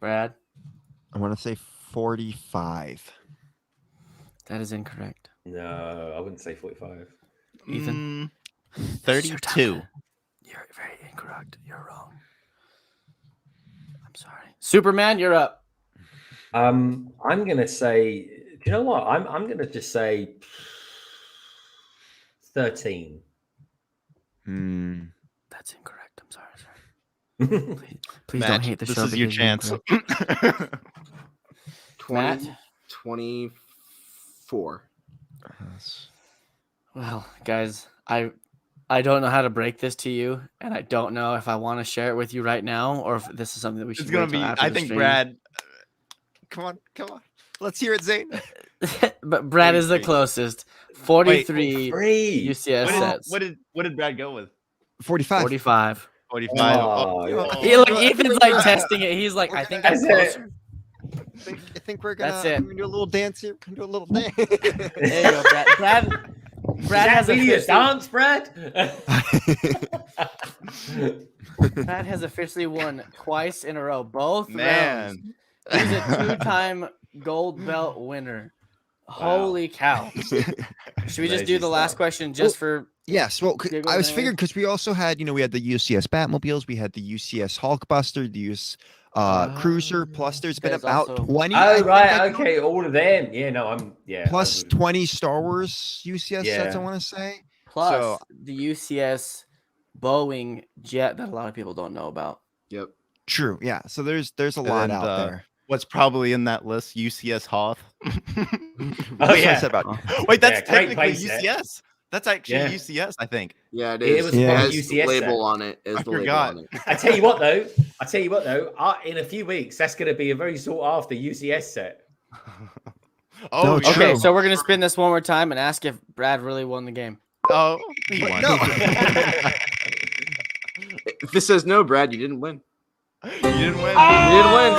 Brad, I want to say 45. that is incorrect. No, I wouldn't say 45. Ethan? 32. You're very incorrect. You're wrong. I'm sorry. Superman, you're up. I'm gonna say. Do you know what? I'm gonna just say 13. Hmm. That's incorrect. I'm sorry. Please don't Match, hate the this show. is your because you're chance. incorrect. 20, Matt? 24. That's- Well, guys, I I don't know how to break this to you, and I don't know if I want to share it with you right now, or if this is something that we should. It's gonna wait till be. after I the think stream. Brad. Come on. Let's hear it, Zane. But Brad is the 43. closest. 43 Free. UCS sets. What did Brad go with? 45. 45. 45. Oh, Yeah, like Ethan's like testing it. He's like, I think I'm That's it. closer. I think we're gonna, That's it. we're gonna do a little dance here. We're gonna do a little dance. There you go, Brad. Brad has really a officially, dance, Brad. Brad has officially won twice in a row, both rounds. Man. He's a 2-time gold belt winner. Holy cow! Should we just do Amazing the last stuff. question just for? Yes, well, Giggles I was and figured because we also had, we had the UCS Batmobiles, we had the UCS Hulkbuster, the US Cruiser, plus there's been There's about also- 20. I Oh think right, I okay, all of them. Yeah, no, I'm plus 20 Star Wars UCS sets, I Yeah. want to say. Plus So- the UCS Boeing jet that a lot of people don't know about. Yep. True, yeah. So there's a lot And, out there. What's probably in that list? UCS Hoth. Oh That's what I yeah. said about Wait, that's Yeah, great technically playset. UCS. That's actually Yeah. UCS, I think. Yeah, it It is. was Yeah. It from has the UCS label set. on it. Is I the label forgot. on it. I tell you what though, in a few weeks, that's going to be a very sought after UCS set. Oh, No, yeah. true. Okay, so we're gonna spin this one more time and ask if Brad really won the game. Oh, he won. No. If this says no, Brad, you didn't win. You didn't win. You didn't win.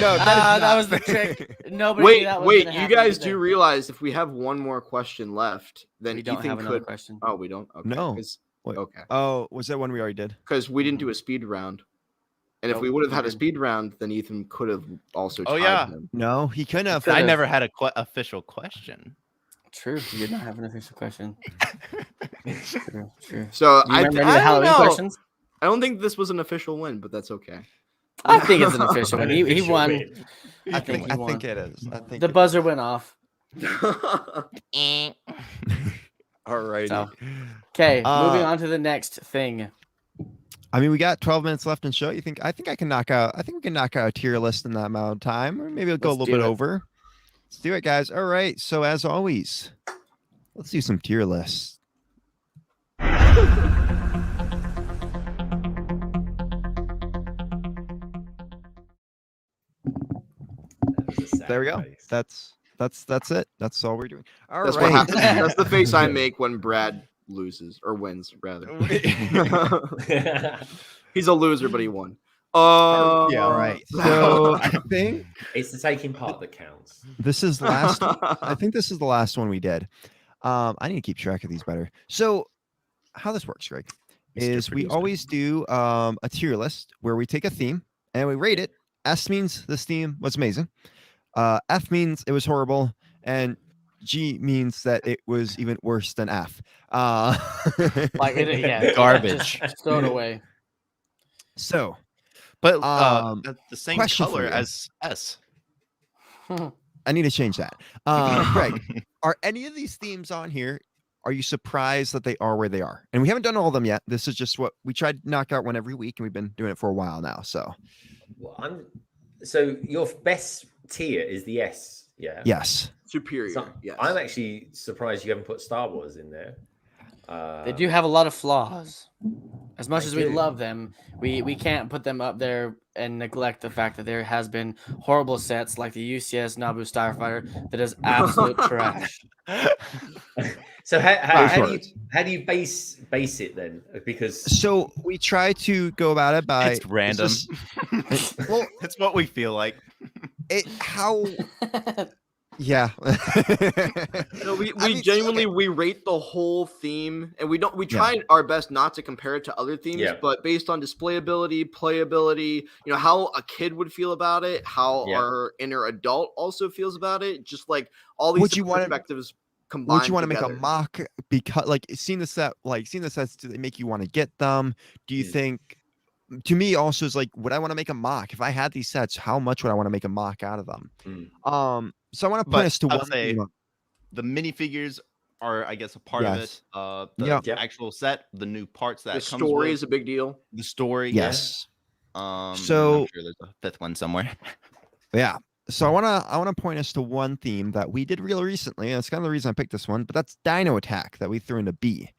No, That was the trick. Nobody knew that was Wait, gonna you happen, guys did they? do realize if we have one more question left, then We don't Ethan have another could. question. Oh, we don't. Okay. No. 'cause- Wait. Okay. Oh, was that one we already did? Because we didn't do a speed round, and if Nope, we would have we had a didn't. speed round, then Ethan could have also. Oh, tied yeah. him. No, he couldn't have. I never had a official question. True, you did not have an official question. True. So Do you remember any of the I don't Halloween know. questions? I don't think this was an official win, but that's okay. I think it's an official one. He Official won. win. I think he I won. think it is. I think The buzzer went off. All right. So, okay, moving Uh, on to the next thing. I mean, we got 12 minutes left in show. I think I can knock out. I think we can knock out a tier list in that amount of time, or maybe it'll go a Let's little do bit it. over. Let's do it, guys. All right. So as always, let's do some tier lists. That was a sad There we go. face. That's it. That's all we're doing. All That's right. what happens. That's the face I make when Brad loses or wins, rather. He's a loser, but he won. Yeah. All right. So I think It's the taking part that counts. this is last. I think this is the last one we did. I need to keep track of these better. So how this works, Greg, is we Producer. always do a tier list where we take a theme and we rate it. S means this theme was amazing. F means it was horrible, and G means that it was even worse than F. Like, yeah, Garbage. just throw it away. So But Um, the same question for color you. as S. I need to change that. Greg, are any of these themes on here? Are you surprised that they are where they are? And we haven't done all of them yet. This is just what we tried to knock out one every week, and we've been doing it for a while now. So Well, so your best tier is the S, yeah. yes, Superior. So Yes. I'm actually surprised you haven't put Star Wars in there. They do have a lot of flaws. As much They as we do. love them, we can't put them up there and neglect the fact that there has been horrible sets like the UCS Naboo Starfighter that is absolute trash. So how Right. do you base it then? Because so we try to go about it by It's random. well, It's what we feel like. how yeah. No, we I mean, genuinely okay. we rate the whole theme, and we try our best not to compare it to other themes, Yeah. but based on displayability, playability, how a kid would feel about it, how Yeah. our inner adult also feels about it, just like all these Would you different wanna- perspectives combined. Would you want to make a together. mock because seeing the sets, do they make you want to get them? Do you Mm. think to me also is like, would I want to make a mock? If I had these sets, how much would I want to make a mock out of them? Mm. So I want to But point us to I'll one say- theme. The minifigures are, I guess, a part of it. Yes. The Yeah. Yep. actual set, the new parts that The it comes story with, is a big deal. the story. Yes. I'm So- sure there's a fifth one somewhere. Yeah. So I wanna point us to one theme that we did real recently, and it's kind of the reason I picked this one, but that's Dino Attack that we threw into B.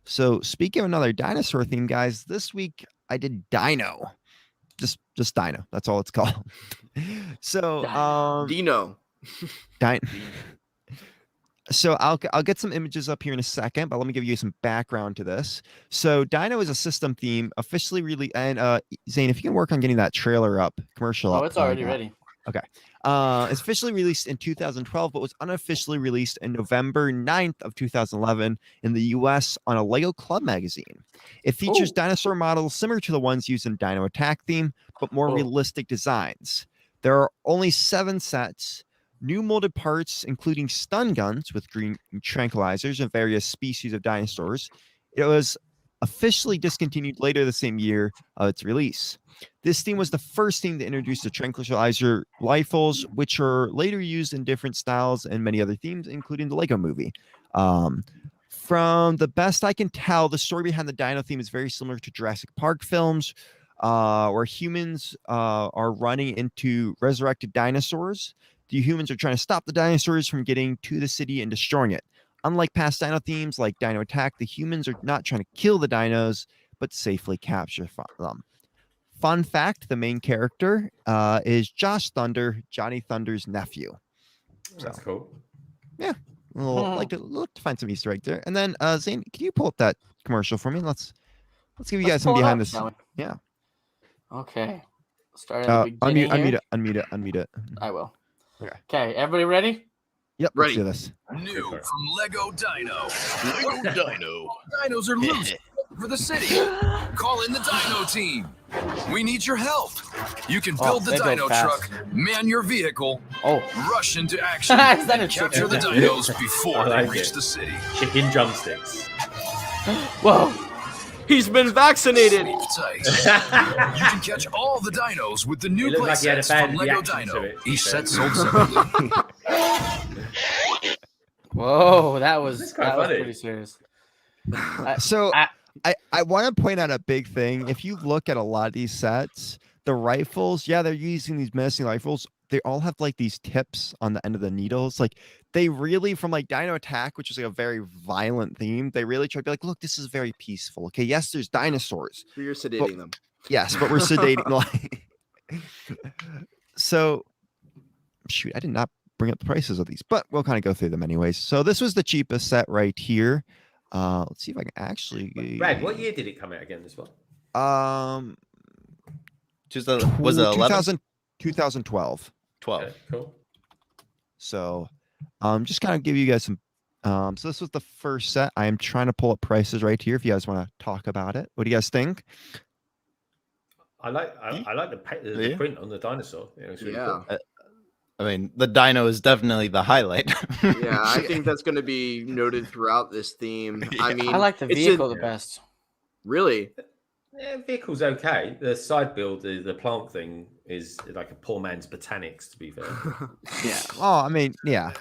So speaking of another dinosaur theme, guys, this week I did Dino. Just Dino. That's all it's called. So Dino. So I'll get some images up here in a second, but let me give you some background to this. So Dino is a system theme officially released, and Zane, if you can work on getting that trailer up, commercial. Oh, it's already ready. Okay. It's officially released in 2012, but was unofficially released in November 9th of 2011 in the US on a Lego Club magazine. It features dinosaur models similar to the ones used in Dino Attack theme, but more realistic designs. There are only 7 sets. New molded parts, including stun guns with green tranquilizers and various species of dinosaurs. It was officially discontinued later the same year of its release. This theme was the first theme to introduce the tranquilizer rifles, which are later used in different styles and many other themes, including the Lego movie. From the best I can tell, the story behind the Dino theme is very similar to Jurassic Park films, where humans are running into resurrected dinosaurs. The humans are trying to stop the dinosaurs from getting to the city and destroying it. Unlike past dino themes like Dino Attack, the humans are not trying to kill the dinos, but safely capture them. Fun fact, the main character is Josh Thunder, Johnny Thunder's nephew. So, that's cool. Yeah, we'll like to find some Easter eggs there. And then, Zane, can you pull up that commercial for me? Let's give you guys some behind this. Yeah. Okay. Start at the beginning. Unmute it. I will. Okay, everybody ready? Yep, ready. Let's do this. New from Lego Dino. Lego Dino. Dinos are loose for the city. Call in the Dino team. We need your help. You can build the Dino truck, man your vehicle, rush into action, and capture the dinos before they reach the city. Chicken drumsticks. Whoa. He's been vaccinated. Tight. You can catch all the dinos with the new playsets from Lego Dino. Each set sold separately. Whoa, that was pretty serious. I want to point out a big thing. If you look at a lot of these sets, the rifles, they're using these menacing rifles. They all have like these tips on the end of the needles. Like they really, from like Dino Attack, which is like a very violent theme, they really try to be like, look, this is very peaceful. Okay, yes, there's dinosaurs. You're sedating them. Yes, but we're sedating. So, shoot, I did not bring up the prices of these, but we'll kind of go through them anyways. So this was the cheapest set right here. Let's see if I can actually. Brad, what year did it come out again? This one? Was it 11? 2012. 12. Okay, cool. So, just kind of give you guys some. So this was the first set. I am trying to pull up prices right here. If you guys want to talk about it, what do you guys think? I like the print on the dinosaur. It's really cool. I mean, the dino is definitely the highlight. Yeah, I think that's going to be noted throughout this theme. I mean, I like the vehicle the best. Really? Yeah, vehicle's okay. The side build, the plant thing is like a poor man's botanics, to be fair. Yeah. Oh, I mean, yeah.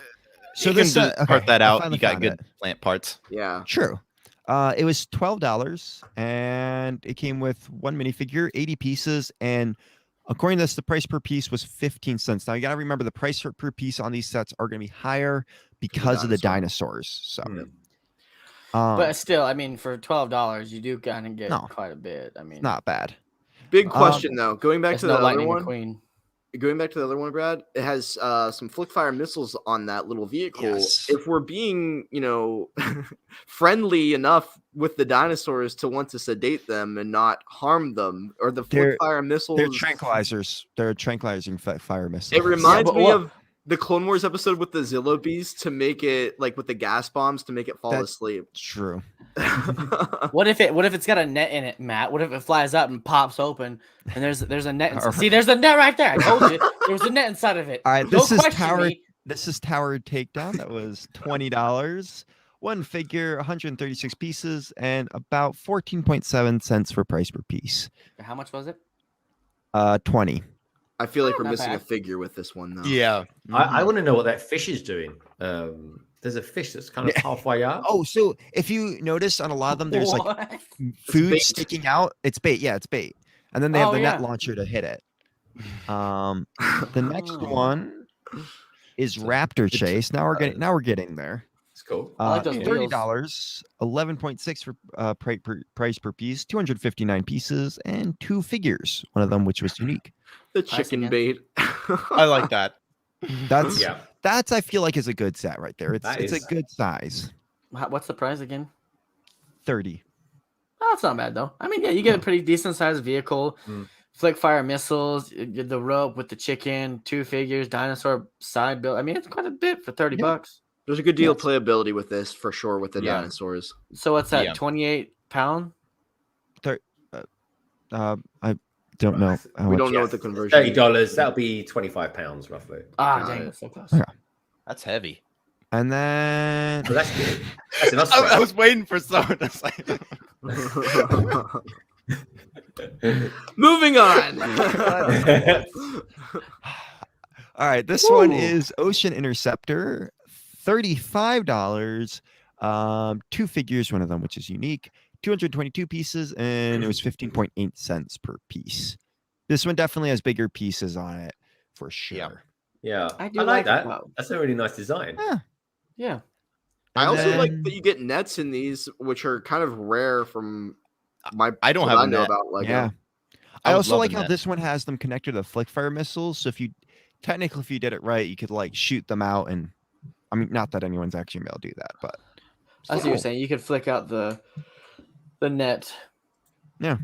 So you can part that out. You got good plant parts. Yeah. True. It was $12, and it came with one minifigure, 80 pieces, and according to this, the price per piece was 15 cents. Now you got to remember the price per piece on these sets are going to be higher because of the dinosaurs. So, but still, I mean, for $12, you do kind of get quite a bit. I mean, not bad. Big question though. Going back to the other one. Going back to the other one, Brad, it has some flick-fire missiles on that little vehicle. Yes. If we're being, friendly enough with the dinosaurs to want to sedate them and not harm them, or the flick-fire missiles, they're tranquilizers. They're tranquilizing fire missiles. It reminds me of the Clone Wars episode with the Zillo bees to make it like with the gas bombs to make it fall asleep. True. What if it's got a net in it, Matt? What if it flies up and pops open and there's a net? See, there's a net right there. I told you there was a net inside of it. All right, this is Tower Takedown. That was $20. One figure, 136 pieces, and about 14.7 cents for price per piece. How much was it? 20. I feel like we're missing a figure with this one, though. Yeah. I want to know what that fish is doing. There's a fish that's kind of halfway up. Oh, so if you notice on a lot of them, there's like food sticking out. It's bait. Yeah, it's bait. And then they have the net launcher to hit it. The next one is Raptor Chase. Now we're getting there. It's cool. I like those $30, 11.6 for price per piece, 259 pieces, and 2 figures. One of them which was unique. The chicken bait. I like that. That's I feel like is a good set right there. It's a good size. What's the price again? 30. Oh, that's not bad though. I mean, yeah, you get a pretty decent sized vehicle. Flick fire missiles, the rope with the chicken, 2 figures, dinosaur side build. I mean, it's quite a bit for $30. There's a good deal of playability with this for sure with the dinosaurs. So what's that? 28 pound? I don't know. We don't know what the conversion is. $30. That'll be £25 roughly. Dang, that's so close. Yeah. That's heavy. And then Well, that's good. That's enough. I was waiting for someone to say. Moving on. all right, this one is Ocean Interceptor, $35. 2 figures, one of them which is unique, 222 pieces, and it was 15.8 cents per piece. This one definitely has bigger pieces on it for sure. Yeah, I I like that. it. That's a really nice design. Yeah. I also then- like that you get nets in these, which are kind of rare from my. I don't what have I a know net. about Lego. Yeah. I I would also love like a how net. this one has them connected to the flick fire missiles. So if you did it right, you could like shoot them out, and I mean, not that anyone's actually been able to do that, but I see what you're saying. You could flick out the net. Yeah.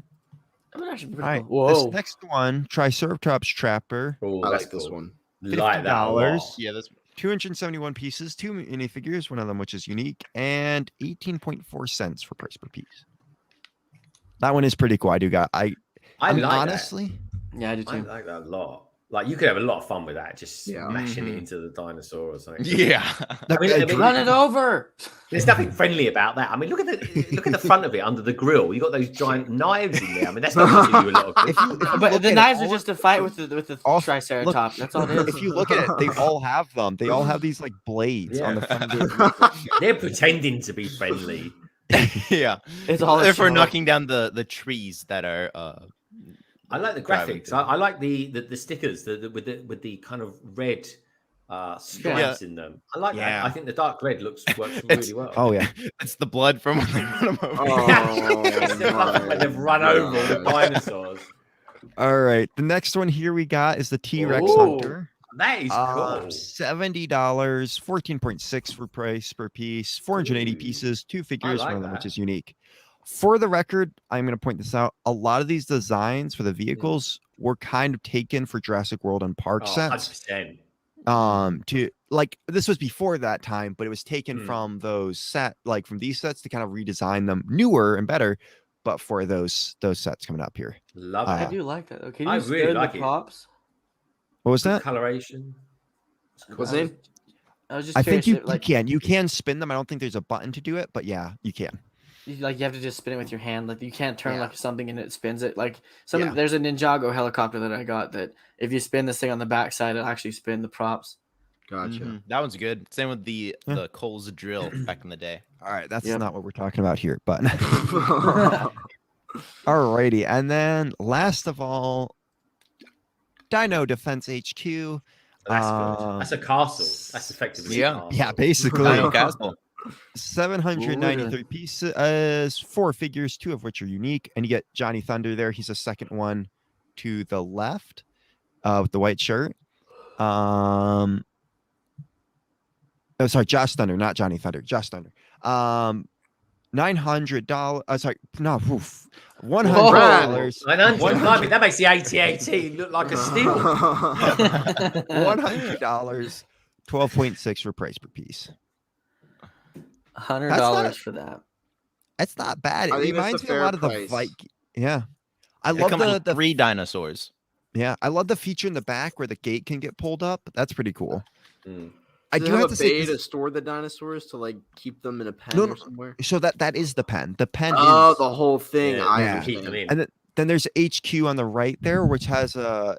That would actually be all pretty right. cool. Whoa. This next one, Triceratops Trapper, Oh, I that's like this cool. one. Like that a lot. $50. Yeah, that's 271 pieces, 2 minifigures, one of them which is unique, and 18.4 cents for price per piece. That one is pretty cool. I I mean, like honestly, Yeah, I do that. I too. like that a lot. Like you could have a lot of fun with that, just Yeah. smashing Mhm. it into the dinosaur or something. yeah. I mean, Run it over. there's nothing friendly about that. I mean, look at the front of it under the grill. You got those giant knives in there. I mean, that's not going to do you a lot of good. if you But look the at it, knives are all- just to fight with the all- Triceratops. That's all it is. if you look at it, they all have them. They all have these like blades on the front of their They're pretending to be friendly. yeah. It's all a They're for show. knocking down the trees that are I like the Driving graphics. through. I like the stickers with the kind of red stripes in them. I like Yeah. that. I think the dark red works It's- really well. Oh yeah. it's the blood from when they run them over. It's the stuff when they've run over all the dinosaurs. All right. The next one here we got is the T-Rex Ooh. Hunter. That is cool. $70, 14.6 for price per piece, 480 pieces, 2 figures, like one of them which that. is unique. For the record, I'm going to point this out. A lot of these designs for the vehicles were kind of taken for Jurassic World and Park Oh, sets. 100%. To like this was before that time, but it was taken Hmm. from from these sets to kind of redesign them newer and better, but for those sets coming up here. Love I it. do like that. Okay, you I really spin like the it. props? What was that? Coloration. What's his name? I was just I think curious, you can spin them. I don't think there's a button to do it, but yeah, you can. you have to just spin it with your hand. Like you can't turn Yeah. like something and it spins it. Like Yeah. there's a Ninjago helicopter that I got that if you spin this thing on the backside, it'll actually spin the props. Gotcha. Mhm. That one's good. Same with the Coles drill back in the day. All right, that's Yep. not what we're talking about here, but alrighty. And then last of all, Dino Defense HQ. That's good. That's a castle. That's effectively Yeah. a castle. Yeah, basically. Dino Castle. 793 pieces, 4 figures, 2 of which are unique, and you get Johnny Thunder there. He's the second one to the left, with the white shirt. Oh, sorry, Josh Thunder, not Johnny Thunder. Josh Thunder. $900. Sorry, no, oof, $100. That makes the AT-AT look like a steal. $100. 12.6 for price per piece. $100 for that. That's not bad. It I think that's reminds a me a fair lot of the price. Viking. Yeah, I They love come with the 3 dinosaurs. yeah, I love the feature in the back where the gate can get pulled up. That's pretty cool. Mm. I Does do it have a to say, bay to this- store the dinosaurs to like keep them in a pen No, or no, somewhere. so that is the pen. The pen Oh, is, the whole thing. Yeah, I yeah. keep them understand. in. and then there's HQ on the right there, which has a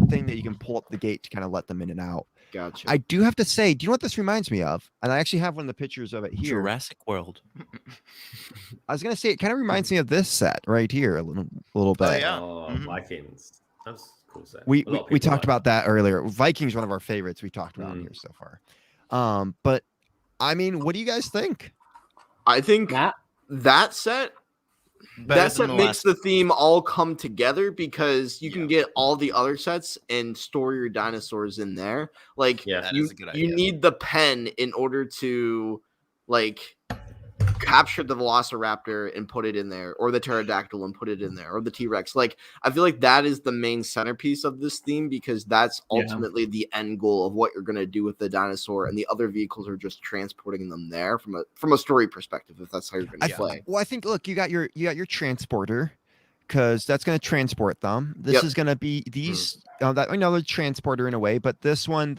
thing that you can pull up the gate to kind of let them in and out. Gotcha. I do have to say, do you know what this reminds me of? And I actually have one of the pictures of it here. Jurassic World. I was gonna say it kind of reminds me of this set right here a little bit. yeah. Oh, Mhm. Vikings. That's a cool set. We A lot of we people talked like about that earlier. Vikings, one of our favorites we talked about Mm. here so far. But I mean, what do you guys think? I think Matt? that set Better that than set the makes the theme all come together because you can get all the other sets and store your dinosaurs in there. Like Yeah. That you, is a good you idea. need the pen in order to like capture the velociraptor and put it in there, or the pterodactyl and put it in there, or the T-Rex. Like I feel like that is the main centerpiece of this theme because that's Yeah. ultimately the end goal of what you're going to do with the dinosaur, and the other vehicles are just transporting them there from a story perspective, if that's how you're going to play. Well, I think look, you got your transporter, because that's going to transport them. This Yep. is going to be these that another transporter in a way, but this one,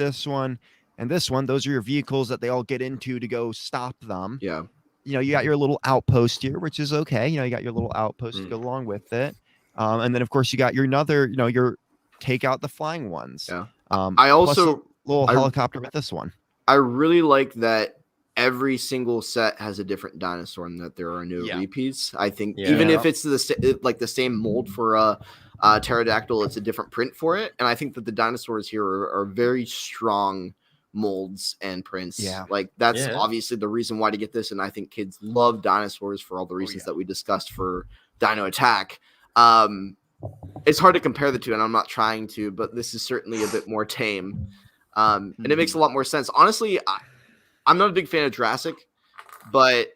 and this one, those are your vehicles that they all get into to go stop them. Yeah. You know, you got your little outpost here, which is okay. You know, you got your little outpost to Mm. go along with it. And then of course you got your another, you know, your take out the flying ones. Yeah. plus I a also little I- helicopter with this one. I really like that every single set has a different dinosaur and that there are no Yeah. repeats. I think Yeah. even Yeah. if it's the same mold for a pterodactyl, it's a different print for it. And I think that the dinosaurs here are very strong molds and prints. Yeah. Like that's Yeah. obviously the reason why to get this. And I think kids love dinosaurs for all the reasons yeah. that we discussed for Dino Attack. It's hard to compare the two, and I'm not trying to, but this is certainly a bit more tame. And it makes a lot more sense. Honestly, I'm not a big fan of Jurassic, but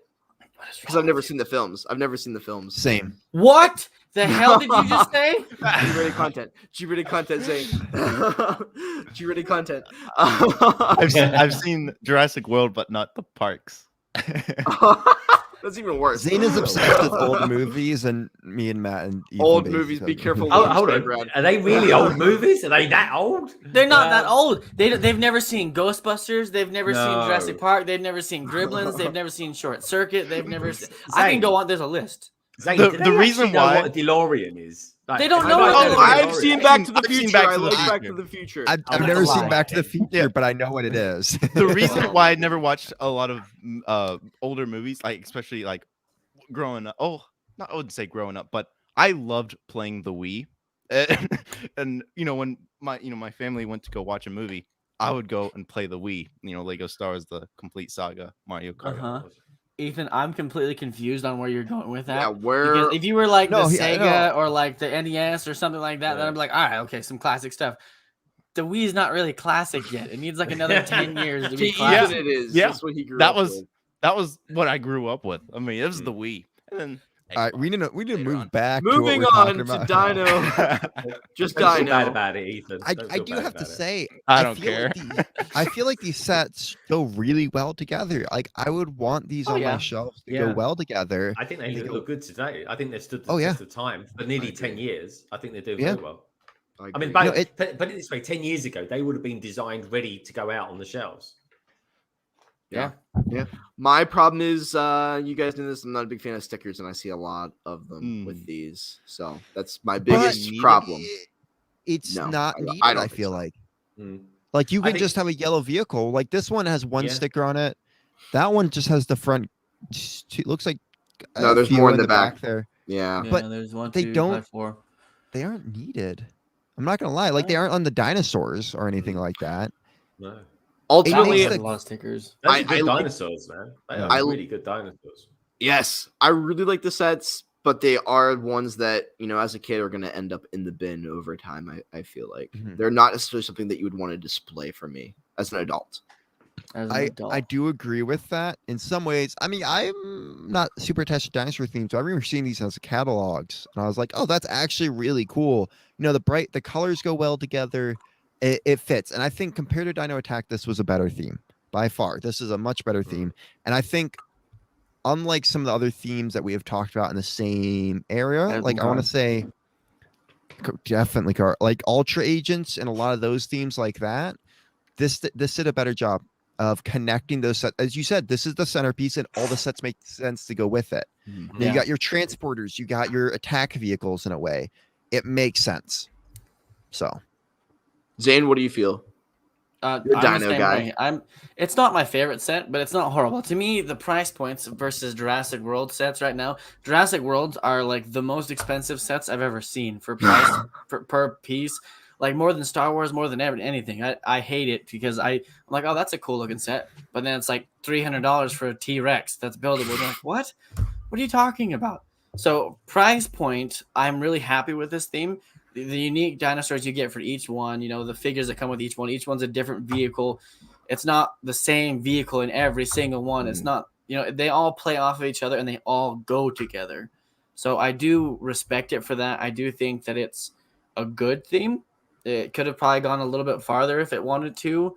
because I've never seen the films. Same. What the hell did you just say? G-rated content. G-rated content saying. G-rated content. I've seen Jurassic World, but not the parks. That's even worse. Zane is obsessed with old movies, and me and Matt and Ethan Old basically movies. Be said- careful. Oh, what you hold say, on. Brad. Are they really old movies? Are they that old? They're not that old. They've never seen Ghostbusters. They've never seen No. Jurassic Park. They've never seen Gremlins. They've never seen Short Circuit. They've never. I can Zane. go on. There's a list. Zane, The- do the they reason actually know why- what a DeLorean is. Like, They don't I know what what a a DeLorean I've is. seen Back to the I've seen Future. Back I to the love Back Future. to the Future. I've Oh, never that's a seen lie. Back to the Future, but I know what it is. The reason why I never watched a lot of older movies, like especially like growing up. Oh, not I wouldn't say growing up, but I loved playing the Wii. And you know, when my family went to go watch a movie, I would go and play the Wii. You know, Lego Star Wars: The Complete Saga, Mario Kart. Uh-huh. Ethan, I'm completely confused on where you're going with that. Yeah, where Because if you were like No, the I Sega or like the NES or something like that, then Yeah. I'm like, all right, okay, some classic stuff. The Wii is not really classic yet. It needs like another 10 years to be to classic. Ethan it is. Yeah. That's what he grew That up was with. that was what I grew up with. I mean, it was the Wii. And then All right, we need to Later move on. back. to what Moving we're on talking to about. Dino. Just Don't feel bad Dino. about it, Ethan. I Don't I feel do bad have to about it. say, I don't feel care. like I feel like these sets go really well together. Like I would want these on yeah. my shelves to Yeah. go well together. I think they They look good today. I think they've stood the Oh, yeah. test of time for nearly 10 years. I think they're doing Yeah. very well. I agree. mean, You know, put it this way: 10 years ago, they would have been designed ready to go out on the shelves. Yeah. My problem is, you guys know this. I'm not a big fan of stickers, and I see a lot of them with these. So that's my biggest But- problem. It's No, not I needed. don't I think feel so. like Mm. like you I can think- just have a yellow vehicle. Like this one has one Yeah. sticker on it. That one just has the front. Looks like No, a there's few more in the back. there. Yeah. Yeah, But there's one, they 2, don't- 5, 4. They aren't needed. I'm not gonna lie. Like they aren't on the dinosaurs or anything like that. No, That Ultimately, one has like- a lot of stickers. those I- are good I like- dinosaurs, man. They are I- really good dinosaurs. yes, I really like the sets, but they are ones that, as a kid are going to end up in the bin over time. I feel like Mhm. they're not necessarily something that you would want to display for me as an adult. As an I adult. do agree with that in some ways. I mean, I'm not super attached to dinosaur themes. So I remember seeing these as catalogs, and I was like, "Oh, that's actually really cool." The colors go well together. It fits, and I think compared to Dino Attack, this was a better theme by far. This is a much better theme, and I think, unlike some of the other themes that we have talked about in the same area, As like I want to say, definitely like Ultra Agents and a lot of those themes like that. This did a better job of connecting those sets. As you said, this is the centerpiece, and all the sets make sense to go with it. Now Yeah. you got your transporters, you got your attack vehicles in a way. It makes sense. So Zane, what do you feel? You're You're a Dino guy. It's not my favorite set, but it's not horrible. To me, the price points versus Jurassic World sets right now, Jurassic Worlds are like the most expensive sets I've ever seen for price per piece. like more than Star Wars, more than anything. I hate it because I'm like, oh, that's a cool looking set, but then it's like $300 for a T-Rex that's buildable. I'm like, what are you talking about? So price point, I'm really happy with this theme. The unique dinosaurs you get for each one, the figures that come with each one's a different vehicle. It's not the same vehicle in every single one. It's not, they all play off of each other and they all go together. So I do respect it for that. I do think that it's a good theme. It could have probably gone a little bit farther if it wanted to.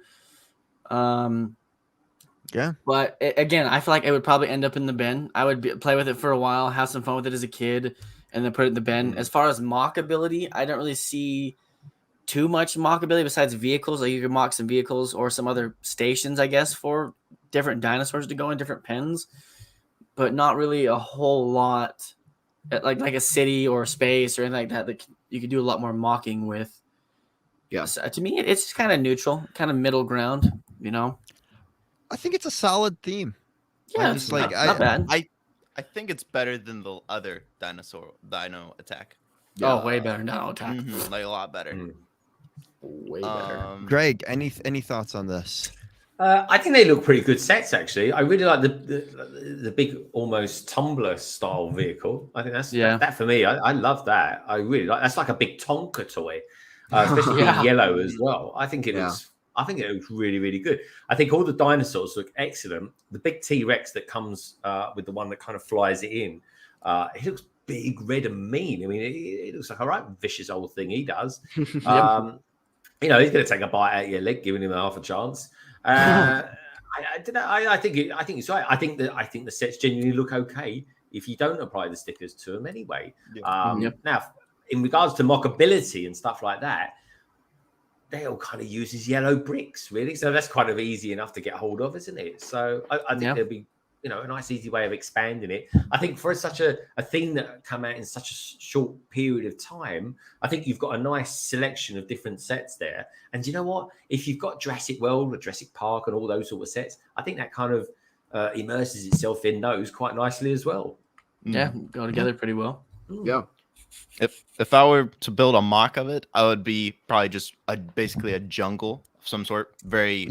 Yeah. But again, I feel like it would probably end up in the bin. I would play with it for a while, have some fun with it as a kid, and then put it in the bin. As far as mock ability, I don't really see too much mock ability besides vehicles. Like you can mock some vehicles or some other stations, I guess, for different dinosaurs to go in different pens, but not really a whole lot like a city or space or anything like that you could do a lot more mocking with. Yeah. So to me, it's just kind of neutral, kind of middle ground, I think it's a solid theme. Yeah, just it's not bad. I think it's better than the other Dino Attack. Oh, way better. Dino Attack. Like a lot better. Way better. Greg, any thoughts on this? I think they look pretty good sets, actually. I really like the big, almost tumbler style vehicle. I think that for me. I love that. I really like. That's like a big Tonka toy, especially in yellow as well. I think it looks. I think it looks really, really good. I think all the dinosaurs look excellent. The big T-Rex that comes with the one that kind of flies it in, it looks big, red, and mean. I mean, it looks like a right vicious old thing he does. He's going to take a bite out of your leg, giving him half a chance. I don't know. I think it's right. I think the sets genuinely look okay if you don't apply the stickers to them anyway. Now, in regards to mockability and stuff like that, they all kind of use these yellow bricks, really. So that's kind of easy enough to get hold of, isn't it? So I think there'll be, a nice, easy way of expanding it. I think for such a theme that come out in such a short period of time, I think you've got a nice selection of different sets there. And you know what? If you've got Jurassic World or Jurassic Park and all those sort of sets, I think that kind of immerses itself in those quite nicely as well. Yeah, go together pretty well. Yeah. If I were to build a mock of it, I would be probably just basically a jungle of some sort, very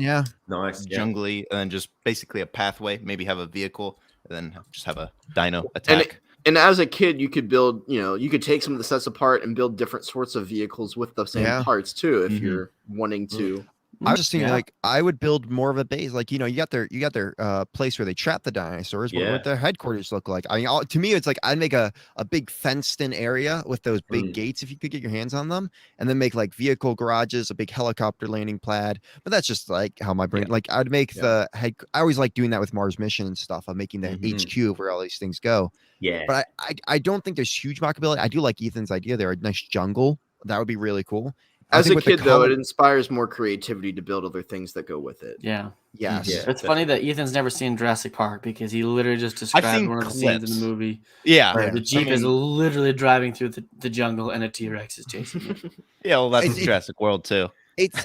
nice, jungly, and then just basically a pathway. Maybe have a vehicle, and then just have a Dino Attack. And as a kid, you could build, you could take some of the sets apart and build different sorts of vehicles with the same parts too, if you're wanting to. I was just thinking, like, I would build more of a base. Like, you got their place where they trap the dinosaurs. What their headquarters look like? I mean, to me, it's like I'd make a big fenced-in area with those big gates if you could get your hands on them, and then make like vehicle garages, a big helicopter landing pad. But that's just like how my brain. Like, I'd make the head. I always like doing that with Mars Mission and stuff. I'm making the HQ of where all these things go. Yeah. But I don't think there's huge mockability. I do like Ethan's idea there. A nice jungle. That would be really cool. As a kid, though, it inspires more creativity to build other things that go with it. Yeah. Yes. Yeah. It's funny that Ethan's never seen Jurassic Park because he literally just described one of the scenes in the movie. Yeah. Where the Jeep is literally driving through the jungle and a T-Rex is chasing it. Yeah, well, that's Jurassic World too.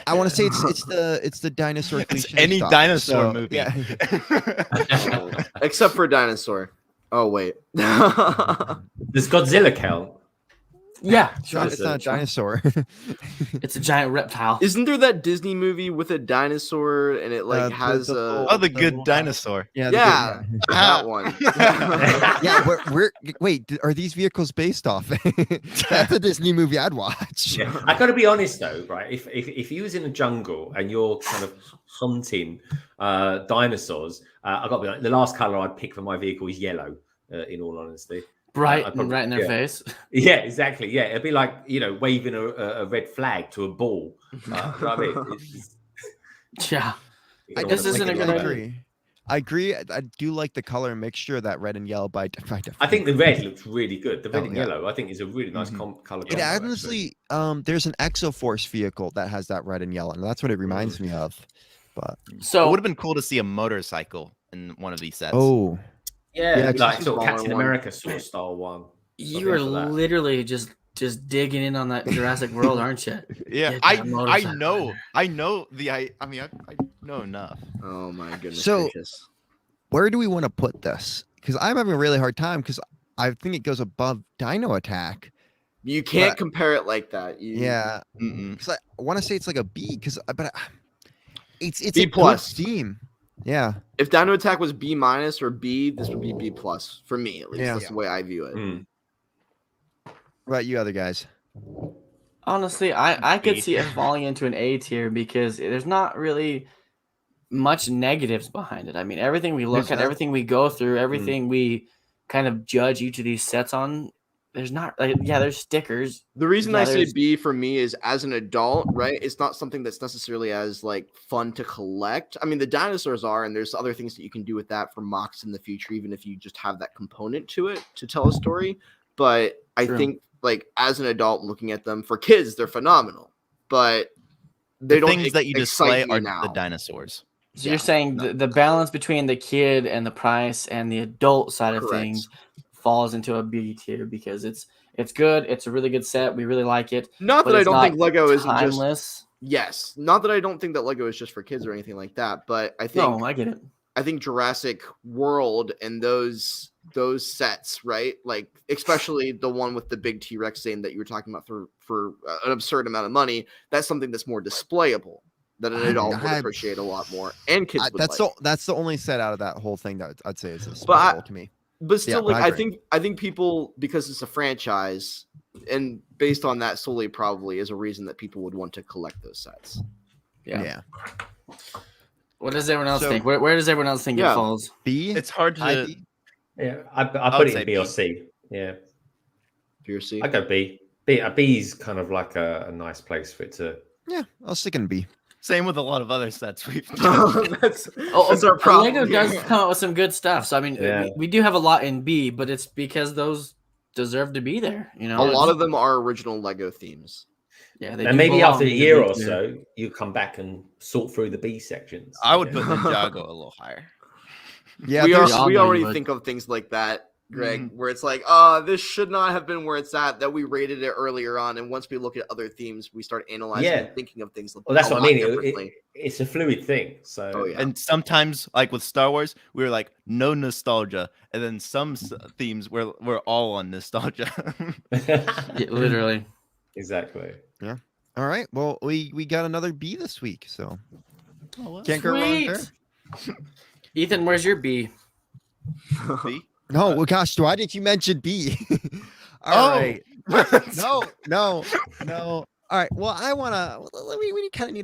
I want to say it's the dinosaur cliche. Any stuff, dinosaur movie. Yeah. Except for a dinosaur. Oh, wait. Does Godzilla count? Yeah, it's not a dinosaur. It's a giant reptile. Isn't there that Disney movie with a dinosaur and it has the good dinosaur? Yeah, that one. Wait, are these vehicles based off? That's a Disney movie I'd watch. Yeah. I got to be honest though, right? If you was in a jungle and you're kind of hunting dinosaurs, I got to be like, the last color I'd pick for my vehicle is yellow. In all honesty. Right in their face. Yeah, exactly. Yeah, it'd be like waving a red flag to a ball. You know what I mean? Yeah, this isn't a good idea. I agree. I do like the color mixture, that red and yellow. By I think the red looks really good. The red and yellow, I think, is a really nice color. It honestly, there's an Exoforce vehicle that has that red and yellow, and that's what it reminds me of. But so it would have been cool to see a motorcycle in one of these sets. Oh. Yeah, like sort of Captain America sort of style one. You are literally just digging in on that Jurassic World, aren't you? Yeah, I know enough. Oh my goodness. So, gracious. Where do we want to put this? Because I'm having a really hard time because I think it goes above Dino Attack. You can't compare it like that. Yeah, because I want to say it's like a B, but it's B a plus good theme. Yeah. If Dino Attack was B- or B, this would be B+ for me at least. Yeah. That's the way I view it. What about you other guys? Honestly, I could see it falling into an A tier because there's not really much negatives behind it. I mean, everything we look at, everything we go through, everything we kind of judge each of these sets on, there's not there's stickers. The reason I say B for me is as an adult, right? It's not something that's necessarily as like fun to collect. I mean, the dinosaurs are, and there's other things that you can do with that for MOCs in the future, even if you just have that component to it to tell a story. But I think like as an adult looking at them, for kids, they're phenomenal. But they don't things that you display are now. the dinosaurs. So you're saying the balance between the kid and the price and the adult side of things falls into a B tier because it's good. It's a really good set. We really like it. Not that I don't think Lego is timeless. Yes, not that I don't think that Lego is just for kids or anything like that, but I think I get it. I think Jurassic World and those sets, right? Like especially the one with the big T-Rex scene that you were talking about for an absurd amount of money. That's something that's more displayable that an adult would appreciate a lot more, and kids. That's the only set out of that whole thing that I'd say is displayable to me. But still, I think people, because it's a franchise, and based on that solely probably is a reason that people would want to collect those sets. Yeah. What does everyone else think? Where does everyone else think it falls? B? It's hard to. Yeah, I put it in B or C. Yeah. B or C? I go B. B's kind of like a nice place for it to. Yeah, I'll stick in B. Same with a lot of other sets we've done. that's our problem. Lego does come out with some good stuff. So I mean, we do have a lot in B, but it's because those deserve to be there. You know, a lot of them are original Lego themes. Yeah, and maybe after a year or so, you come back and sort through the B sections. I would put Ninjago a little higher. Yeah, we already think of things like that, Greg, where it's like, this should not have been where it's at, that we rated it earlier on. And once we look at other themes, we start analyzing and thinking of things. Well, that's what I mean. It's a fluid thing. So, and sometimes, like with Star Wars, we were like, no nostalgia. And then some themes we're all on nostalgia. Literally. Exactly. Yeah. All right. Well, we got another B this week, so can't go wrong there. Ethan, where's your B? B? No, well, gosh, why did you mention B? All right. No. All right. Well, we kind of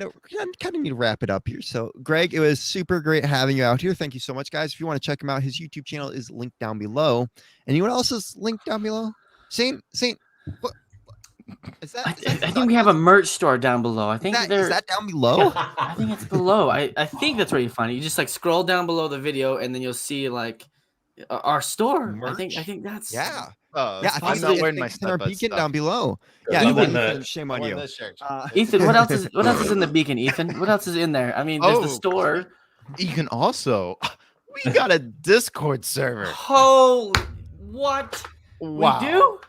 need to wrap it up here. So, Greg, it was super great having you out here. Thank you so much, guys. If you want to check him out, his YouTube channel is linked down below. Anyone else is linked down below? Saint. What? Is that? I think we have a merch store down below. I think is that down below? I think it's below. I think that's where you find it. You just like scroll down below the video, and then you'll see like our store. Merch? I think that's I'm not wearing my our beacon down below. Yeah, Ethan, shame on you. Ethan, what else is in the beacon? Ethan, what else is in there? I mean, there's the store. You can also. We got a Discord server. Holy what? Wow. We do?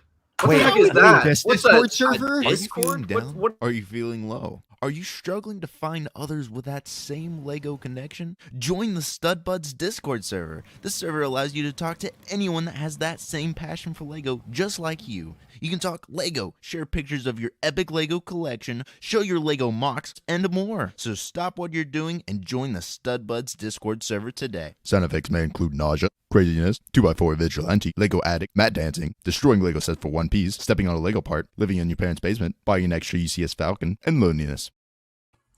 What the heck is that? Discord server? Are you feeling down? Are you feeling low? Are you struggling to find others with that same Lego connection? Join the Stud Buds Discord server. This server allows you to talk to anyone that has that same passion for Lego just like you. You can talk Lego, share pictures of your epic Lego collection, show your Lego MOCs, and more. So stop what you're doing and join the Stud Buds Discord server today. Sound effects may include nausea, craziness, 2x4 vigilante, Lego addict, mat dancing, destroying Lego sets for one piece, stepping on a Lego part, living in your parents' basement, buying an extra UCS Falcon, and loneliness.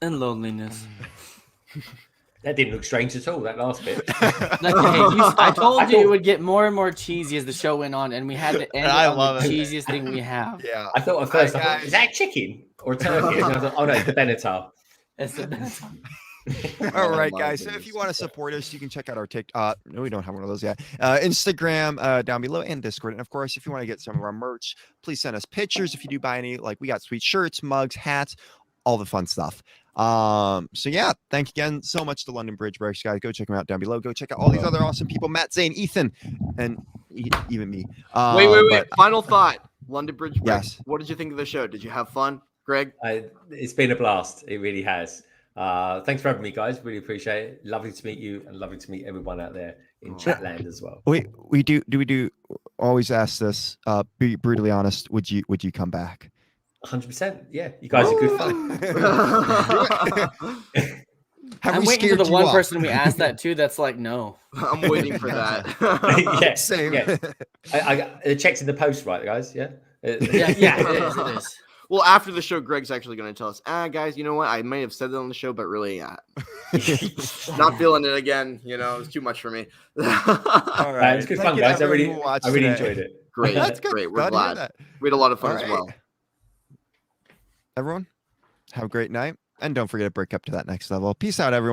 And loneliness. That didn't look strange at all, that last bit. I told you it would get more and more cheesy as the show went on, and we had to end on the cheesiest thing we have. Yeah. I thought at first, is that chicken or turkey? And I thought, oh no, it's the Benatar. It's the Benatar. All right, guys. So if you want to support us, you can check out our TikTok. No, we don't have one of those yet. Instagram down below and Discord. And of course, if you want to get some of our merch, please send us pictures. If you do buy any, like we got sweet shirts, mugs, hats, all the fun stuff. So yeah, thank you again so much to London Bridge Breaks, guys. Go check them out down below. Go check out all these other awesome people, Matt, Zane, Ethan, and even me. Wait. Final thought. London Bridge Breaks. Yes. What did you think of the show? Did you have fun, Greg? It's been a blast. It really has. Thanks for having me, guys. Really appreciate it. Lovely to meet you, and lovely to meet everyone out there in Chatland as well. We do always ask this. Be brutally honest. Would you come back? 100%. Yeah, you guys are good fun. I'm waiting for the one person we asked that to. That's like, no. I'm waiting for that. Yeah, same. Yeah. I got the checks in the post, right, guys? Yeah. Yeah, it is. Well, after the show, Greg's actually going to tell us, guys, you know what? I may have said it on the show, but really not feeling it again. You know, it was too much for me. All right. It was good fun, guys. I really enjoyed it. Great. That's good. Great. We're Glad to hear glad. that. We had a lot of fun All as right. well. Everyone, have a great night. And don't forget to break up to that next level. Peace out, everyone.